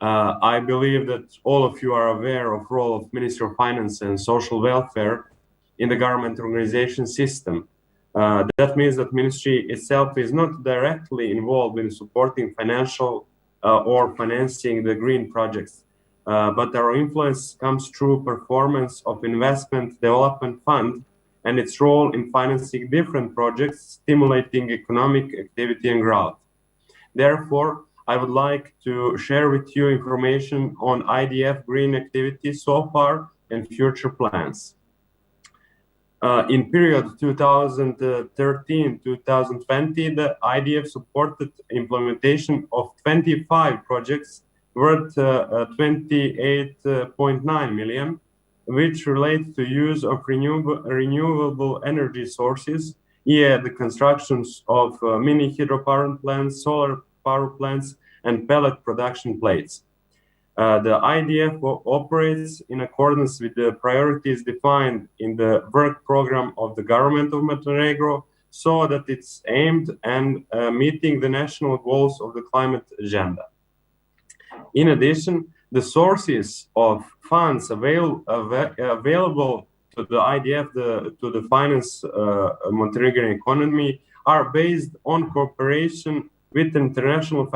[SPEAKER 14] I believe that all of you are aware of the role of Ministry of Finance and Social Welfare in the government organization system. That means that ministry itself is not directly involved in supporting financial or financing the green projects, but our influence comes through performance of investment development fund and its role in financing different projects, stimulating economic activity and growth. Therefore, I would like to share with you information on IDF green activities so far and future plans. In period 2013-2020, the IDF supported implementation of 25 projects worth 28.9 million, which relate to use of renewable energy sources, the constructions of mini hydropower plants, solar power plants, and pellet production plates. The IDF operates in accordance with the priorities defined in the work program of the government of Montenegro, so that it's aimed at meeting the national goals of the climate agenda. In addition, the sources of funds available to the IDF to finance Montenegrin economy are based on cooperation with international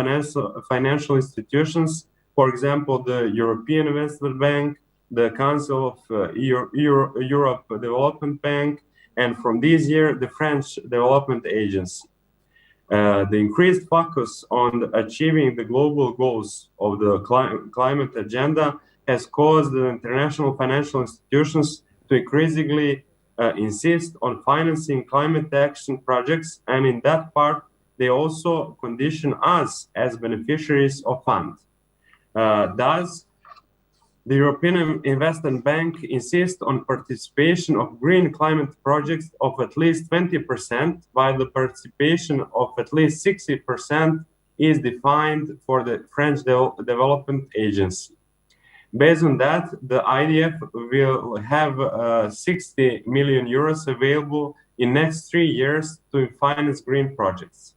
[SPEAKER 14] financial institutions. For example, the European Investment Bank, the Council of Europe Development Bank, and from this year, the French Development Agency. The increased focus on achieving the global goals of the climate agenda has caused the international financial institutions to increasingly insist on financing climate action projects, and in that part, they also condition us as beneficiaries of funds. Thus, the European Investment Bank insists on participation of green climate projects of at least 20%, while the participation of at least 60% is defined for the French Development Agency. Based on that, the IDF will have 60 million euros available in next 3 years to finance green projects.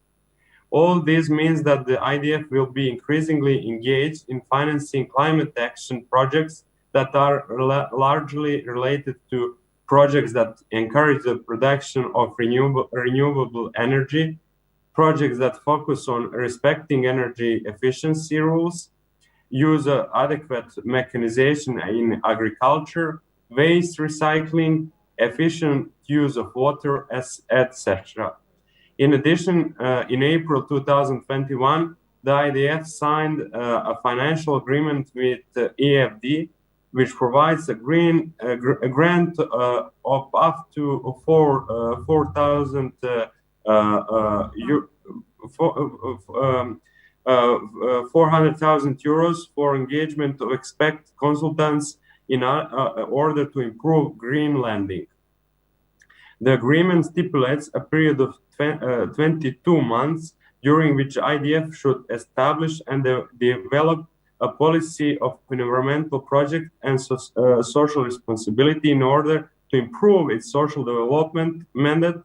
[SPEAKER 14] All this means that the IDF will be increasingly engaged in financing climate action projects that are largely related to projects that encourage the production of renewable energy, projects that focus on respecting energy efficiency rules, use adequate mechanization in agriculture, waste recycling, efficient use of water, etc. In addition, in April 2021, the IDF signed a financial agreement with EFD, which provides a grant of up to 400,000 euros for engagement of expert consultants in order to improve green lending. The agreement stipulates a period of 22 months during which IDF should establish and develop a policy of environmental project and social responsibility in order to improve its social development mandate,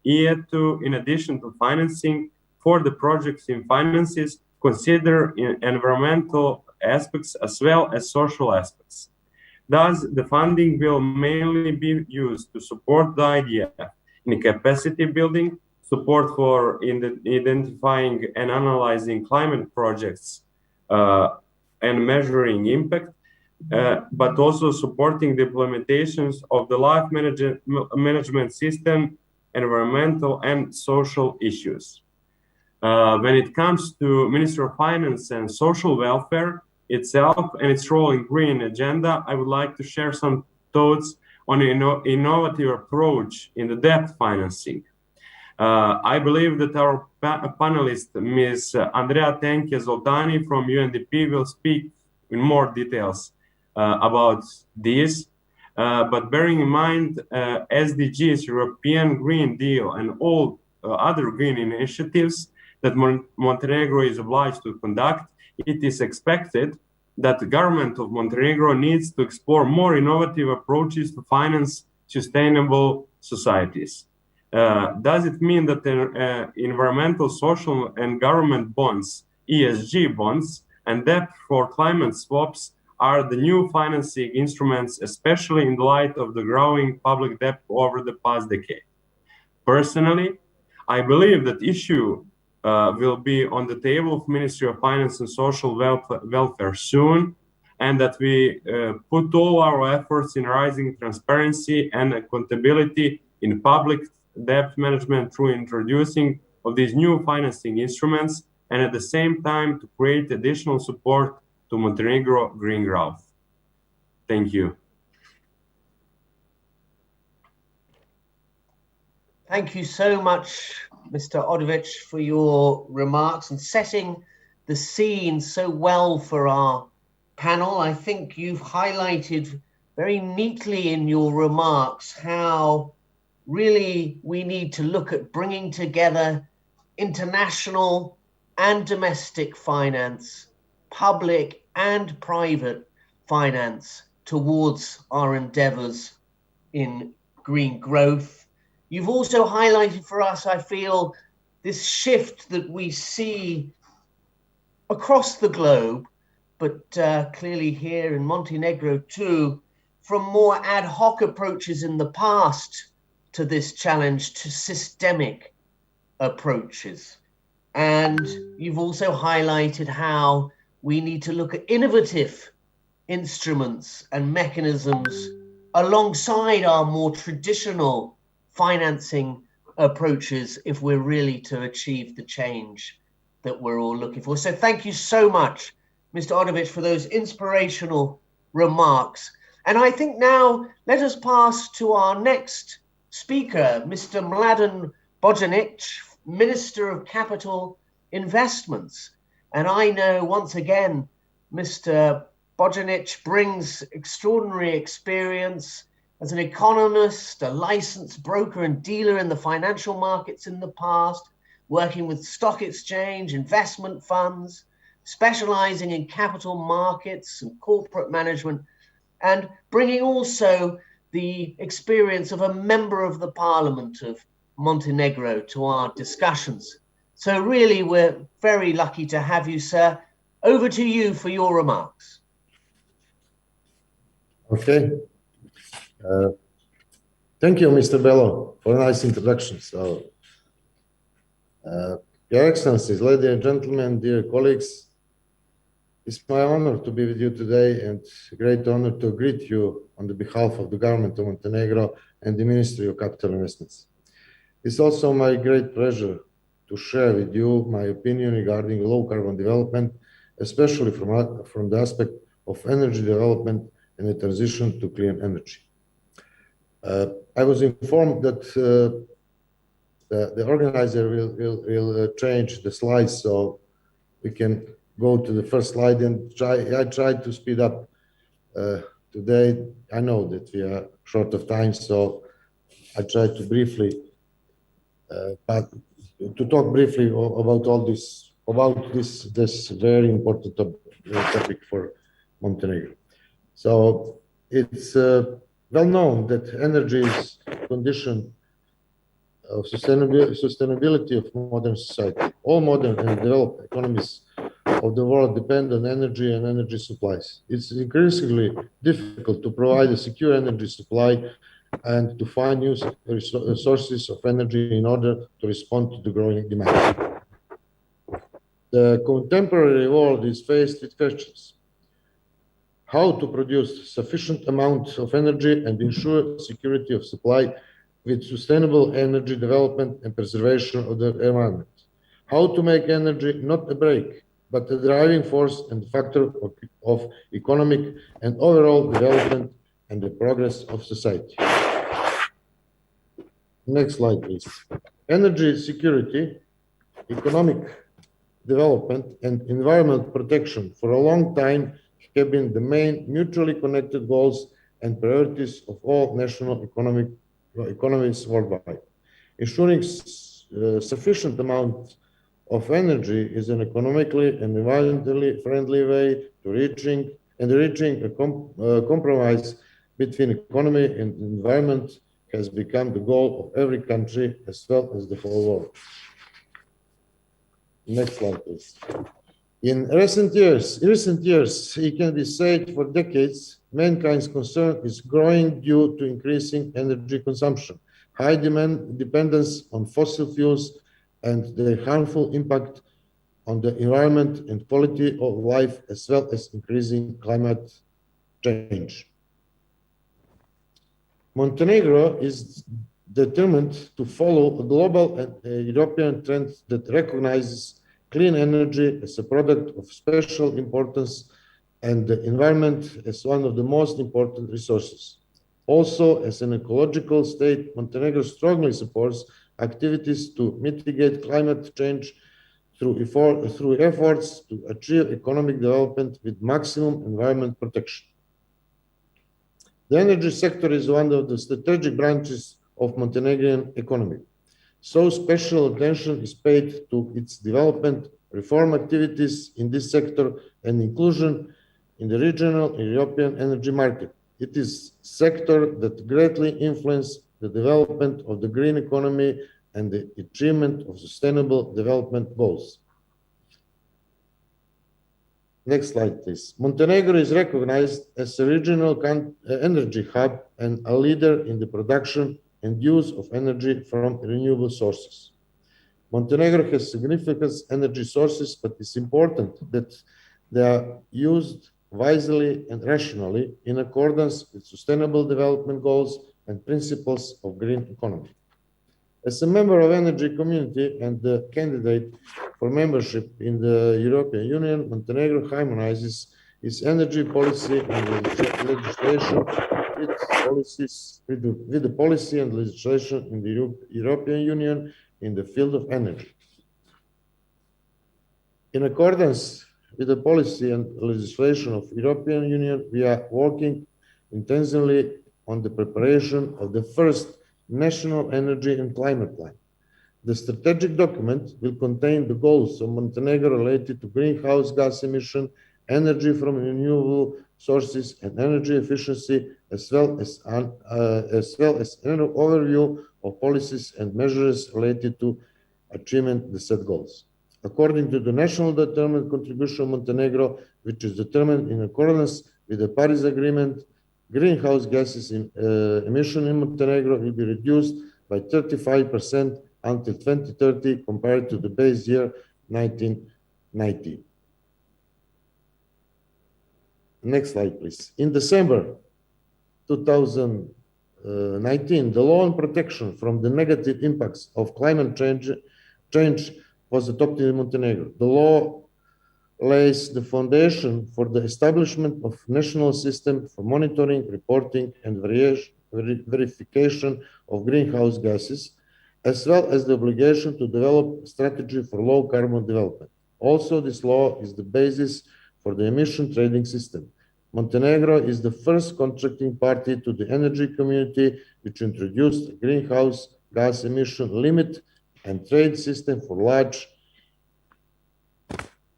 [SPEAKER 14] in addition to financing for the projects in finances, consider environmental aspects as well as social aspects. Thus, the funding will mainly be used to support the IDF in capacity building, support for identifying and analyzing climate projects and measuring impact, but also supporting the implementations of the life management system, environmental and social issues. When it comes to Ministry of Finance and Social Welfare itself and its role in green agenda, I would like to share some thoughts on an innovative approach in the debt financing. I believe that our panelist, Ms. Andrea Tenke Zoltani from UNDP, will speak in more details about this. But bearing in mind SDGs, European Green Deal, and all other green initiatives that Montenegro is obliged to conduct, it is expected that the government of Montenegro needs to explore more innovative approaches to finance sustainable societies. Does it mean that the environmental, social, and government bonds, ESG bonds, and debt for climate swaps are the new financing instruments, especially in the light of the growing public debt over the past decade? Personally, I believe that issue will be on the table of Ministry of Finance and Social Welfare soon, and that we put all our efforts in raising transparency and accountability in public debt management through introducing of these new financing instruments and at the same time to create additional support to Montenegro green growth. Thank you.
[SPEAKER 13] Thank you so much, Mr. Odovic, for your remarks and setting the scene so well for our panel. I think you've highlighted very neatly in your remarks how really we need to look at bringing together international and domestic finance, public and private finance towards our endeavors in green growth. You've also highlighted for us, I feel, this shift that we see across the globe, but clearly here in Montenegro too, from more ad hoc approaches in the past to this challenge to systemic approaches. And you've also highlighted how we need to look at innovative instruments and mechanisms alongside our more traditional financing approaches if we're really to achieve the change that we're all looking for. So thank you so much, Mr. Odovic, for those inspirational remarks. And I think now let us pass to our next speaker, Mr. Mladen Bojanic, Minister of Capital Investments. And I know once again, Mr. Bojanic brings extraordinary experience as an economist, a licensed broker and dealer in the financial markets in the past, working with stock exchange, investment funds, specializing in capital markets and corporate management, and bringing also the experience of a member of the Parliament of Montenegro to our discussions. So really, we're very lucky to have you, sir. Over to you for your remarks.
[SPEAKER 15] Okay. Thank you, Mr. Bello, for a nice introduction. So, Your Excellencies, ladies and gentlemen, dear colleagues, it's my honor to be with you today and a great honor to greet you on the behalf of the government of Montenegro and the Ministry of Capital Investments. It's also my great pleasure to share with you my opinion regarding low carbon development, especially from the aspect of energy development and the transition to clean energy. I was informed that the organizer will change the slides so we can go to the first slide and I tried to speed up today. I know that we are short of time, so I tried to briefly to talk briefly about all this, this very important topic for Montenegro. So it's well known that energy is a condition of sustainability of modern society. All modern and developed economies of the world depend on energy and energy supplies. It's increasingly difficult to provide a secure energy supply and to find new sources of energy in order to respond to the growing demand. The contemporary world is faced with questions: how to produce sufficient amounts of energy and ensure security of supply with sustainable energy development and preservation of the environment. How to make energy not a brake, but a driving force and factor of economic and overall development and the progress of society. Next slide, please. Energy security, economic development, and environment protection for a long time have been the main mutually connected goals and priorities of all national economies worldwide. Ensuring sufficient amount of energy is an economically and environmentally friendly way to reaching a compromise between economy and environment has become the goal of every country as well as the whole world. Next slide, please. In recent years, it can be said for decades, mankind's concern is growing due to increasing energy consumption, high dependence on fossil fuels, and their harmful impact on the environment and quality of life, as well as increasing climate change. Montenegro is determined to follow a global and European trend that recognizes clean energy as a product of special importance and the environment as one of the most important resources. Also, as an ecological state, Montenegro strongly supports activities to mitigate climate change through efforts to achieve economic development with maximum environment protection. The energy sector is one of the strategic branches of Montenegrin economy. So special attention is paid to its development, reform activities in this sector, and inclusion in the regional and European energy market. It is a sector that greatly influences the development of the green economy and the achievement of sustainable development goals. Next slide, please. Montenegro is recognized as a regional energy hub and a leader in the production and use of energy from renewable sources. Montenegro has significant energy sources, but it's important that they are used wisely and rationally in accordance with sustainable development goals and principles of green economy. As a member of energy community and the candidate for membership in the European Union, Montenegro harmonizes its energy policy and legislation with the policy and legislation in the European Union in the field of energy. In accordance with the policy and legislation of European Union, we are working intensively on the preparation of the first National Energy and Climate Plan. The strategic document will contain the goals of Montenegro related to greenhouse gas emission, energy from renewable sources, and energy efficiency, as well as an overview of policies and measures related to achievement the set goals. According to the national determined contribution of Montenegro, which is determined in accordance with the Paris Agreement, greenhouse gases emission in Montenegro will be reduced by 35% until 2030 compared to the base year 1990. Next slide, please. In December 2019, the law on protection from the negative impacts of climate change was adopted in Montenegro. The law lays the foundation for the establishment of national system for monitoring, reporting, and verification of greenhouse gases, as well as the obligation to develop a strategy for low carbon development. Also, this law is the basis for the emission trading system. Montenegro is the first contracting party to the energy community, which introduced a greenhouse gas emission limit and trade system for large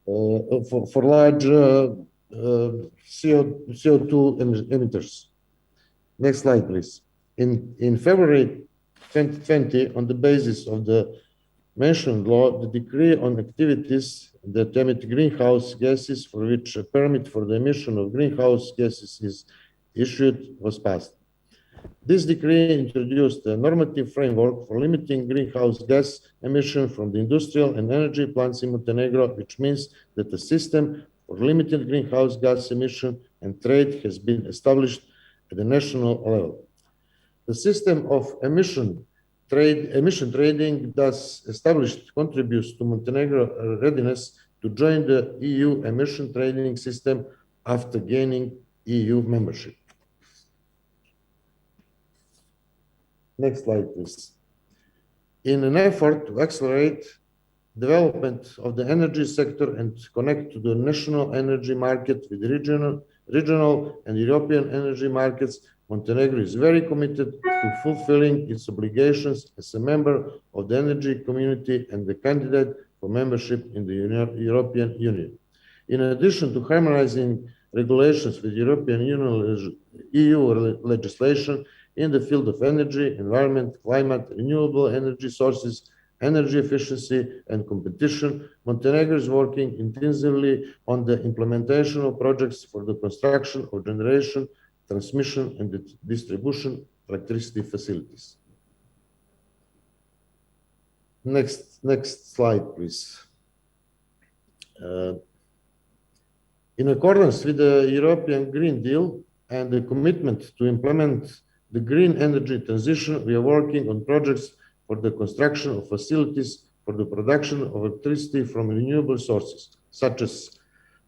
[SPEAKER 15] CO2 emitters. Next slide, please. In February 2020, on the basis of the mentioned law, the decree on activities that emit greenhouse gases for which a permit for the emission of greenhouse gases is issued was passed. This decree introduced a normative framework for limiting greenhouse gas emission from the industrial and energy plants in Montenegro, which means that the system for limited greenhouse gas emission and trade has been established at the national level. The system of emission trading thus established contributes to Montenegro's readiness to join the EU emission trading system after gaining EU membership. Next slide, please. In an effort to accelerate development of the energy sector and connect to the national energy market with regional and European energy markets, Montenegro is very committed to fulfilling its obligations as a member of the energy community and the candidate for membership in the European Union. In addition to harmonizing regulations with European Union EU legislation in the field of energy, environment, climate, renewable energy sources, energy efficiency, and competition, Montenegro is working intensively on the implementation of projects for the construction of generation, transmission, and distribution electricity facilities. Next slide, please. In accordance with the European Green Deal and the commitment to implement the green energy transition, we are working on projects for the construction of facilities for the production of electricity from renewable sources, such as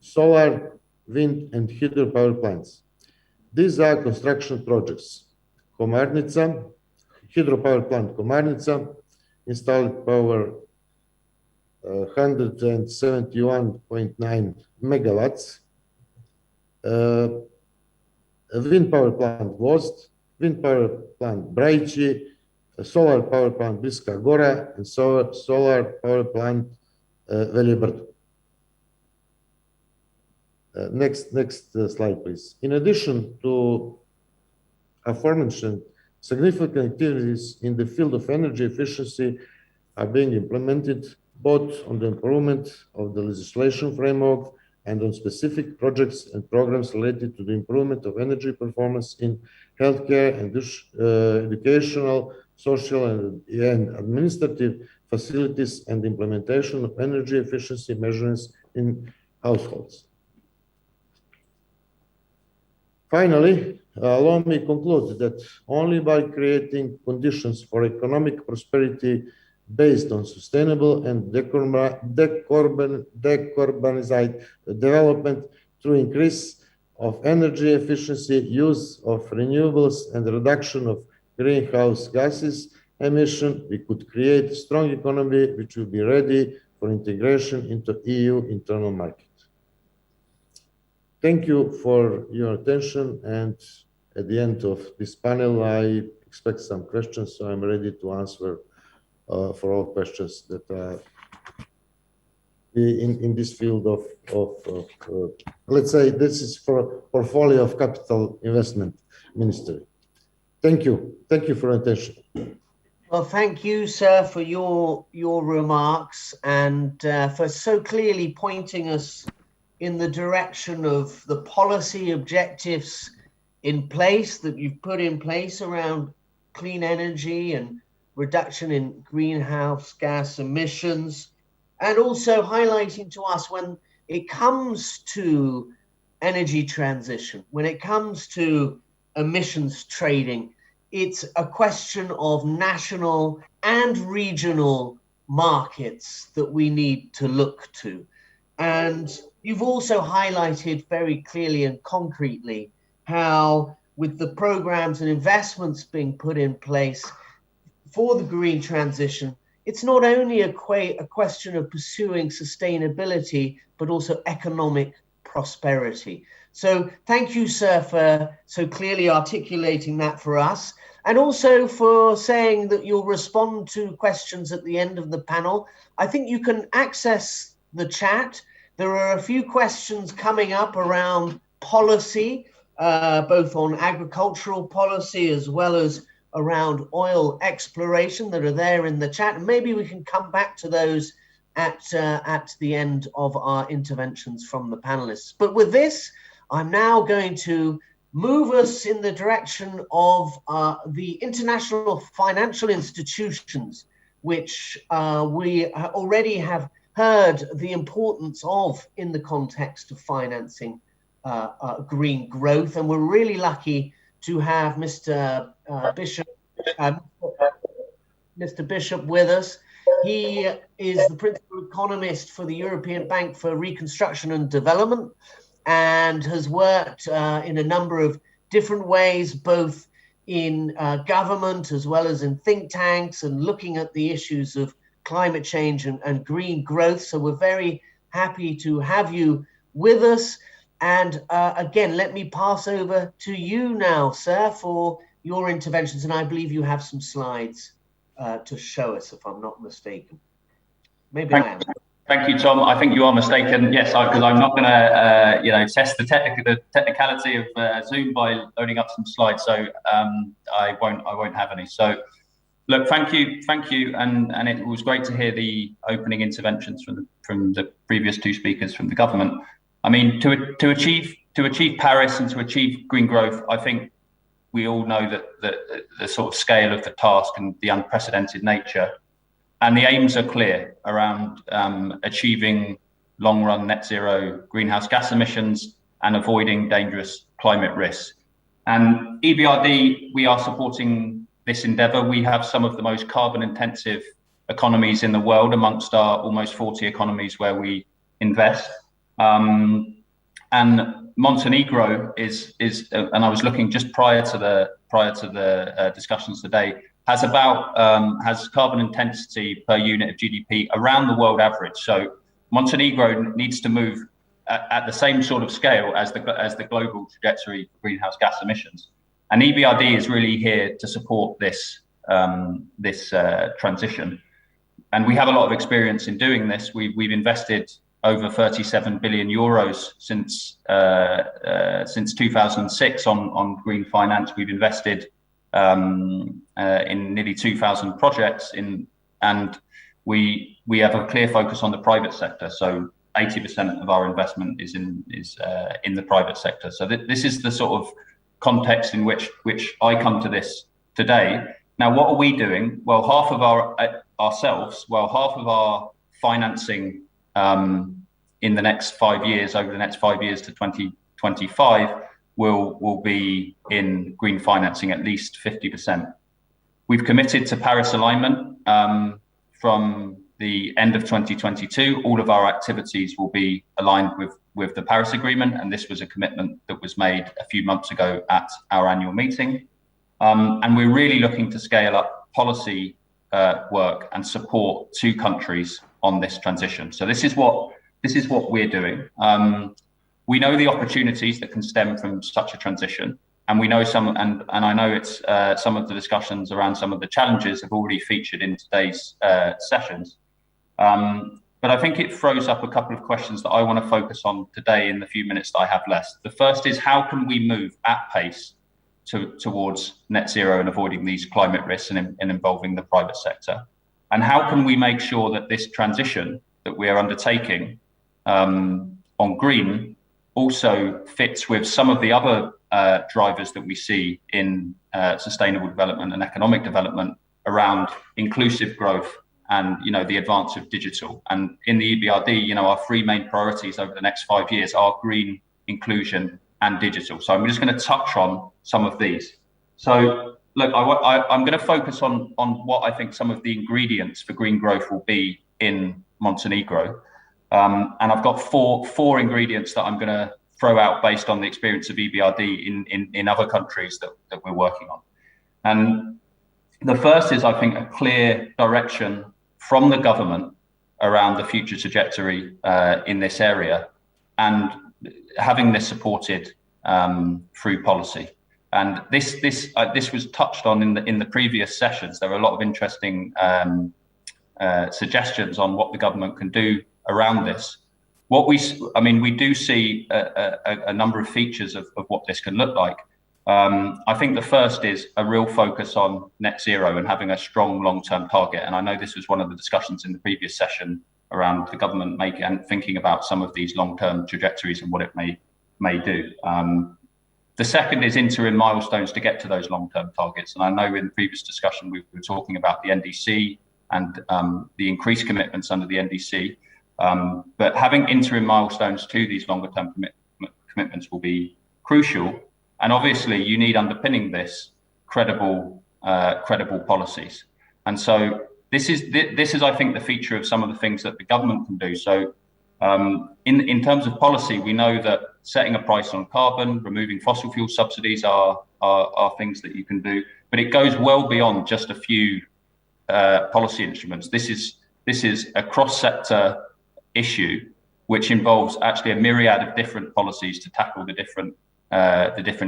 [SPEAKER 15] solar, wind, and hydropower plants. These are construction projects. Komarnica, hydropower plant Komarnica, installed power 171.9 megawatts. Wind power plant Gvozd, wind power plant Braichi, solar power plant Briska Gora, and solar power plant Velje Brdo. Next slide, please. In addition to aforementioned significant activities in the field of energy efficiency are being implemented both on the improvement of the legislation framework and on specific projects and programs related to the improvement of energy performance in healthcare and educational, social, and administrative facilities, and implementation of energy efficiency measures in households. Finally, allow me to conclude that only by creating conditions for economic prosperity based on sustainable and decarbonized development through increase of energy efficiency, use of renewables, and reduction of greenhouse gases emission, we could create a strong economy which will be ready for integration into EU internal market. Thank you for your attention, and at the end of this panel, I expect some questions, so I'm ready to answer for all questions that are in this field of let's say this is for portfolio of capital investment ministry. Thank you. Thank you for your attention.
[SPEAKER 13] Well, thank you, sir, for your remarks and for so clearly pointing us in the direction of the policy objectives in place that you've put in place around clean energy and reduction in greenhouse gas emissions, and also highlighting to us when it comes to energy transition, when it comes to emissions trading, it's a question of national and regional markets that we need to look to. And you've also highlighted very clearly and concretely how, with the programs and investments being put in place for the green transition, it's not only a question of pursuing sustainability, but also economic prosperity. So thank you, sir, for so clearly articulating that for us, and also for saying that you'll respond to questions at the end of the panel. I think you can access the chat. There are a few questions coming up around policy, both on agricultural policy as well as around oil exploration that are there in the chat. And maybe we can come back to those at the end of our interventions from the panelists. But with this, I'm now going to move us in the direction of the international financial institutions, which we already have heard the importance of in the context of financing green growth. And we're really lucky to have Mr. Bishop with us. He is the principal economist for the European Bank for Reconstruction and Development, and has worked in a number of different ways, both in government as well as in think tanks, and looking at the issues of climate change and green growth. So we're very happy to have you with us. And again, let me pass over to you now, sir, for your interventions. And I believe you have some slides to show us, if I'm not mistaken. Maybe I am.
[SPEAKER 16] Thank you, Tom. I think you are mistaken. Yes, because I'm not going to, test the technicality of Zoom by loading up some slides. So I won't have any. So, look, thank you, and it was great to hear the opening interventions from the previous two speakers from the government. I mean, to achieve Paris and to achieve green growth, I think we all know that the sort of scale of the task and the unprecedented nature. And the aims are clear around achieving long-run net zero greenhouse gas emissions and avoiding dangerous climate risks. And EBRD, we are supporting this endeavour. We have some of the most carbon-intensive economies in the world amongst our almost 40 economies where we invest. And Montenegro is and I was looking just prior to the discussions today, has carbon intensity per unit of GDP around the world average. So Montenegro needs to move at the same sort of scale as the global trajectory for greenhouse gas emissions. And EBRD is really here to support this transition. And we have a lot of experience in doing this. We've invested over 37 billion euros since 2006 on green finance. We've invested in nearly 2,000 projects and we have a clear focus on the private sector. So 80% of our investment is in the private sector. So this is the sort of context in which I come to this today. Now, what are we doing? Well, half of our financing in the next 5 years, over the next 5 years to 2025, will be in green financing, at least 50%. We've committed to Paris alignment from the end of 2022. All of our activities will be aligned with the Paris Agreement, and this was a commitment that was made a few months ago at our annual meeting. And we're really looking to scale up policy work and support 2 countries on this transition. So this is what we're doing. We know the opportunities that can stem from such a transition, and we know and I know it's some of the discussions around some of the challenges have already featured in today's sessions. But I think it throws up a couple of questions that I want to focus on today in the few minutes that I have left. The first is, how can we move at pace towards net zero and avoiding these climate risks and involving the private sector? And how can we make sure that this transition that we are undertaking on green also fits with some of the other drivers that we see in sustainable development and economic development around inclusive growth and the advance of digital? And in the EBRD, our 3 main priorities over the next 5 years are green, inclusion, and digital. So I'm just going to touch on some of these. So look, I'm going to focus on what I think some of the ingredients for green growth will be in Montenegro. And I've got four ingredients that I'm going to throw out based on the experience of EBRD in other countries that we're working on. And the first is, I think, a clear direction from the government around the future trajectory in this area, and having this supported through policy. And this was touched on in the previous sessions. There are a lot of interesting suggestions on what the government can do around this. We do see a number of features of what this can look like. I think the first is a real focus on net zero and having a strong long-term target. And I know this was one of the discussions in the previous session around the government thinking about some of these long-term trajectories and what it may do. The second is interim milestones to get to those long-term targets. And I know in the previous discussion we were talking about the NDC and the increased commitments under the NDC. But having interim milestones to these longer-term commitments will be crucial. And obviously, you need underpinning this credible policies. And so this is, I think, the feature of some of the things that the government can do. So in terms of policy, we know that setting a price on carbon, removing fossil fuel subsidies are things that you can do. But it goes well beyond just a few policy instruments. This is a cross-sector issue, which involves actually a myriad of different policies to tackle the different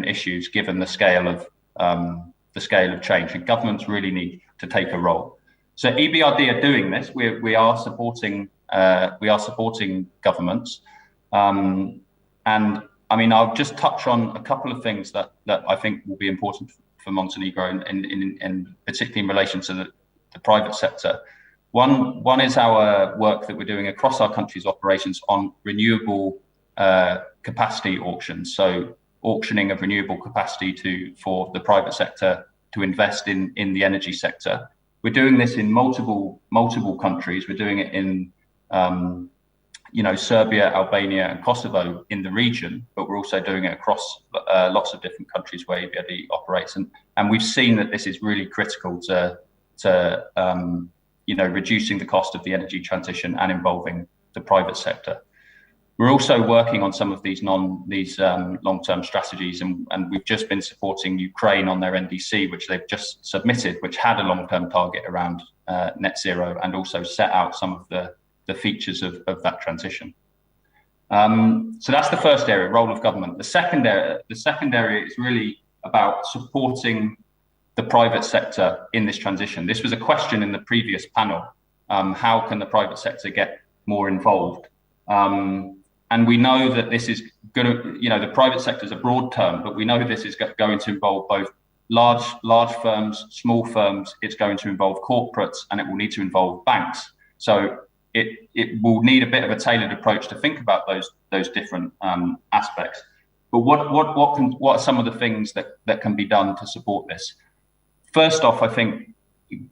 [SPEAKER 16] issues, given the scale of change. And governments really need to take a role. So EBRD are doing this. We are supporting governments, and I mean, I'll just touch on a couple of things that I think will be important for Montenegro, and particularly in relation to the private sector. One is our work that we're doing across our country's operations on renewable capacity auctions. So auctioning of renewable capacity for the private sector to invest in the energy sector. We're doing this in multiple countries. We're doing it in Serbia, Albania, and Kosovo in the region, but we're also doing it across lots of different countries where EBRD operates. And we've seen that this is really critical to reducing the cost of the energy transition and involving the private sector. We're also working on some of these long-term strategies, and we've just been supporting Ukraine on their NDC, which they've just submitted, which had a long-term target around net zero, and also set out some of the features of that transition. So that's the first area, role of government. The second area is really about supporting the private sector in this transition. This was a question in the previous panel. How can the private sector get more involved? And we know that this is going to, the private sector is a broad term, but we know this is going to involve both large firms, small firms. It's going to involve corporates, and it will need to involve banks. So it will need a bit of a tailored approach to think about those different aspects. But what are some of the things that can be done to support this? First off, I think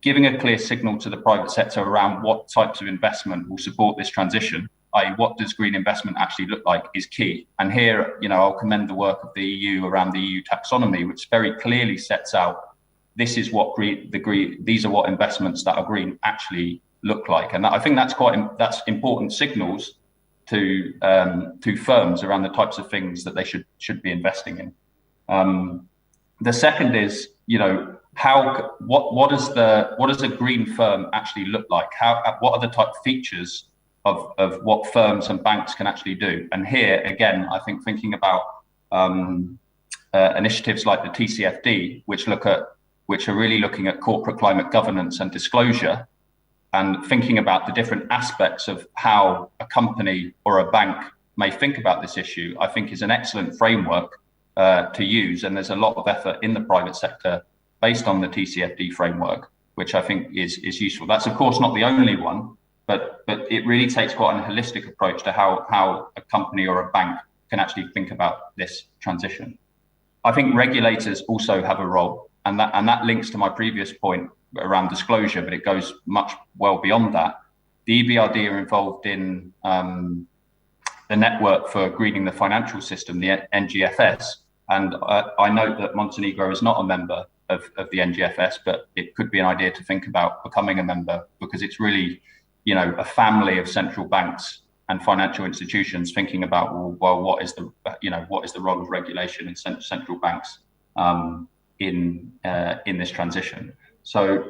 [SPEAKER 16] giving a clear signal to the private sector around what types of investment will support this transition, i.e. what does green investment actually look like, is key. And here, I'll commend the work of the EU around the EU taxonomy, which very clearly sets out this is what these are what investments that are green actually look like. And I think that's important signals to firms around the types of things that they should be investing in. The second is, what does a green firm actually look like? What are the type of features of what firms and banks can actually do? And here, again, I think thinking about initiatives like the TCFD, which are really looking at corporate climate governance and disclosure, and thinking about the different aspects of how a company or a bank may think about this issue, I think is an excellent framework to use. And there's a lot of effort in the private sector based on the TCFD framework, which I think is useful. That's of course not the only one, but it really takes quite a holistic approach to how a company or a bank can actually think about this transition. I think regulators also have a role, and that links to my previous point around disclosure, but it goes much well beyond that. The EBRD are involved in the network for greening the financial system, the NGFS, and I note that Montenegro is not a member of the NGFS, but it could be an idea to think about becoming a member, because it's really, a family of central banks and financial institutions thinking about, well, what is the role of regulation in central banks in this transition? So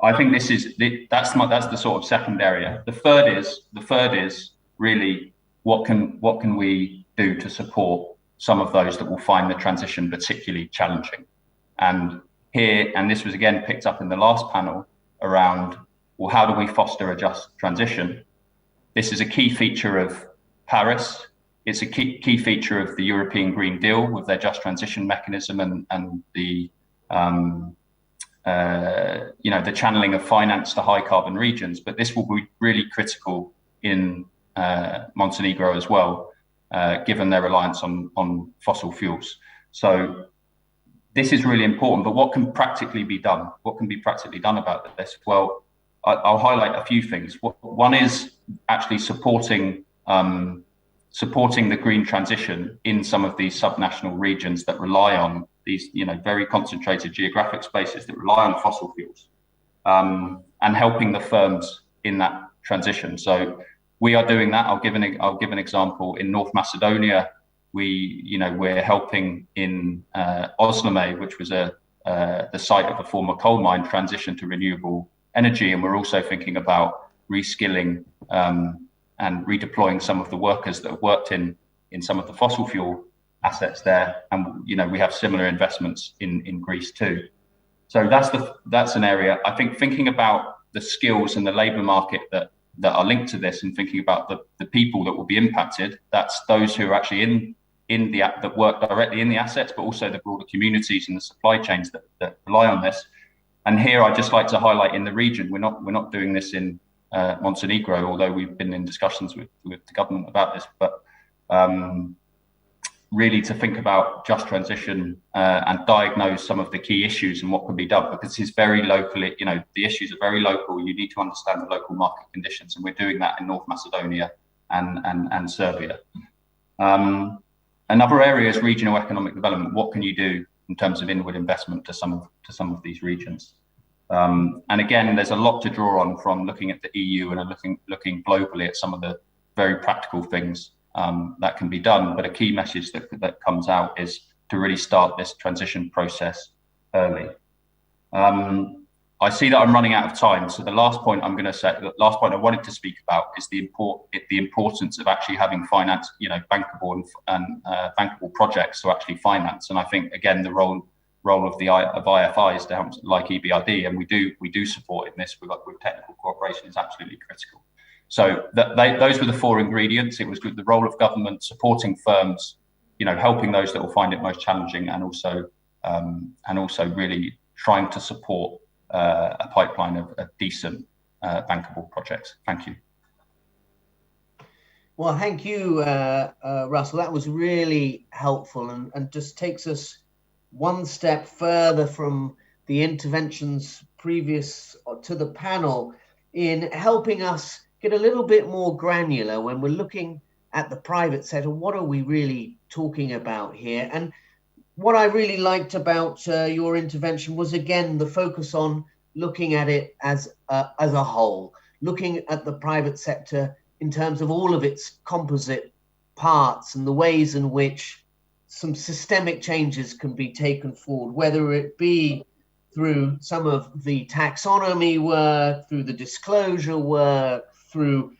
[SPEAKER 16] I think that's the sort of second area. The third is really what can we do to support some of those that will find the transition particularly challenging? And here, and this was again picked up in the last panel around, well, how do we foster a just transition? This is a key feature of Paris. It's a key feature of the European Green Deal with their just transition mechanism and the the channeling of finance to high carbon regions. But this will be really critical in Montenegro as well, given their reliance on fossil fuels. So this is really important, but what can practically be done? What can be practically done about this? Well, I'll highlight a few things. One is actually supporting the green transition in some of these subnational regions that rely on these, very concentrated geographic spaces that rely on fossil fuels, and helping the firms in that transition. So we are doing that. I'll give an example. In North Macedonia, we're helping in Oslame, which was the site of a former coal mine, transition to renewable energy, and we're also thinking about reskilling and redeploying some of the workers that have worked in some of the fossil fuel assets there. And we have similar investments in Greece too. So that's an area. I think thinking about the skills and the labour market that are linked to this, and thinking about the people that will be impacted, that's those who are actually that work directly in the assets, but also the broader communities and the supply chains that rely on this. And here I'd just like to highlight, in the region, we're not doing this in Montenegro, although we've been in discussions with the government about this, but really to think about just transition and diagnose some of the key issues and what can be done, because it's very locally, the issues are very local. You need to understand the local market conditions, and we're doing that in North Macedonia and Serbia. Another area is regional economic development. What can you do in terms of inward investment to some of these regions? And again, there's a lot to draw on from looking at the EU and looking globally at some of the very practical things that can be done. But a key message that comes out is to really start this transition process early. I see that I'm running out of time, so the last point I'm going to say, the last point I wanted to speak about is the importance of actually having finance, bankable and bankable projects to actually finance. And I think again the role of IFIs to help, like EBRD, and we do support in this with technical cooperation, is absolutely critical. So those were the four ingredients. It was the role of government supporting firms, helping those that will find it most challenging, and also really trying to support a pipeline of decent bankable projects. Thank you.
[SPEAKER 13] Well, thank you, Russell. That was really helpful and just takes us one step further from the interventions previous to the panel in helping us get a little bit more granular when we're looking at the private sector. What are we really talking about here? And what I really liked about your intervention was, again, the focus on looking at it as a whole, looking at the private sector in terms of all of its composite parts and the ways in which some systemic changes can be taken forward, whether it be through some of the taxonomy work, through the disclosure work, through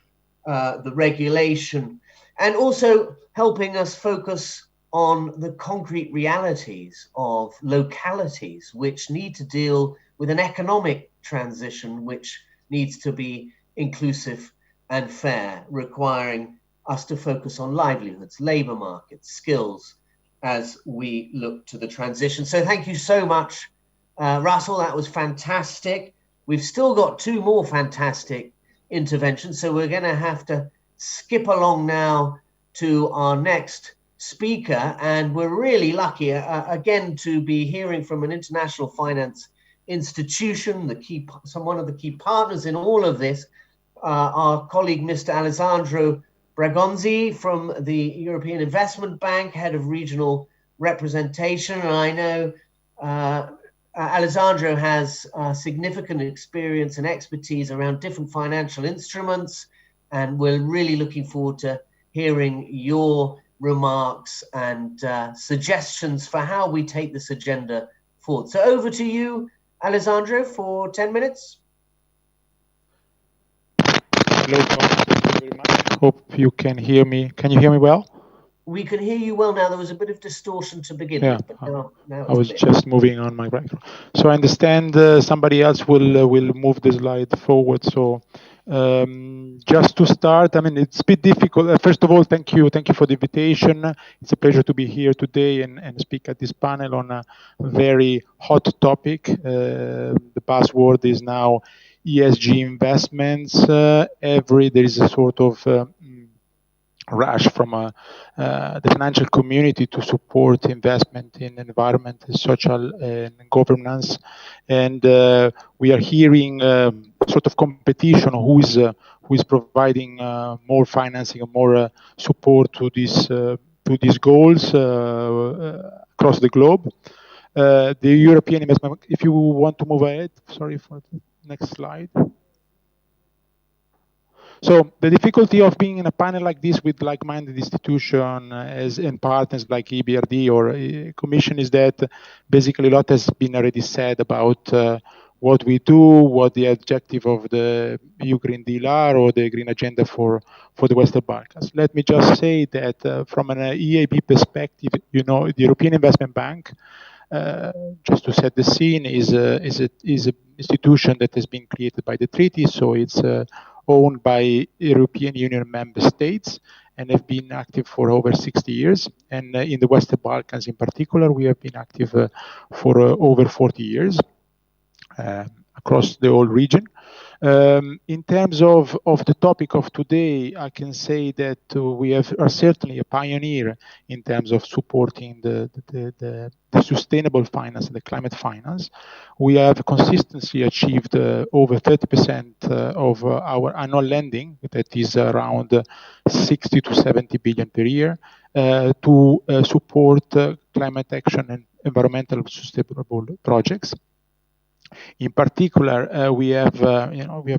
[SPEAKER 13] the regulation, and also helping us focus on the concrete realities of localities which need to deal with an economic transition which needs to be inclusive and fair, requiring us to focus on livelihoods, labor markets, skills as we look to the transition. So thank you so much, Russell. That was fantastic. We've still got two more fantastic interventions, so we're going to have to skip along now to our next speaker, and we're really lucky again to be hearing from an international finance institution, one of the key partners in all of this, our colleague Mr. Alessandro Bragonzi from the European Investment Bank, head of regional representation. And I know Alessandro has significant experience and expertise around different financial instruments, and we're really looking forward to hearing your remarks and suggestions for how we take this agenda forward. So over to you, Alessandro, for 10 minutes.
[SPEAKER 17] Hello, Tom. Thank you very much. Hope you can hear me. Can you hear me well?
[SPEAKER 13] We can hear you well now. There was a bit of distortion to begin with, but now
[SPEAKER 17] I was just moving on my microphone. So I understand somebody else will move the slide forward. So just to start, I mean, it's a bit difficult. First of all, thank you for the invitation. It's a pleasure to be here today and speak at this panel on a very hot topic. The buzzword is now ESG investments. There is a sort of rush from the financial community to support investment in environment, social, and governance, and we are hearing sort of competition who is providing more financing and more support to these goals across the globe. The European Investment. If you want to move ahead, sorry for the next slide. So the difficulty of being in a panel like this with like-minded institutions and partners like EBRD or Commission is that basically a lot has been already said about what we do, what the objective of the EU Green Deal are, or the Green Agenda for the Western Balkans. Let me just say that from an EIB perspective, the European Investment Bank, just to set the scene, is an institution that has been created by the treaty, so it's owned by European Union member states and have been active for over 60 years. And in the Western Balkans in particular, we have been active for over 40 years across the whole region. In terms of the topic of today, I can say that we are certainly a pioneer in terms of supporting the sustainable finance and the climate finance. We have consistently achieved over 30% of our annual lending, that is around 60 to 70 billion per year, to support climate action and environmental sustainable projects. In particular, we have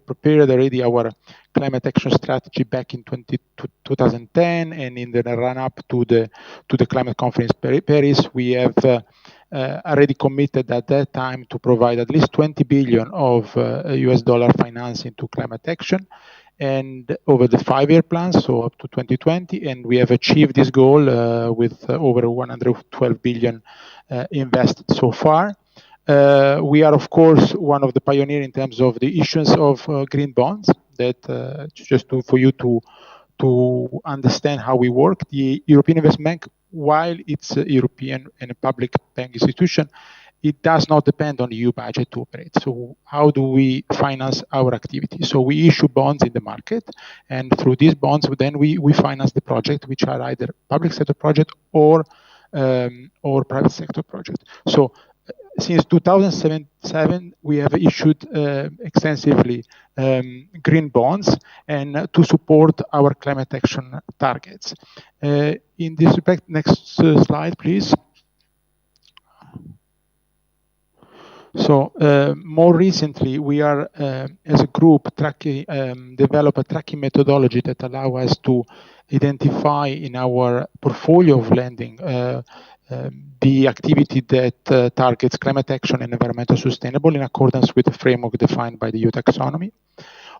[SPEAKER 17] prepared already our climate action strategy back in 2010, and in the run-up to the climate conference Paris, we have already committed at that time to provide at least 20 billion of US dollar financing to climate action, and over the 5-year plan, so up to 2020, and we have achieved this goal with over 112 billion invested so far. We are, of course, one of the pioneers in terms of the issuance of green bonds. That for you to understand how we work. The European Investment Bank, while it's a European and a public bank institution, it does not depend on the EU budget to operate. So how do we finance our activity? So we issue bonds in the market, and through these bonds, then we finance the project, which are either public sector project or private sector project. So since 2007, we have issued extensively green bonds and to support our climate action targets. In this respect, next slide, please. So more recently, we are, as a group, develop a tracking methodology that allow us to identify in our portfolio of lending the activity that targets climate action and environmental sustainable in accordance with the framework defined by the EU taxonomy.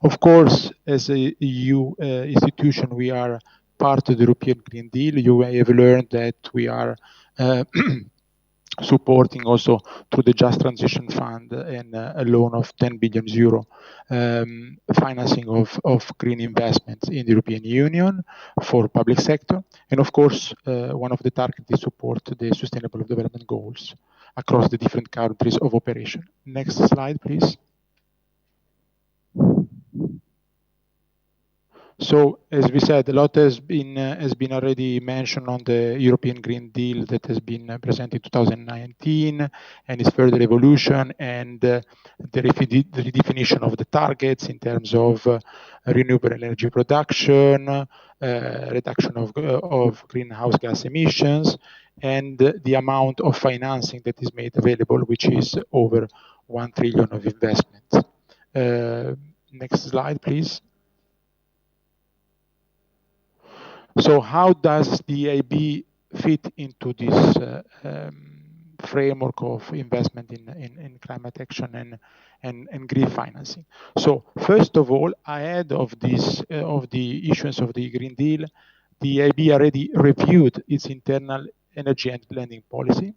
[SPEAKER 17] Of course, as a EU institution, we are part of the European Green Deal. You may have learned that we are supporting also through the Just Transition Fund and a loan of 10 billion euro financing of green investments in the European Union for public sector. And of course, one of the targets is support the Sustainable Development Goals across the different countries of operation. Next slide, please. So, as we said, a lot has been already mentioned on the European Green Deal that has been presented in 2019 and its further evolution, and the redefinition of the targets in terms of renewable energy production, reduction of greenhouse gas emissions, and the amount of financing that is made available, which is over 1 trillion of investments. Next slide, please. So how does the EIB fit into this framework of investment in climate action and green financing? So first of all, ahead of this of the issuance of the Green Deal, the EIB already reviewed its internal energy and lending policy.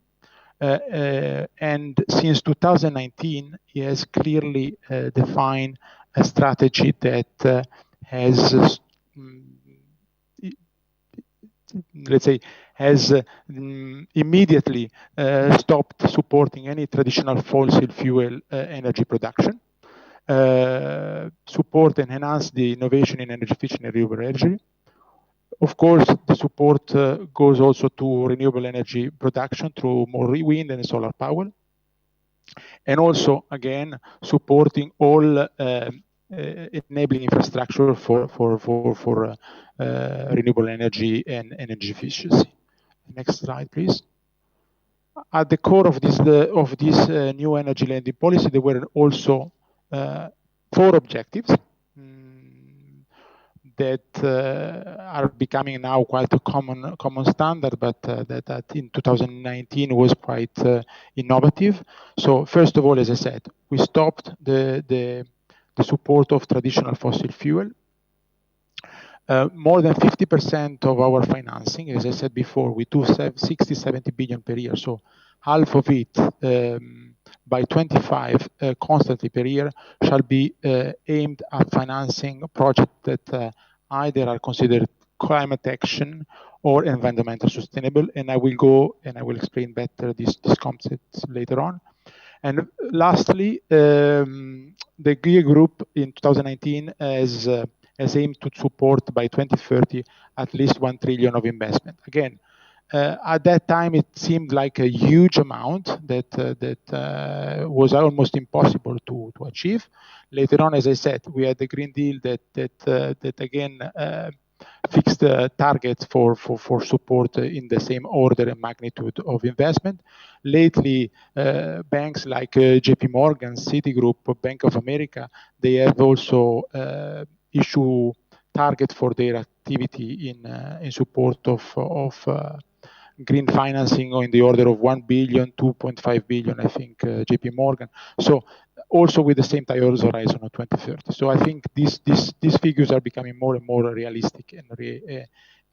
[SPEAKER 17] And since 2019, it has clearly defined a strategy that has let's say, has immediately stopped supporting any traditional fossil fuel energy production, support and enhance the innovation in energy efficient and renewable energy. Of course, the support goes also to renewable energy production through more wind and solar power. And also, again, supporting all enabling infrastructure for renewable energy and energy efficiency. Next slide, please. At the core of this new energy lending policy, there were also 4 objectives that are becoming now quite a common standard, but that in 2019 was quite innovative. So first of all, as I said, we stopped the support of traditional fossil fuel. More than 50% of our financing, as I said before, we do 60-70 billion per year. So half of it by 25 constantly per year shall be aimed at financing projects that either are considered climate action or environmental sustainable. And I will go and I will explain better these concepts later on. And lastly, the GRIA Group in 2019 has aimed to support by 2030 at least 1 trillion of investment. Again, at that time, it seemed like a huge amount that was almost impossible to achieve. Later on, as I said, we had the Green Deal that again fixed targets for support in the same order and magnitude of investment. Lately, banks like JP Morgan, Citigroup, Bank of America, they have also issued targets for their activity in support of green financing in the order of 1 billion, 2.5 billion, I think, JP Morgan. So also with the same time horizon of 2030. So I think these figures are becoming more and more realistic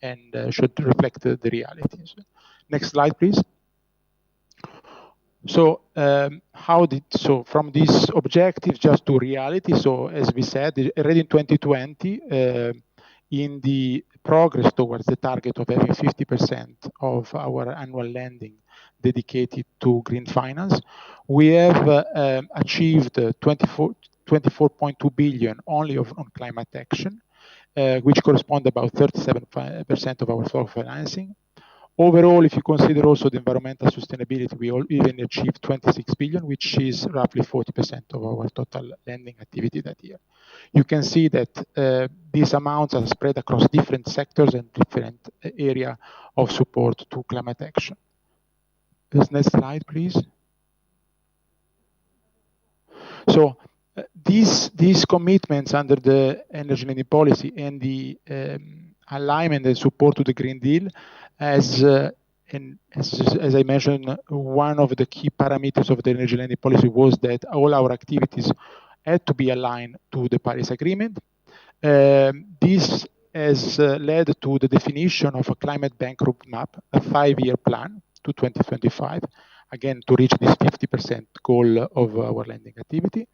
[SPEAKER 17] and should reflect the realities. Next slide, please. So so from these objectives just to reality, so as we said, already in 2020, in the progress towards the target of having 50% of our annual lending dedicated to green finance, we have achieved 24.2 billion only on climate action, which correspond about 37% of our total financing. Overall, if you consider also the environmental sustainability, we even achieved 26 billion, which is roughly 40% of our total lending activity that year. You can see that these amounts are spread across different sectors and different area of support to climate action. Next slide, please. So these commitments under the energy lending policy and the alignment and support to the Green Deal, as I mentioned, one of the key parameters of the energy lending policy was that all our activities had to be aligned to the Paris Agreement. This has led to the definition of a climate bank roadmap, a 5-year plan to 2025, again, to reach this 50% goal of our lending activity,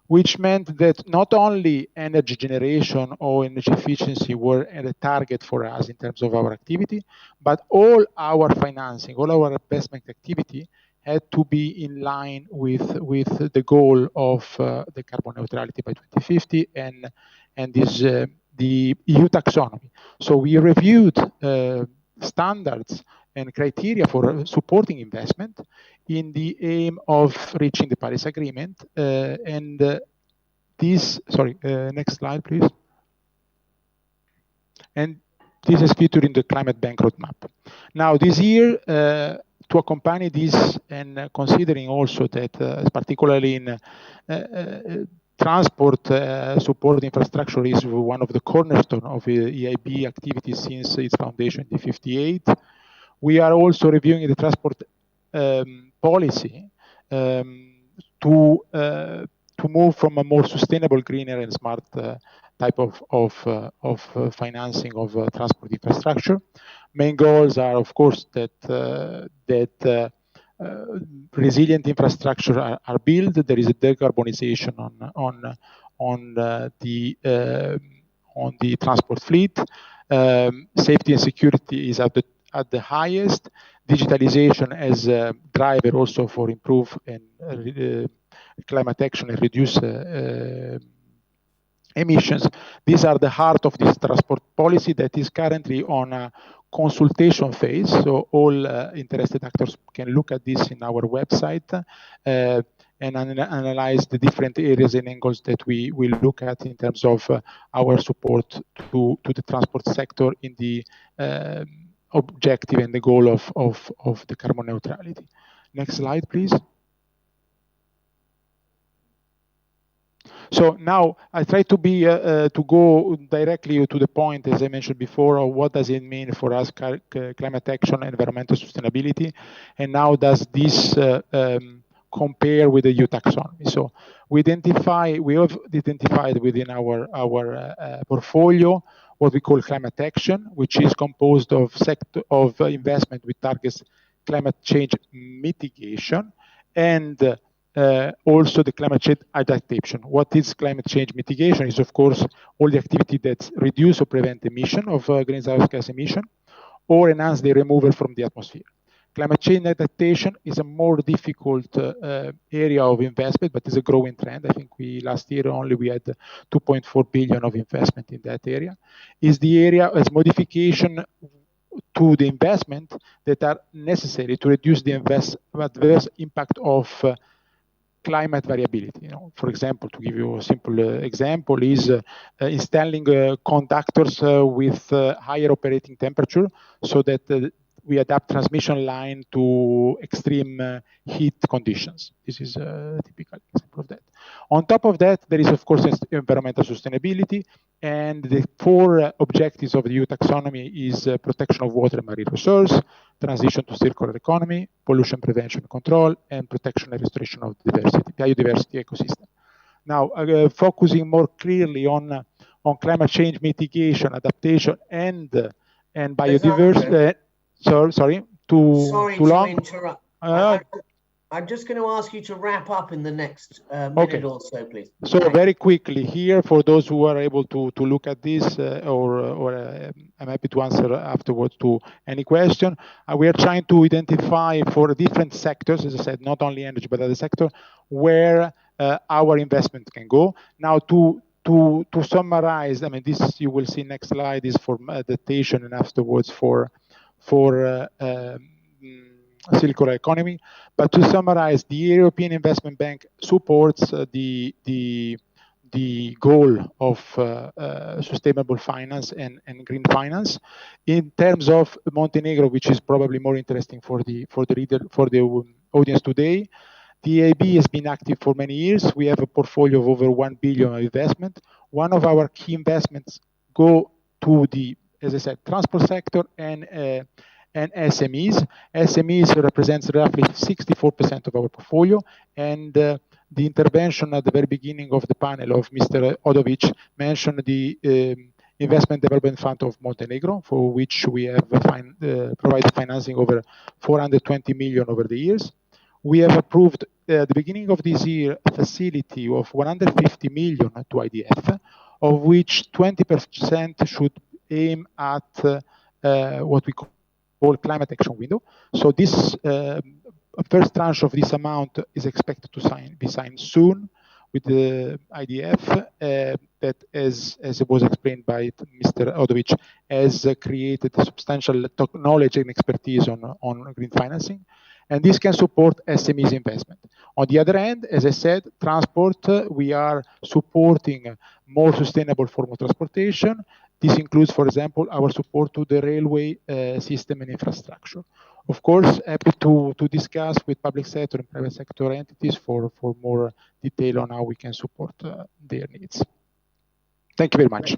[SPEAKER 17] which meant that not only energy generation or energy efficiency were a target for us in terms of our activity, but all our financing, all our investment activity had to be in line with the goal of the carbon neutrality by 2050 and this the EU taxonomy. So we reviewed standards and criteria for supporting investment in the aim of reaching the Paris Agreement. Next slide, please. And this is featured in the climate bank roadmap. Now, this year, to accompany this and considering also that, particularly in transport support infrastructure is one of the cornerstone of EIB activities since its foundation in 1958. We are also reviewing the transport policy to move from a more sustainable, greener, and smart type of financing of transport infrastructure. Main goals are, of course, that resilient infrastructure are built. There is a decarbonization on the transport fleet. Safety and security is at the highest. Digitalization as a driver also for improve and climate action and reduce emissions. These are the heart of this transport policy that is currently on a consultation phase. So all interested actors can look at this in our website and analyze the different areas and angles that we will look at in terms of our support to the transport sector in the objective and the goal of the carbon neutrality. Next slide, please. So now I try to be to go directly to the point, as I mentioned before, of what does it mean for us climate action and environmental sustainability, and how does this compare with the EU taxonomy. So we have identified within our portfolio what we call climate action, which is composed of investment with targets climate change mitigation and also the climate change adaptation. What is climate change mitigation is, of course, all the activity that reduce or prevent emission of greenhouse gas emission or enhance the removal from the atmosphere. Climate change adaptation is a more difficult area of investment, but is a growing trend. I think last year only we had 2.4 billion of investment in that area. Is the area as modification to the investment that are necessary to reduce the adverse impact of climate variability. For example, to give you a simple example, is installing conductors with higher operating temperature so that we adapt transmission line to extreme heat conditions. This is a typical example of that. On top of that, there is, of course, environmental sustainability, and the 4 objectives of the EU taxonomy is protection of water and marine resource, transition to circular economy, pollution prevention and control, and protection and restoration of biodiversity ecosystem. Now, focusing more clearly on climate change mitigation, adaptation, and biodiversity. Sorry, too long?
[SPEAKER 13] Interrupt. I'm just going to ask you to wrap up in the next minute or so, please.
[SPEAKER 17] So very quickly here, for those who are able to look at this, I'm happy to answer afterwards to any question. We are trying to identify for different sectors, as I said, not only energy, but other sector, where our investment can go. Now, to summarize, I mean, this you will see next slide is for adaptation and afterwards for circular economy. But to summarize, the European Investment Bank supports the goal of sustainable finance and green finance. In terms of Montenegro, which is probably more interesting for the audience today, the EIB has been active for many years. We have a portfolio of over 1 billion of investment. One of our key investments go to the, as I said, transport sector and SMEs. SMEs represents roughly 64% of our portfolio, and the intervention at the very beginning of the panel of Mr. Odovic mentioned the Investment Development Fund of Montenegro, for which we have provided financing over 420 million over the years. We have approved at the beginning of this year a facility of 150 million to IDF, of which 20% should aim at what we call climate action window. So this first tranche of this amount is expected to be signed soon with the IDF, that as it was explained by Mr. Odovic, has created a substantial knowledge and expertise on green financing. And this can support SMEs investment. On the other hand, as I said, transport, we are supporting more sustainable form of transportation. This includes, for example, our support to the railway system and infrastructure. Of course, happy to discuss with public sector and private sector entities for more detail on how we can support their needs. Thank you very much.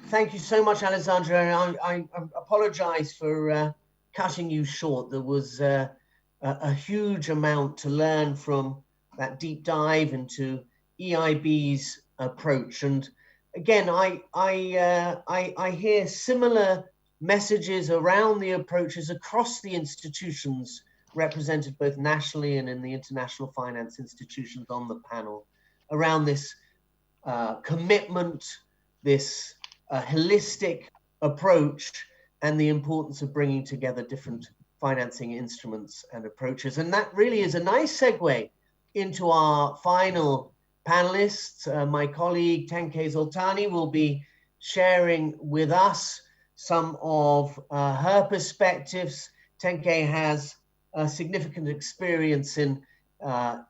[SPEAKER 13] Thank you so much, Alessandro. I apologize for cutting you short. There was a huge amount to learn from that deep dive into EIB's approach. And again, I hear similar messages around the approaches across the institutions represented both nationally and in the international finance institutions on the panel around this commitment, this holistic approach, and the importance of bringing together different financing instruments and approaches. And that really is a nice segue into our final panelists. My colleague Tenke Zoltani will be sharing with us some of her perspectives. Tenke has a significant experience in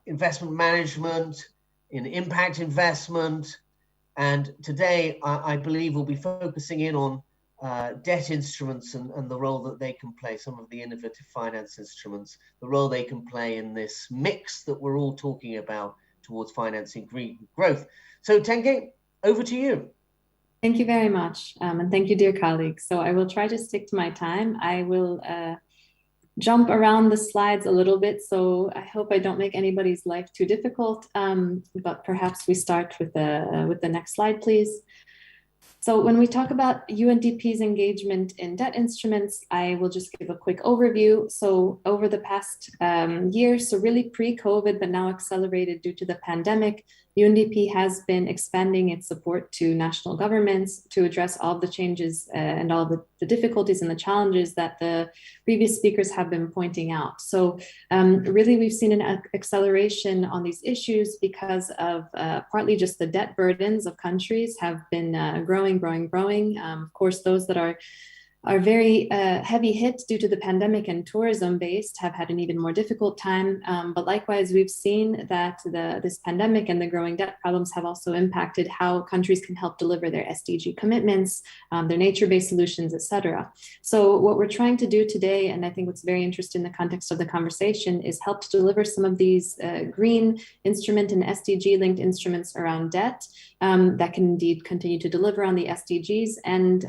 [SPEAKER 13] investment management, in impact investment, and today I believe we'll be focusing in on debt instruments and the role that they can play, some of the innovative finance instruments, the role they can play in this mix that we're all talking about towards financing green growth. So Tenke, over to you.
[SPEAKER 18] Thank you very much. And thank you, dear colleagues. So I will try to stick to my time. I will jump around the slides a little bit. So I hope I don't make anybody's life too difficult, but perhaps we start with the next slide, please. So when we talk about UNDP's engagement in debt instruments, I will just give a quick overview. So over the past year, so really pre-COVID, but now accelerated due to the pandemic, UNDP has been expanding its support to national governments to address all the changes and all the difficulties and the challenges that the previous speakers have been pointing out. So really, we've seen an acceleration on these issues because of partly just the debt burdens of countries have been growing. Of course, those that are are very heavy hit due to the pandemic and tourism based, have had an even more difficult time. But likewise, we've seen that this pandemic and the growing debt problems have also impacted how countries can help deliver their SDG commitments, their nature-based solutions, etc. So what we're trying to do today, and I think what's very interesting in the context of the conversation, is help to deliver some of these green instrument and SDG-linked instruments around debt that can indeed continue to deliver on the SDGs and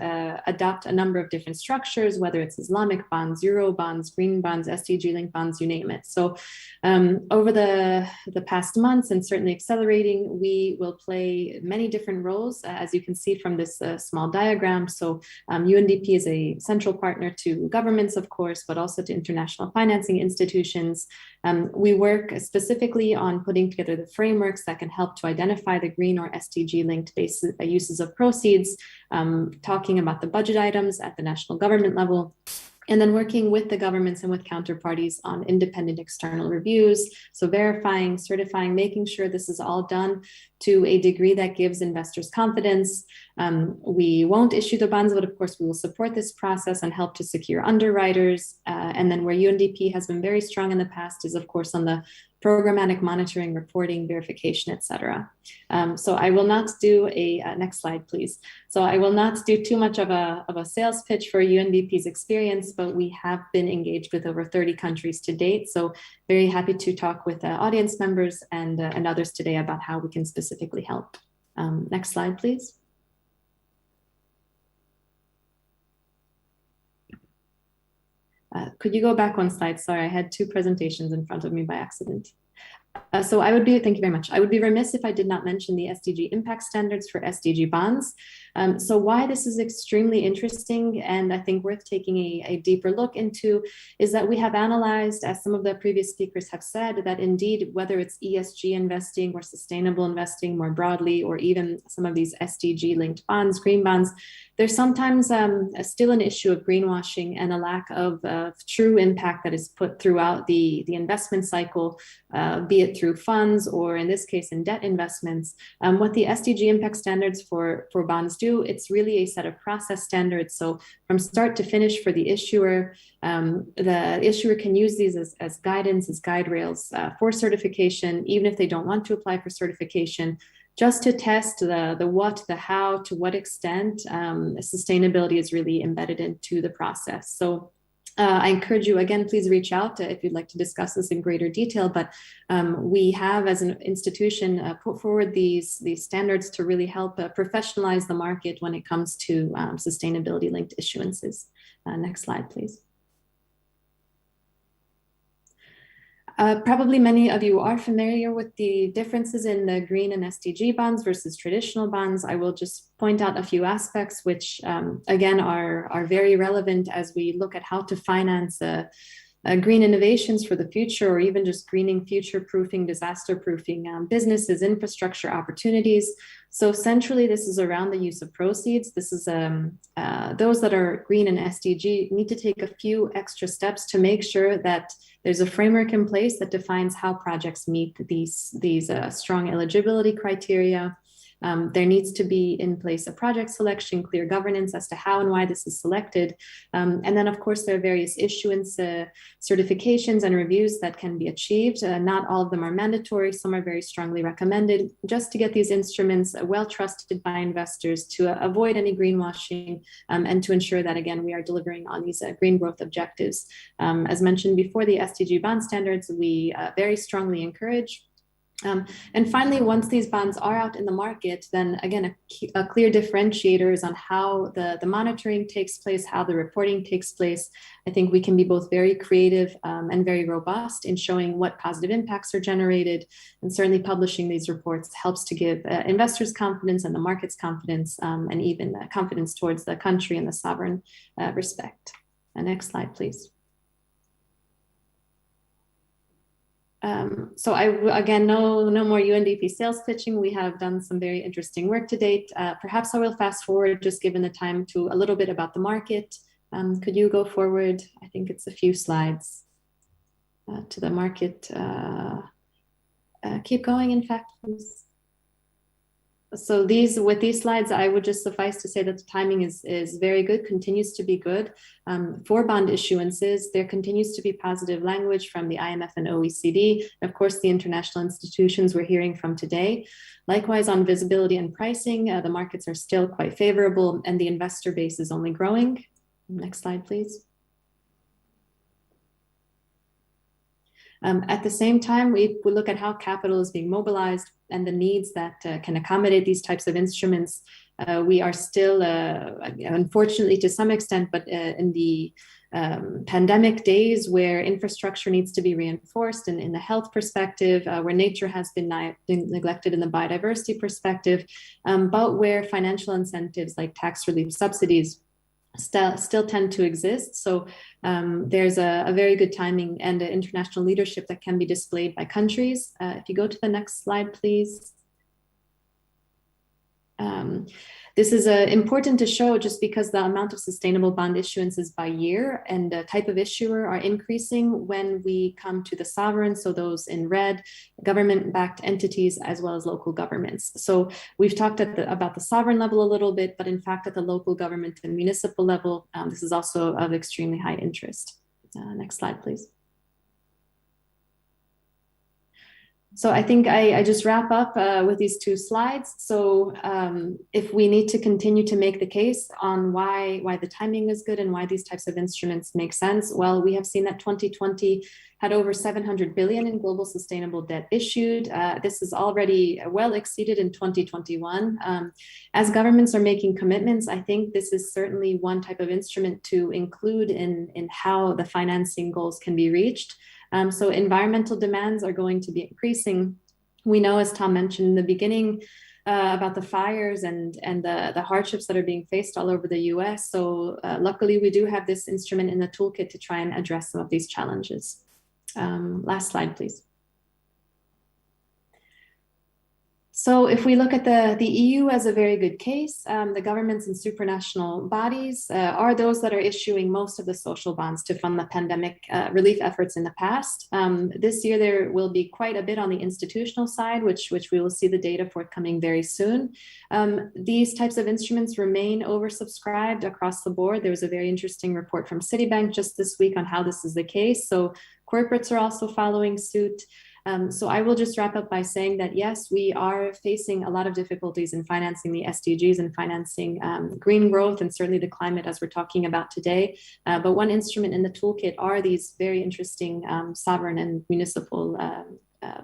[SPEAKER 18] adopt a number of different structures, whether it's Islamic bonds, Euro bonds, green bonds, SDG-linked bonds, you name it. So over the past months, and certainly accelerating, we will play many different roles, as you can see from this small diagram. So UNDP is a central partner to governments, of course, but also to international financing institutions. We work specifically on putting together the frameworks that can help to identify the green or SDG-linked uses of proceeds, talking about the budget items at the national government level, and then working with the governments and with counterparties on independent external reviews. So verifying, certifying, making sure this is all done to a degree that gives investors confidence. We won't issue the bonds, but of course we will support this process and help to secure underwriters. And then where UNDP has been very strong in the past is of course on the programmatic monitoring, reporting, verification, etc. So I will not do next slide, please. So I will not do too much of a sales pitch for UNDP's experience, but we have been engaged with over 30 countries to date. So very happy to talk with audience members and others today about how we can specifically help. Next slide, please. Could you go back one slide? Sorry, I had two presentations in front of me by accident. Thank you very much. I would be remiss if I did not mention the SDG impact standards for SDG bonds. So why this is extremely interesting and I think worth taking a deeper look into is that we have analyzed, as some of the previous speakers have said, that indeed, whether it's ESG investing or sustainable investing more broadly, or even some of these SDG linked bonds, green bonds, there's sometimes still an issue of greenwashing and a lack of true impact that is put throughout the investment cycle, be it through funds or in this case in debt investments. What the SDG impact standards for bonds do, it's really a set of process standards. So from start to finish for the issuer can use these as guidance, as guide rails for certification, even if they don't want to apply for certification, just to test the what, the how, to what extent sustainability is really embedded into the process. So I encourage you, again, please reach out if you'd like to discuss this in greater detail, but we have as an institution put forward these standards to really help professionalize the market when it comes to sustainability linked issuances. Next slide, please. Probably many of you are familiar with the differences in the green and SDG bonds versus traditional bonds. I will just point out a few aspects which, again, are very relevant as we look at how to finance green innovations for the future, or even just greening, future-proofing, disaster-proofing businesses, infrastructure opportunities. So centrally, this is around the use of proceeds. This is those that are green and SDG need to take a few extra steps to make sure that there's a framework in place that defines how projects meet these strong eligibility criteria. There needs to be in place a project selection, clear governance as to how and why this is selected. And then, of course, there are various issuance certifications and reviews that can be achieved. Not all of them are mandatory. Some are very strongly recommended just to get these instruments well trusted by investors, to avoid any greenwashing and to ensure that, again, we are delivering on these green growth objectives. As mentioned before, the SDG bond standards, we very strongly encourage. And finally, once these bonds are out in the market, then again, a clear differentiator is on how the monitoring takes place, how the reporting takes place. I think we can be both very creative and very robust in showing what positive impacts are generated. And certainly publishing these reports helps to give investors confidence and the market's confidence, and even confidence towards the country and the sovereign respect. Next slide, please. So again, no more UNDP sales pitching. We have done some very interesting work to date. Perhaps I will fast forward, just given the time, to a little bit about the market. Could you go forward? I think it's a few slides to the market. Keep going, in fact, please. So with these slides, I would just suffice to say that the timing is very good, continues to be good. For bond issuances, there continues to be positive language from the IMF and OECD, and of course, the international institutions we're hearing from today. Likewise, on visibility and pricing, the markets are still quite favorable and the investor base is only growing. Next slide, please. At the same time, we look at how capital is being mobilized and the needs that can accommodate these types of instruments. We are still, unfortunately to some extent, but in the pandemic days where infrastructure needs to be reinforced and in the health perspective, where nature has been neglected in the biodiversity perspective, but where financial incentives like tax relief subsidies still tend to exist. So there's a very good timing and international leadership that can be displayed by countries. If you go to the next slide, please. This is important to show just because the amount of sustainable bond issuances by year and the type of issuer are increasing when we come to the sovereign, so those in red, government-backed entities, as well as local governments. So we've talked about the sovereign level a little bit, but in fact at the local government and municipal level, this is also of extremely high interest. Next slide, please. So I think I just wrap up with these two slides. So if we need to continue to make the case on why the timing is good and why these types of instruments make sense, well, we have seen that 2020 had over 700 billion in global sustainable debt issued. This is already well exceeded in 2021. As governments are making commitments, I think this is certainly one type of instrument to include in how the financing goals can be reached. So environmental demands are going to be increasing. We know, as Tom mentioned in the beginning, about the fires and the hardships that are being faced all over the US. So luckily, we do have this instrument in the toolkit to try and address some of these challenges. Last slide, please. So if we look at the EU as a very good case, the governments and supranational bodies are those that are issuing most of the social bonds to fund the pandemic relief efforts in the past. This year, there will be quite a bit on the institutional side, which we will see the data forthcoming very soon. These types of instruments remain oversubscribed across the board. There was a very interesting report from Citibank just this week on how this is the case. So corporates are also following suit. So I will just wrap up by saying that, yes, we are facing a lot of difficulties in financing the SDGs and financing green growth and certainly the climate as we're talking about today. But one instrument in the toolkit are these very interesting sovereign and municipal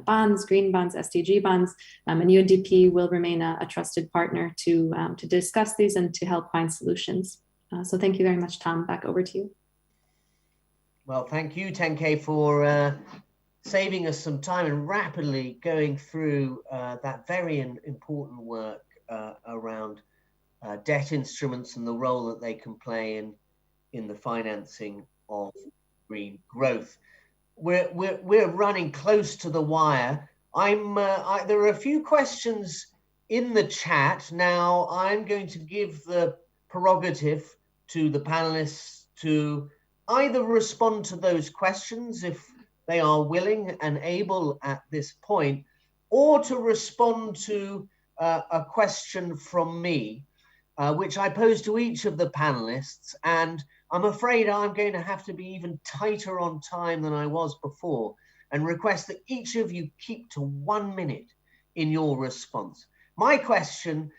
[SPEAKER 18] bonds, green bonds, SDG bonds, and UNDP will remain a trusted partner to discuss these and to help find solutions. So thank you very much, Tom. Back over to you.
[SPEAKER 13] Well, thank you, Tenke, for saving us some time and rapidly going through that very important work around debt instruments and the role that they can play in the financing of green growth. We're running close to the wire. There are a few questions in the chat. Now I'm going to give the prerogative to the panelists to either respond to those questions if they are willing and able at this point, or to respond to a question from me, which I pose to each of the panelists. And I'm afraid I'm going to have to be even tighter on time than I was before and request that each of you keep to 1 minute in your response. My question,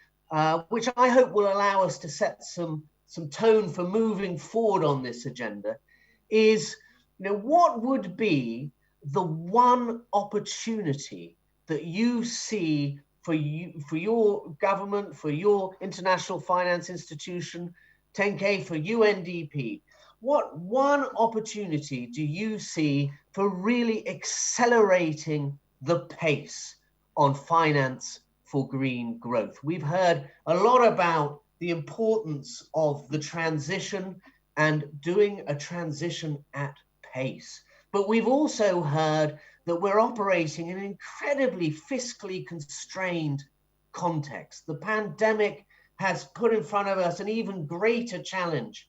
[SPEAKER 13] which I hope will allow us to set some tone for moving forward on this agenda, is, what would be the one opportunity that you see for your government, for your international finance institution, Tenke, for UNDP? What one opportunity do you see for really accelerating the pace on finance for green growth? We've heard a lot about the importance of the transition and doing a transition at pace. But we've also heard that we're operating in an incredibly fiscally constrained context. The pandemic has put in front of us an even greater challenge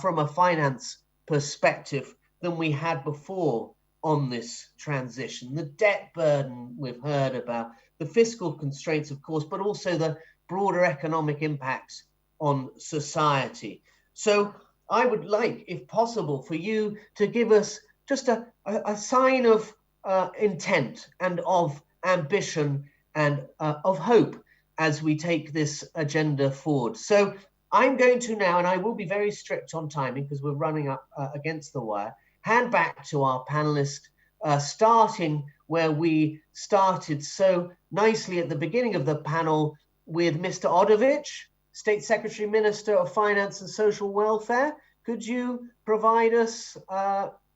[SPEAKER 13] from a finance perspective than we had before on this transition. The debt burden we've heard about, the fiscal constraints, of course, but also the broader economic impacts on society. So I would like, if possible, for you to give us just a sign of intent and of ambition and of hope as we take this agenda forward. So I'm going to now, and I will be very strict on timing because we're running up against the wire, hand back to our panelists, starting where we started so nicely at the beginning of the panel with Mr. Odovic, State Secretary Minister of Finance and Social Welfare. Could you provide us,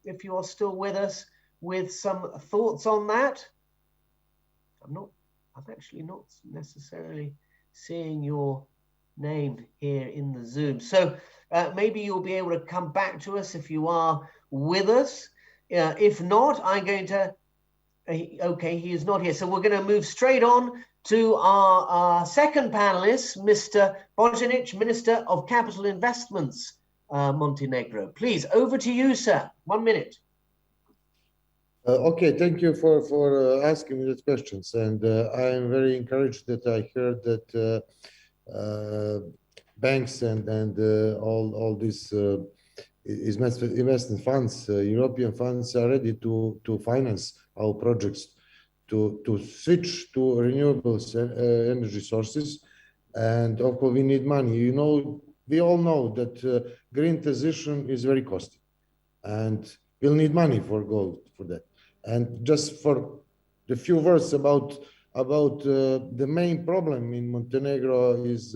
[SPEAKER 13] if you are still with us, with some thoughts on that? I'm actually not necessarily seeing your name here in the Zoom. So maybe you'll be able to come back to us if you are with us. If not, I'm going to, okay, he is not here. So we're going to move straight on to our second panelist, Mr. Bojanic, Minister of Capital Investments, Montenegro. Please, over to you, sir. 1 minute.
[SPEAKER 15] Okay, thank you for asking me these questions. And I am very encouraged that I heard that banks and all these investment funds, European funds are ready to finance our projects to switch to renewables energy sources. And of course, we need money. You know, we all know that green transition is very costly, and we'll need money for that. And just for the few words about the main problem in Montenegro is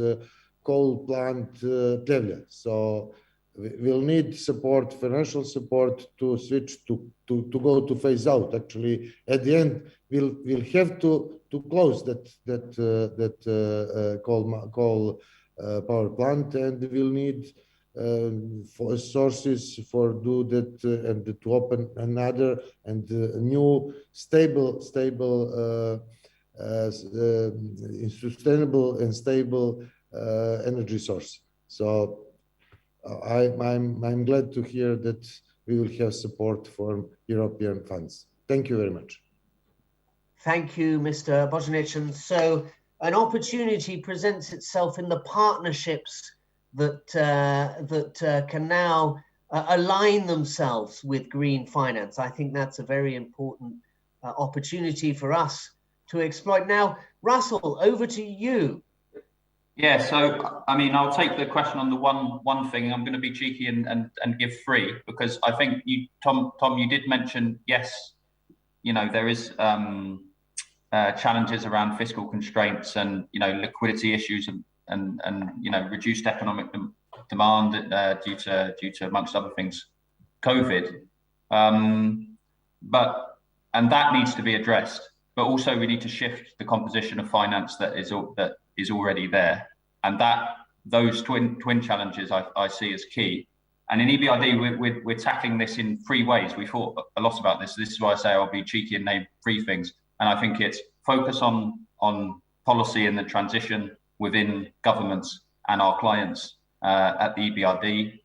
[SPEAKER 15] coal plant Tevlja. So we'll need support, financial support to switch to go to phase out. Actually, at the end, we'll have to close that coal power plant, and we'll need for sources for do that and to open another and new stable sustainable and stable energy source. So I'm glad to hear that we will have support from European funds. Thank you very much.
[SPEAKER 13] Thank you, Mr. Bojanic. And so an opportunity presents itself in the partnerships that can now align themselves with green finance. I think that's a very important opportunity for us to exploit. Now, Russell, over to you.
[SPEAKER 16] Yeah, so I mean, I'll take the question on the one thing. I'm going to be cheeky and give three, because I think you, Tom, you did mention, yes, you know, there is challenges around fiscal constraints and, you know, liquidity issues and you know, reduced economic demand due to amongst other things, COVID. And that needs to be addressed. But also we need to shift the composition of finance that is already there, and those twin challenges I see as key. And in EBRD, we're tackling this in three ways. We thought a lot about this. This is why I say I'll be cheeky and name three things. And I think it's focus on policy and the transition within governments and our clients at the EBRD.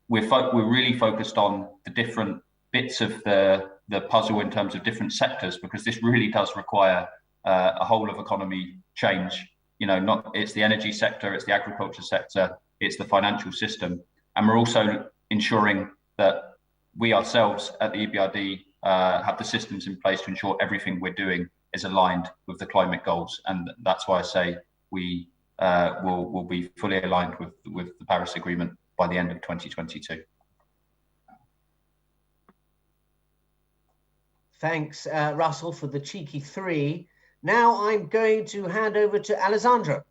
[SPEAKER 16] We're really focused on the different bits of the puzzle in terms of different sectors, because this really does require a whole of economy change. You know, it's the energy sector, it's the agriculture sector, it's the financial system. And we're also ensuring that we ourselves at the EBRD have the systems in place to ensure everything we're doing is aligned with the climate goals. And that's why I say we will be fully aligned with the Paris Agreement by the end of 2022.
[SPEAKER 13] Thanks, Russell, for the cheeky three. Now I'm going to hand over to Alessandro.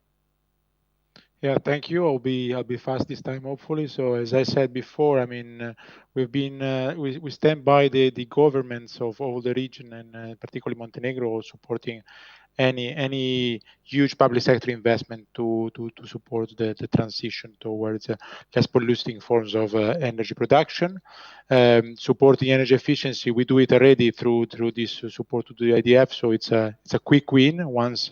[SPEAKER 17] Yeah, thank you. I'll be fast this time, hopefully. So as I said before, I mean, we stand by the governments of all the region, and particularly Montenegro, supporting any huge public sector investment to support the transition towards less polluting forms of energy production. Supporting energy efficiency, we do it already through this support to the IDF. So it's a quick win once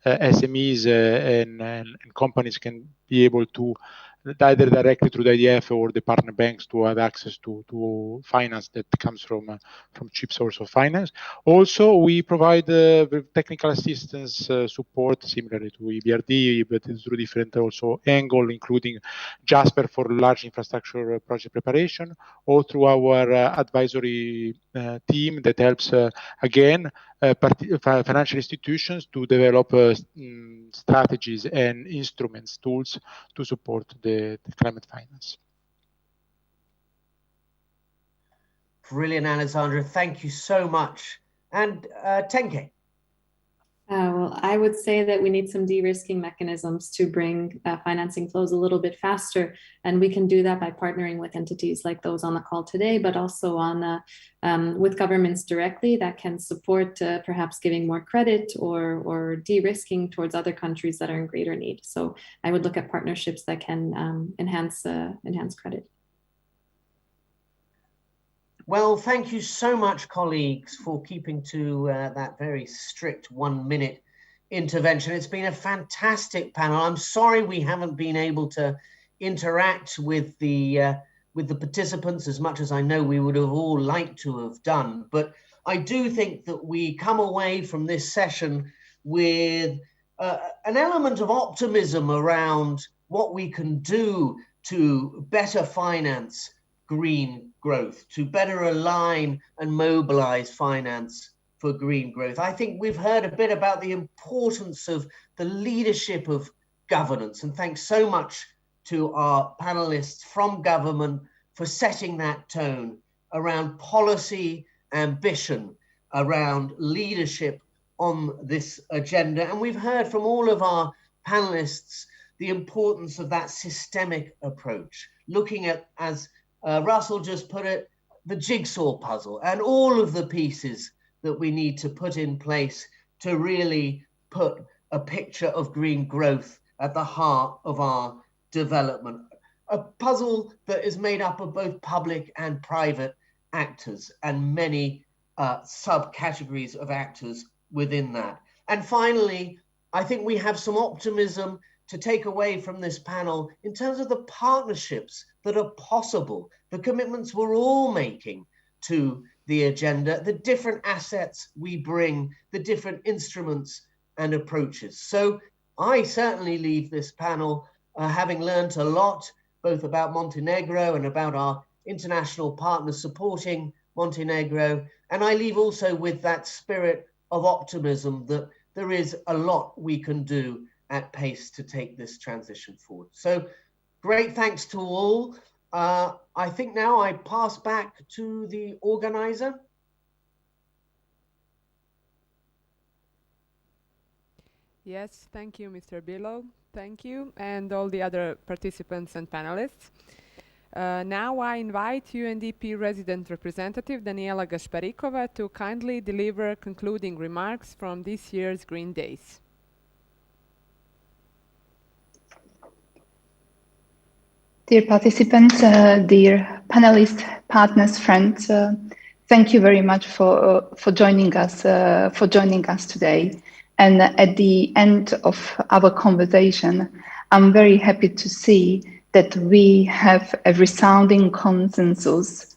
[SPEAKER 17] SMEs and companies can be able to either directly through the IDF or the partner banks to have access to finance that comes from cheap source of finance. Also, we provide technical assistance support similarly to EBRD, but through different also angle, including Jasper for large infrastructure project preparation, or through our advisory team that helps again financial institutions to develop strategies and instruments, tools to support the climate finance.
[SPEAKER 13] Brilliant, Alessandra. Thank you so much. And Tenke.
[SPEAKER 18] Well, I would say that we need some de-risking mechanisms to bring financing flows a little bit faster, and we can do that by partnering with entities like those on the call today, but also on with governments directly that can support perhaps giving more credit or de-risking towards other countries that are in greater need. So I would look at partnerships that can enhance credit.
[SPEAKER 13] Well, thank you so much, colleagues, for keeping to that very strict 1 minute intervention. It's been a fantastic panel. I'm sorry we haven't been able to interact with the participants as much as I know we would have all liked to have done. But I do think that we come away from this session with an element of optimism around what we can do to better finance green growth, to better align and mobilize finance for green growth. I think we've heard a bit about the importance of the leadership of governance, and thanks so much to our panelists from government for setting that tone around policy ambition, around leadership on this agenda. And we've heard from all of our panelists the importance of that systemic approach, looking at, as Russell just put it, the jigsaw puzzle and all of the pieces that we need to put in place to really put a picture of green growth at the heart of our development. A puzzle that is made up of both public and private actors and many subcategories of actors within that. And finally, I think we have some optimism to take away from this panel in terms of the partnerships that are possible, the commitments we're all making to the agenda, the different assets we bring, the different instruments and approaches. So I certainly leave this panel having learned a lot, both about Montenegro and about our international partners supporting Montenegro. And I leave also with that spirit of optimism that there is a lot we can do at pace to take this transition forward. So great thanks to all. I think now I pass back to the organizer.
[SPEAKER 1] Yes, thank you, Mr. Billow. Thank you, and all the other participants and panelists. Now I invite UNDP resident representative Daniela Gasparikova to kindly deliver concluding remarks from this year's Green Days.
[SPEAKER 3] Dear participants, dear panelists, partners, friends, thank you very much for joining us today. And at the end of our conversation, I'm very happy to see that we have a resounding consensus,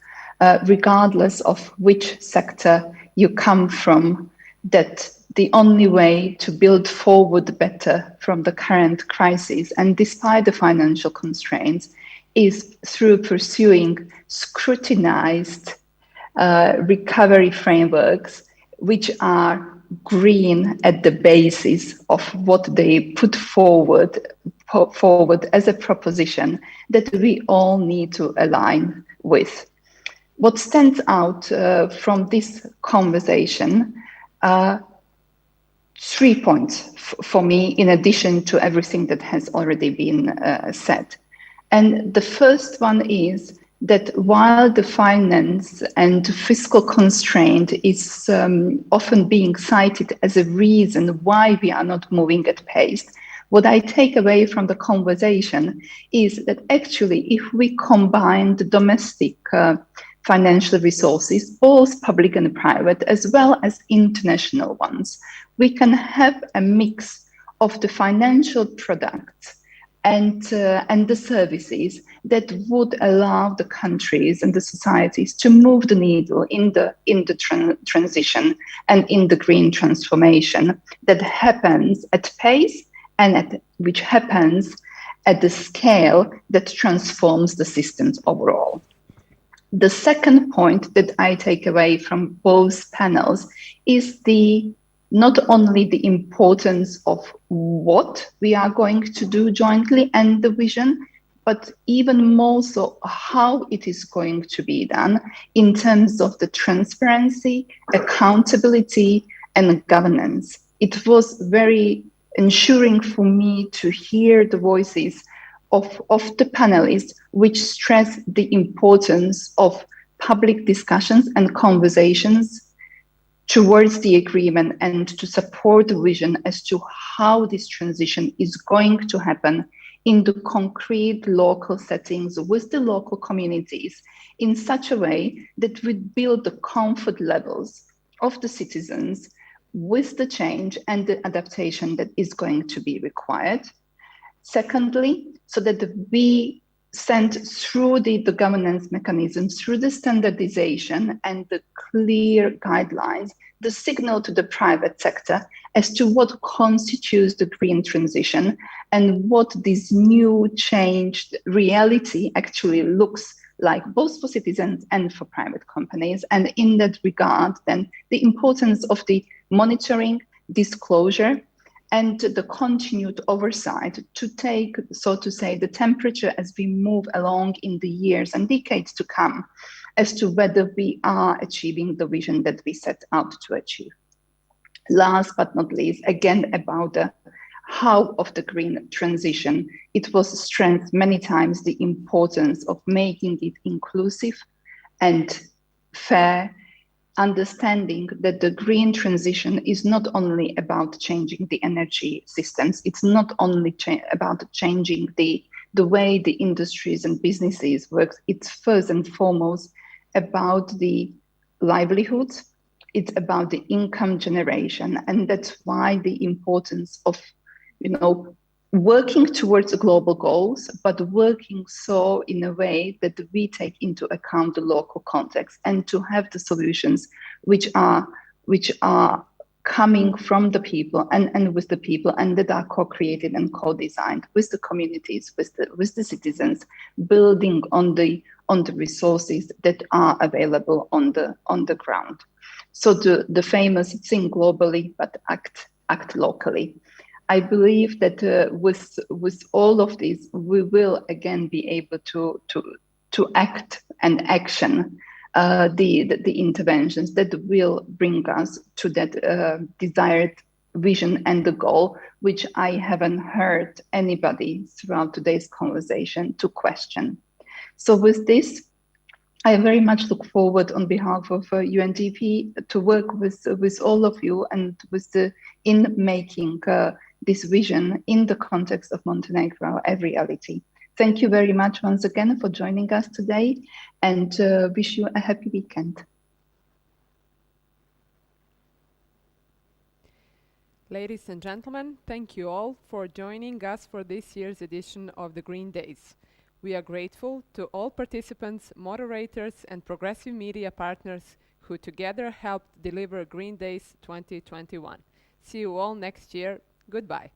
[SPEAKER 3] regardless of which sector you come from, that the only way to build forward better from the current crisis, and despite the financial constraints, is through pursuing scrutinized recovery frameworks, which are green at the basis of what they put forward as a proposition that we all need to align with. What stands out from this conversation are 3 points for me, in addition to everything that has already been said. And the first one is that while the finance and fiscal constraint is often being cited as a reason why we are not moving at pace, what I take away from the conversation is that actually, if we combine the domestic financial resources, both public and private, as well as international ones, we can have a mix of the financial products and the services that would allow the countries and the societies to move the needle in the transition and in the green transformation that happens at pace and which happens at the scale that transforms the systems overall. The second point that I take away from both panels is not only the importance of what we are going to do jointly and the vision, but even more so how it is going to be done in terms of the transparency, accountability, and governance. It was very ensuring for me to hear the voices of the panelists, which stress the importance of public discussions and conversations towards the agreement and to support the vision as to how this transition is going to happen in the concrete local settings with the local communities in such a way that we build the comfort levels of the citizens with the change and the adaptation that is going to be required. Secondly, so that we send through the governance mechanisms, through the standardization and the clear guidelines, the signal to the private sector as to what constitutes the green transition and what this new changed reality actually looks like, both for citizens and for private companies. And in that regard, then the importance of the monitoring, disclosure, and the continued oversight to take, so to say, the temperature as we move along in the years and decades to come as to whether we are achieving the vision that we set out to achieve. Last but not least, again, about the how of the green transition. It was stressed many times the importance of making it inclusive and fair, understanding that the green transition is not only about changing the energy systems, it's not only about changing the way the industries and businesses work, it's first and foremost about the livelihoods, it's about the income generation. And that's why the importance of, working towards the global goals, but working so in a way that we take into account the local context and to have the solutions which are coming from the people and with the people and that are co-created and co-designed with the communities, with the citizens, building on the resources that are available on the ground. So the famous think globally but act locally. I believe that with all of this, we will again be able to act and action the interventions that will bring us to that desired vision and the goal, which I haven't heard anybody throughout today's conversation to question. So with this, I very much look forward on behalf of UNDP to work with all of you and in making this vision in the context of Montenegro a reality. Thank you very much once again for joining us today and wish you a happy weekend.
[SPEAKER 1] Ladies and gentlemen, thank you all for joining us for this year's edition of the Green Days. We are grateful to all participants, moderators, and progressive media partners who together helped deliver Green Days 2021. See you all next year. Goodbye.